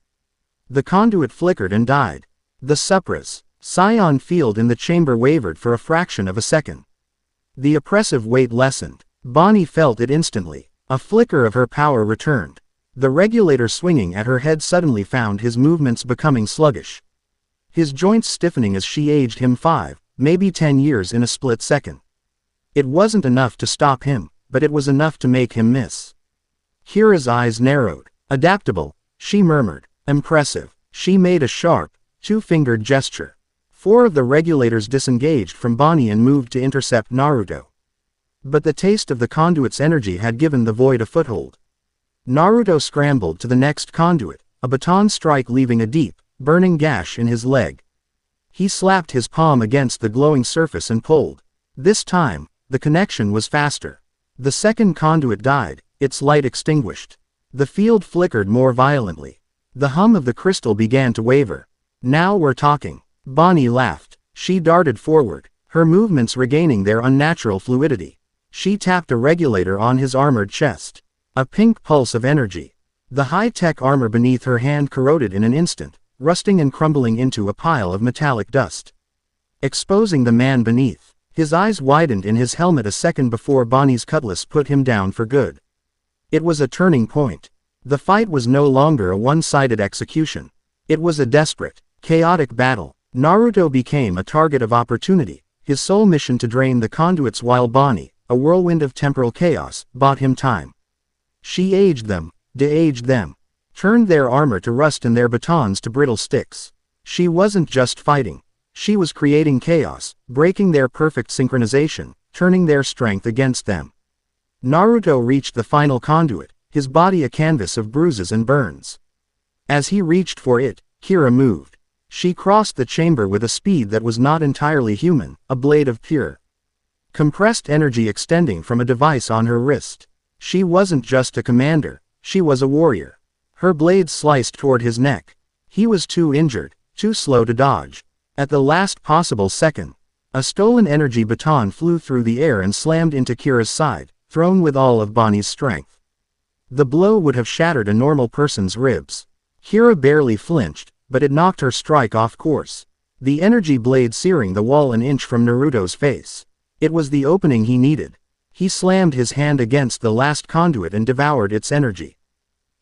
The conduit flickered and died. The suppress, scion field in the chamber wavered for a fraction of a second. The oppressive weight lessened. Bonnie felt it instantly. A flicker of her power returned. The regulator swinging at her head suddenly found his movements becoming sluggish. His joints stiffening as she aged him 5, maybe 10 years in a split second. It wasn't enough to stop him, but it was enough to make him miss. Kira's eyes narrowed. "Adaptable," she murmured. "Impressive." She made a sharp, 2-fingered gesture. 4 of the regulators disengaged from Bonnie and moved to intercept Naruto. But the taste of the conduit's energy had given the void a foothold. Naruto scrambled to the next conduit, a baton strike leaving a deep, burning gash in his leg. He slapped his palm against the glowing surface and pulled. This time, the connection was faster. The second conduit died, its light extinguished. The field flickered more violently. The hum of the crystal began to waver. "Now we're talking." Bonnie laughed. She darted forward, her movements regaining their unnatural fluidity. She tapped a regulator on his armored chest. A pink pulse of energy. The high-tech armor beneath her hand corroded in an instant, rusting and crumbling into a pile of metallic dust. exposing the man beneath. His eyes widened in his helmet a second before Bonnie's cutlass put him down for good. It was a turning point. The fight was no longer a one-sided execution. It was a desperate, chaotic battle. Naruto became a target of opportunity, his sole mission to drain the conduits while Bonnie, a whirlwind of temporal chaos, bought him time. She aged them, de-aged them, turned their armor to rust and their batons to brittle sticks. She wasn't just fighting. She was creating chaos, breaking their perfect synchronization, turning their strength against them. Naruto reached the final conduit, his body a canvas of bruises and burns. As he reached for it, Kira moved. She crossed the chamber with a speed that was not entirely human, a blade of pure, compressed energy extending from a device on her wrist. She wasn't just a commander, she was a warrior. Her blade sliced toward his neck. He was too injured, too slow to dodge. At the last possible second, a stolen energy baton flew through the air and slammed into Kira's side, thrown with all of Bonnie's strength. The blow would have shattered a normal person's ribs. Kira barely flinched, but it knocked her strike off course. The energy blade searing the wall an inch from Naruto's face. It was the opening he needed. He slammed his hand against the last conduit and devoured its energy.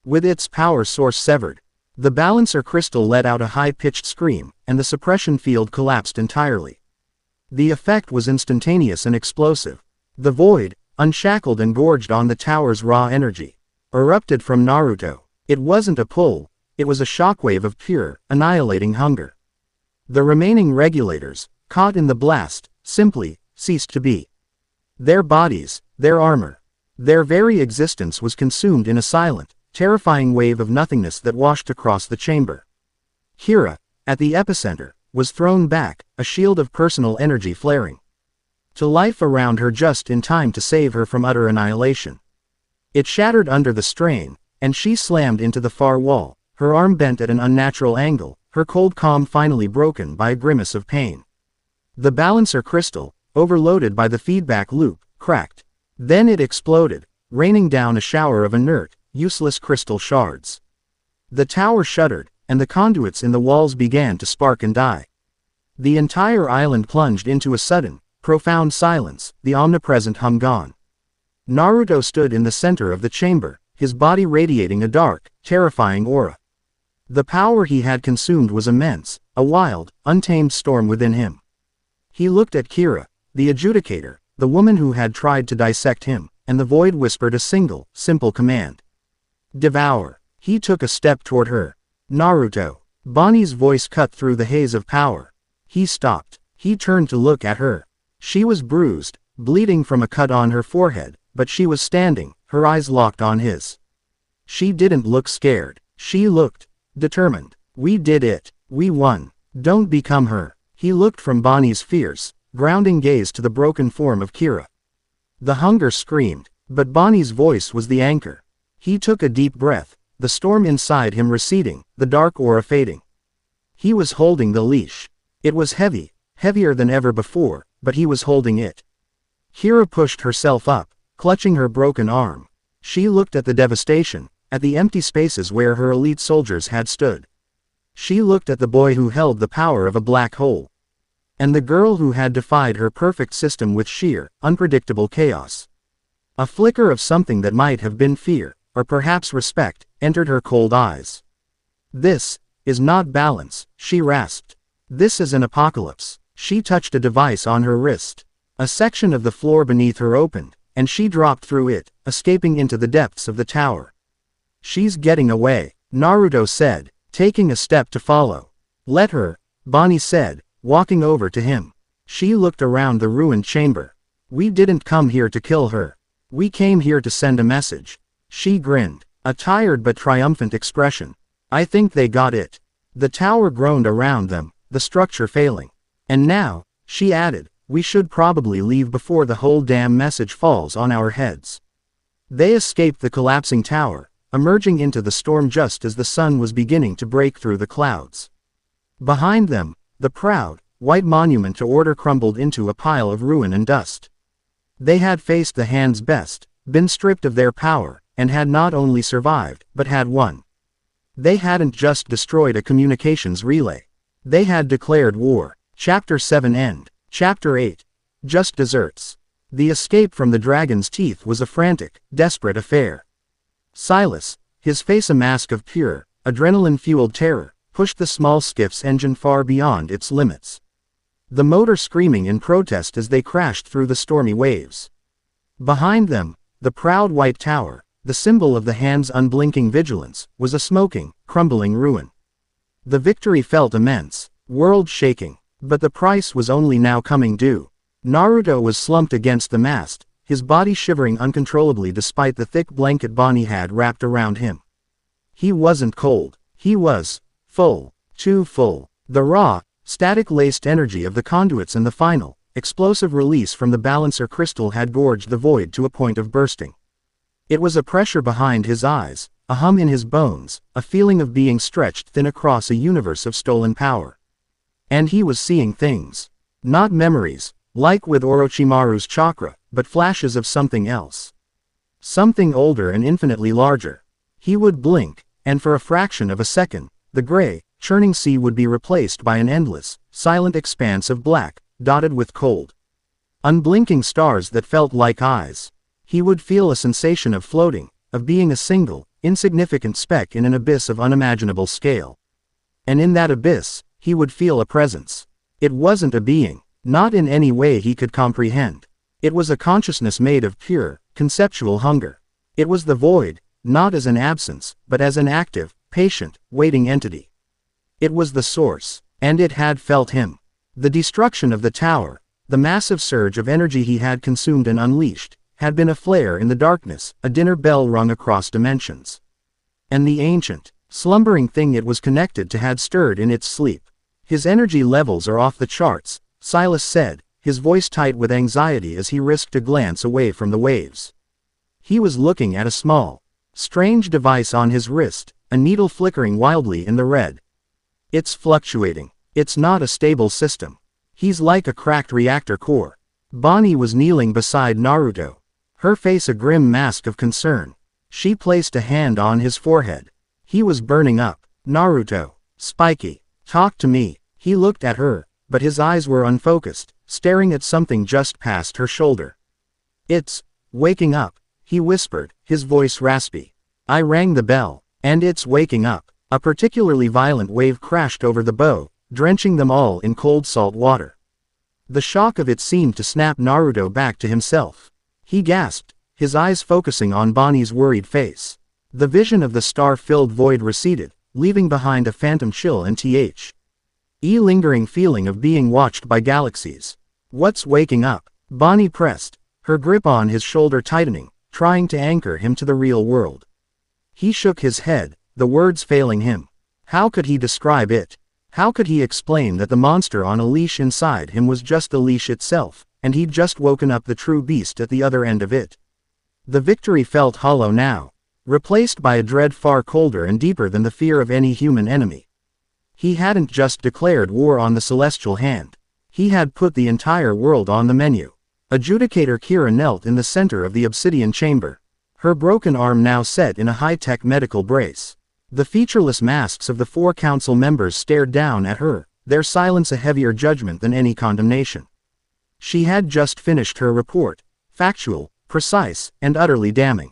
With its power source severed, the balancer crystal let out a high-pitched scream, and the suppression field collapsed entirely. The effect was instantaneous and explosive. The void, unshackled and gorged on the tower's raw energy, erupted from Naruto. It wasn't a pull, it was a shockwave of pure, annihilating hunger. The remaining regulators, caught in the blast, simply ceased to be. Their bodies, their armor, their very existence was consumed in a silent, terrifying wave of nothingness that washed across the chamber. Kira, at the epicenter, was thrown back, a shield of personal energy flaring to life around her just in time to save her from utter annihilation. It shattered under the strain, and she slammed into the far wall, her arm bent at an unnatural angle, her cold calm finally broken by a grimace of pain. The balancer crystal, overloaded by the feedback loop, cracked. Then it exploded, raining down a shower of inert, useless crystal shards. The tower shuddered, and the conduits in the walls began to spark and die. The entire island plunged into a sudden, profound silence, the omnipresent hum gone. Naruto stood in the center of the chamber, his body radiating a dark, terrifying aura. The power he had consumed was immense, a wild, untamed storm within him. He looked at Kira, the adjudicator, the woman who had tried to dissect him, and the void whispered a single, simple command. Devour. He took a step toward her. Naruto. Bonnie's voice cut through the haze of power. He stopped. He turned to look at her. She was bruised, bleeding from a cut on her forehead, but she was standing, her eyes locked on his. She didn't look scared. She looked determined. We did it. We won. Don't become her. He looked from Bonnie's fierce, grounding gaze to the broken form of Kira. The hunger screamed, but Bonnie's voice was the anchor. He took a deep breath, the storm inside him receding, the dark aura fading. He was holding the leash. It was heavy, heavier than ever before, but he was holding it. Kira pushed herself up, clutching her broken arm. She looked at the devastation, at the empty spaces where her elite soldiers had stood. She looked at the boy who held the power of a black hole. And the girl who had defied her perfect system with sheer, unpredictable chaos. A flicker of something that might have been fear, or perhaps respect, entered her cold eyes. This is not balance, she rasped. This is an apocalypse. She touched a device on her wrist. A section of the floor beneath her opened, and she dropped through it, escaping into the depths of the tower. She's getting away, Naruto said, taking a step to follow. Let her, Bonnie said, walking over to him. She looked around the ruined chamber. We didn't come here to kill her. We came here to send a message. She grinned, a tired but triumphant expression. I think they got it. The tower groaned around them, the structure failing. And now, she added, we should probably leave before the whole damn message falls on our heads. They escaped the collapsing tower, emerging into the storm just as the sun was beginning to break through the clouds. Behind them, the proud, white monument to order crumbled into a pile of ruin and dust. They had faced the hand's best, been stripped of their power, and had not only survived, but had won. They hadn't just destroyed a communications relay. They had declared war. Chapter 7 End. Chapter 8. Just Desserts. The escape from the dragon's teeth was a frantic, desperate affair. Silas, his face a mask of pure, adrenaline-fueled terror, pushed the small skiff's engine far beyond its limits. The motor screaming in protest as they crashed through the stormy waves. Behind them, the proud white tower, the symbol of the hand's unblinking vigilance, was a smoking, crumbling ruin. The victory felt immense, world-shaking, but the price was only now coming due. Naruto was slumped against the mast, his body shivering uncontrollably despite the thick blanket Bonney had wrapped around him. He wasn't cold, he was full, too full. The raw, static-laced energy of the conduits and the final, explosive release from the balancer crystal had gorged the void to a point of bursting. It was a pressure behind his eyes, a hum in his bones, a feeling of being stretched thin across a universe of stolen power. And he was seeing things. Not memories, like with Orochimaru's chakra, but flashes of something else. Something older and infinitely larger. He would blink, and for a fraction of a second, the gray, churning sea would be replaced by an endless, silent expanse of black, dotted with cold, unblinking stars that felt like eyes. He would feel a sensation of floating, of being a single, insignificant speck in an abyss of unimaginable scale. And in that abyss, he would feel a presence. It wasn't a being, not in any way he could comprehend. It was a consciousness made of pure, conceptual hunger. It was the void, not as an absence, but as an active, patient, waiting entity. It was the source, and it had felt him. The destruction of the tower, the massive surge of energy he had consumed and unleashed, had been a flare in the darkness, a dinner bell rung across dimensions. And the ancient, slumbering thing it was connected to had stirred in its sleep. His energy levels are off the charts, Silas said, his voice tight with anxiety as he risked a glance away from the waves. He was looking at a small, strange device on his wrist, a needle flickering wildly in the red. It's fluctuating. It's not a stable system. He's like a cracked reactor core. Bonney was kneeling beside Naruto, her face a grim mask of concern. She placed a hand on his forehead. He was burning up. Naruto. Spiky. Talk to me. He looked at her, but his eyes were unfocused, staring at something just past her shoulder. It's waking up, he whispered, his voice raspy. I rang the bell, and it's waking up. A particularly violent wave crashed over the bow, drenching them all in cold salt water. The shock of it seemed to snap Naruto back to himself. He gasped, his eyes focusing on Bonney's worried face. The vision of the star-filled void receded, leaving behind a phantom chill and lingering feeling of being watched by galaxies. What's waking up? Bonney pressed, her grip on his shoulder tightening, trying to anchor him to the real world. He shook his head, the words failing him. How could he describe it? How could he explain that the monster on a leash inside him was just the leash itself, and he'd just woken up the true beast at the other end of it? The victory felt hollow now, replaced by a dread far colder and deeper than the fear of any human enemy. He hadn't just declared war on the celestial hand. He had put the entire world on the menu. Adjudicator Kira knelt in the center of the obsidian chamber, her broken arm now set in a high-tech medical brace. The featureless masks of the 4 council members stared down at her, their silence a heavier judgment than any condemnation. She had just finished her report, factual, precise, and utterly damning.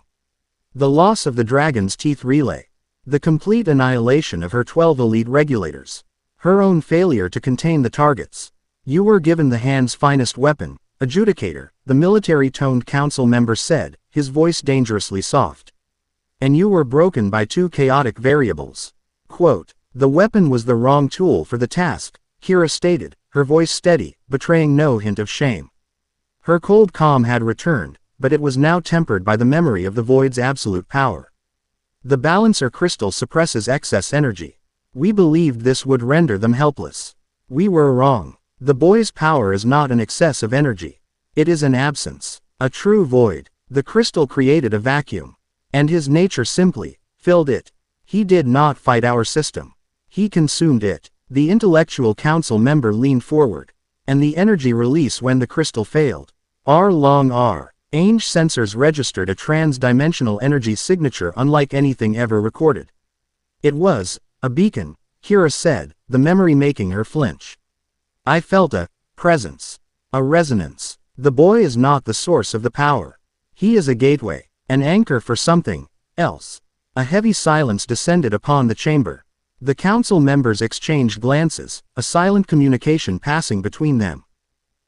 The loss of the dragon's teeth relay. The complete annihilation of her 12 elite regulators. Her own failure to contain the targets. You were given the hand's finest weapon, Adjudicator, the military-toned council member said, his voice dangerously soft. And you were broken by 2 chaotic variables. Quote, the weapon was the wrong tool for the task, Kira stated, her voice steady, betraying no hint of shame. Her cold calm had returned, but it was now tempered by the memory of the void's absolute power. The balancer crystal suppresses excess energy. We believed this would render them helpless. We were wrong. The boy's power is not an excess of energy. It is an absence, a true void. The crystal created a vacuum, and his nature simply filled it. He did not fight our system. He consumed it. The intellectual council member leaned forward. And the energy release when the crystal failed. Range sensors registered a trans-dimensional energy signature unlike anything ever recorded. It was a beacon, Kira said, the memory making her flinch. I felt a presence, a resonance. The boy is not the source of the power. He is a gateway, an anchor for something else. A heavy silence descended upon the chamber. The council members exchanged glances, a silent communication passing between them.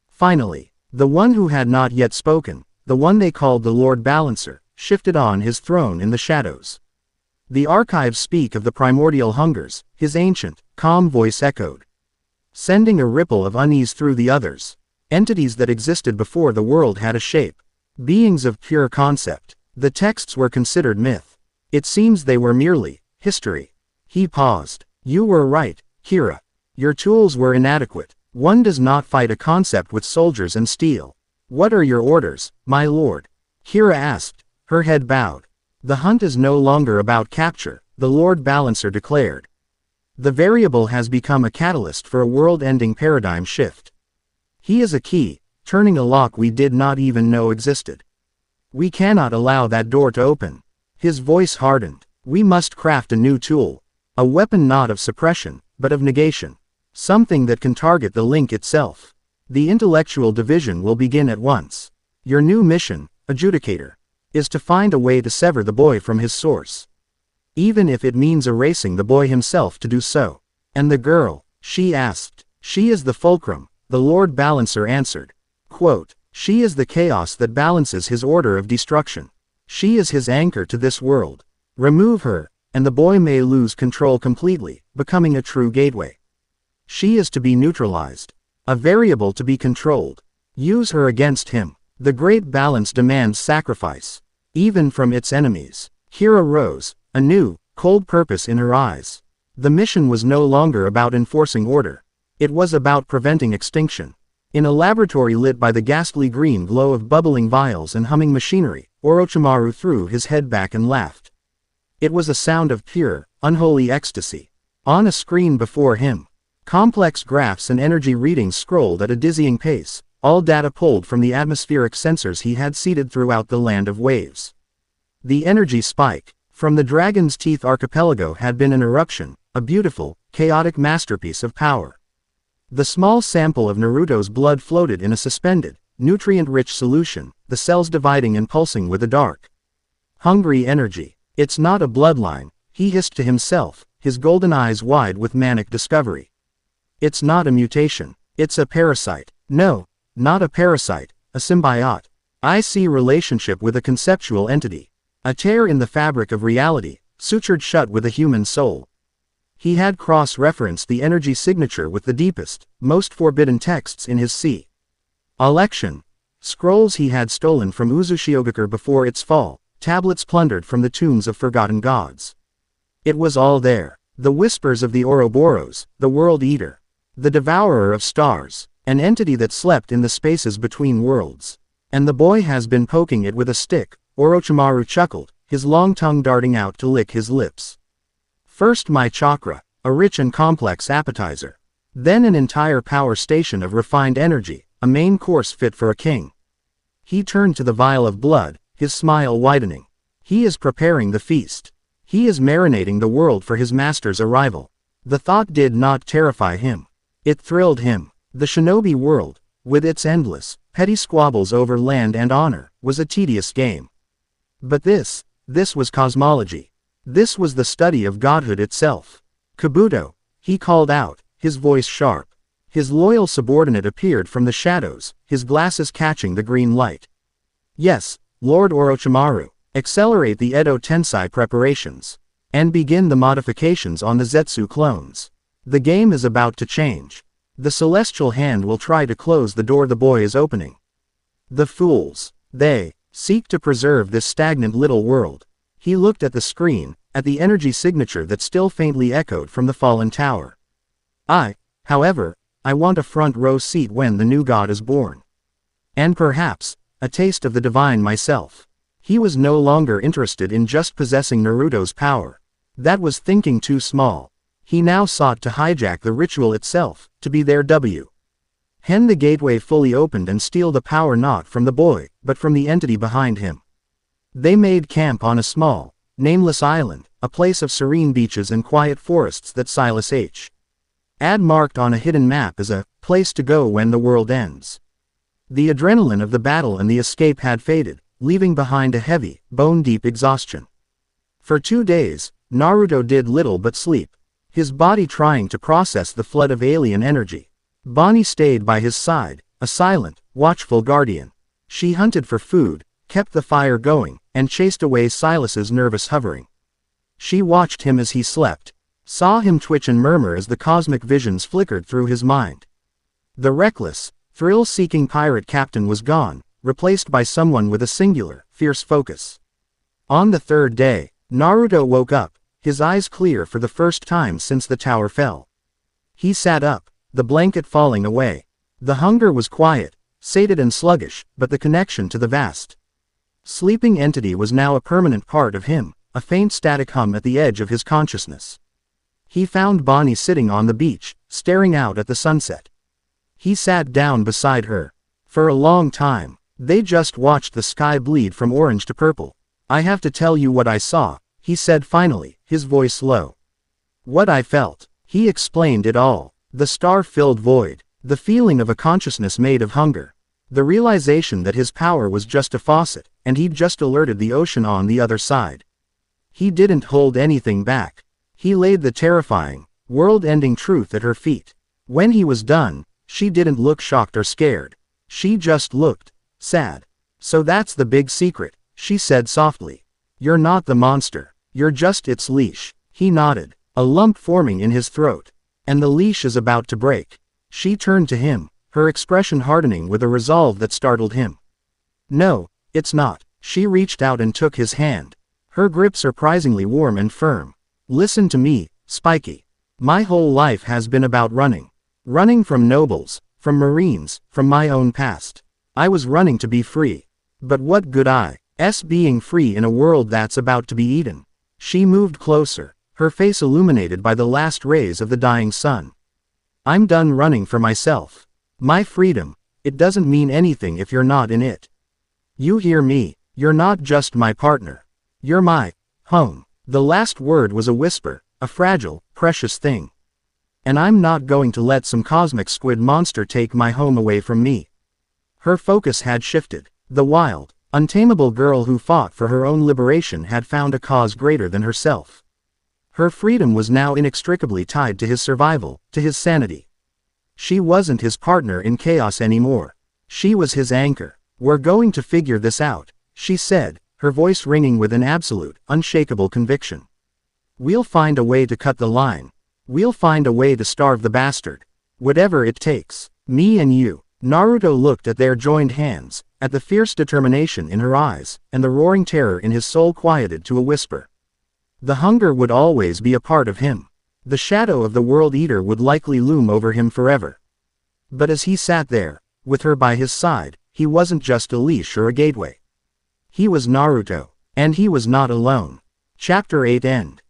Finally, the one who had not yet spoken, the one they called the Lord Balancer, shifted on his throne in the shadows. The archives speak of the primordial hungers, his ancient, calm voice echoed, sending a ripple of unease through the others. Entities that existed before the world had a shape. Beings of pure concept. The texts were considered myth. It seems they were merely history. He paused. You were right, Kira. Your tools were inadequate. One does not fight a concept with soldiers and steel. What are your orders, my lord? Kira asked, her head bowed. The hunt is no longer about capture, the Lord Balancer declared. The variable has become a catalyst for a world-ending paradigm shift. He is a key, turning a lock we did not even know existed. We cannot allow that door to open. His voice hardened. We must craft a new tool. A weapon not of suppression, but of negation. Something that can target the link itself. The intellectual division will begin at once. Your new mission, Adjudicator, is to find a way to sever the boy from his source. Even if it means erasing the boy himself to do so. And the girl, she asked. She is the fulcrum, the Lord Balancer answered. Quote, she is the chaos that balances his order of destruction. She is his anchor to this world. Remove her, and the boy may lose control completely, becoming a true gateway. She is to be neutralized. A variable to be controlled. Use her against him. The great balance demands sacrifice. Even from its enemies. Kira rose, a new, cold purpose in her eyes. The mission was no longer about enforcing order. It was about preventing extinction. In a laboratory lit by the ghastly green glow of bubbling vials and humming machinery, Orochimaru threw his head back and laughed. It was a sound of pure, unholy ecstasy. On a screen before him, complex graphs and energy readings scrolled at a dizzying pace, all data pulled from the atmospheric sensors he had seeded throughout the land of waves. The energy spike from the Dragon's Teeth archipelago had been an eruption, a beautiful, chaotic masterpiece of power. The small sample of Naruto's blood floated in a suspended, nutrient-rich solution, the cells dividing and pulsing with a dark, hungry energy. It's not a bloodline, he hissed to himself, his golden eyes wide with manic discovery. It's not a mutation. It's a parasite. No, not a parasite, a symbiote. I see relationship with a conceptual entity. A tear in the fabric of reality, sutured shut with a human soul. He had cross-referenced the energy signature with the deepest, most forbidden texts in his sea. Election. Scrolls he had stolen from Uzushiogakure before its fall, tablets plundered from the tombs of forgotten gods. It was all there. The whispers of the Ouroboros, the World Eater. The Devourer of Stars, an entity that slept in the spaces between worlds. And the boy has been poking it with a stick, Orochimaru chuckled, his long tongue darting out to lick his lips. First my chakra, a rich and complex appetizer. Then an entire power station of refined energy, a main course fit for a king. He turned to the vial of blood, his smile widening. He is preparing the feast. He is marinating the world for his master's arrival. The thought did not terrify him. It thrilled him. The shinobi world, with its endless, petty squabbles over land and honor, was a tedious game. But this was cosmology. This was the study of godhood itself. Kabuto, he called out, his voice sharp. His loyal subordinate appeared from the shadows, his glasses catching the green light. Yes, Lord Orochimaru, accelerate the Edo Tensei preparations. And begin the modifications on the Zetsu clones. The game is about to change. The celestial hand will try to close the door the boy is opening. The fools. They seek to preserve this stagnant little world. He looked at the screen, at the energy signature that still faintly echoed from the fallen tower. However, I want a front row seat when the new god is born. And perhaps, a taste of the divine myself. He was no longer interested in just possessing Naruto's power. That was thinking too small. He now sought to hijack the ritual itself, to be their Hen the gateway fully opened and steal the power not from the boy, but from the entity behind him. They made camp on a small, nameless island, a place of serene beaches and quiet forests that Silas H. had marked on a hidden map as a place to go when the world ends. The adrenaline of the battle and the escape had faded, leaving behind a heavy, bone-deep exhaustion. For 2 days, Naruto did little but sleep, his body trying to process the flood of alien energy. Bonney stayed by his side, a silent, watchful guardian. She hunted for food, kept the fire going, and chased away Silas's nervous hovering. She watched him as he slept, saw him twitch and murmur as the cosmic visions flickered through his mind. The reckless, thrill-seeking pirate captain was gone, replaced by someone with a singular, fierce focus. On the 3rd day, Naruto woke up, his eyes clear for the first time since the tower fell. He sat up, the blanket falling away. The hunger was quiet, sated and sluggish, but the connection to the vast, sleeping entity was now a permanent part of him, a faint static hum at the edge of his consciousness. He found Bonney sitting on the beach, staring out at the sunset. He sat down beside her. For a long time, they just watched the sky bleed from orange to purple. "I have to tell you what I saw," he said finally, his voice low. "What I felt." He explained it all. The star-filled void. The feeling of a consciousness made of hunger. The realization that his power was just a faucet, and he'd just alerted the ocean on the other side. He didn't hold anything back. He laid the terrifying, world-ending truth at her feet. When he was done, she didn't look shocked or scared. She just looked sad. "So that's the big secret," she said softly. "You're not the monster. You're just its leash." He nodded, a lump forming in his throat. "And the leash is about to break." She turned to him, her expression hardening with a resolve that startled him. "No, it's not." She reached out and took his hand, her grip surprisingly warm and firm. "Listen to me, Spiky. My whole life has been about running. Running from nobles, from marines, from my own past. I was running to be free. But what good is being free in a world that's about to be eaten?" She moved closer, her face illuminated by the last rays of the dying sun. "I'm done running for myself. My freedom, it doesn't mean anything if you're not in it. You hear me? You're not just my partner. You're my home." The last word was a whisper, a fragile, precious thing. "And I'm not going to let some cosmic squid monster take my home away from me." Her focus had shifted. The wild, untamable girl who fought for her own liberation had found a cause greater than herself. Her freedom was now inextricably tied to his survival, to his sanity. She wasn't his partner in chaos anymore. She was his anchor. "We're going to figure this out," she said, her voice ringing with an absolute, unshakable conviction. "We'll find a way to cut the line. We'll find a way to starve the bastard. Whatever it takes. Me and you." Naruto looked at their joined hands, at the fierce determination in her eyes, and the roaring terror in his soul quieted to a whisper. The hunger would always be a part of him. The shadow of the World Eater would likely loom over him forever. But as he sat there, with her by his side, he wasn't just a leash or a gateway. He was Naruto. And he was not alone. Chapter 8 End.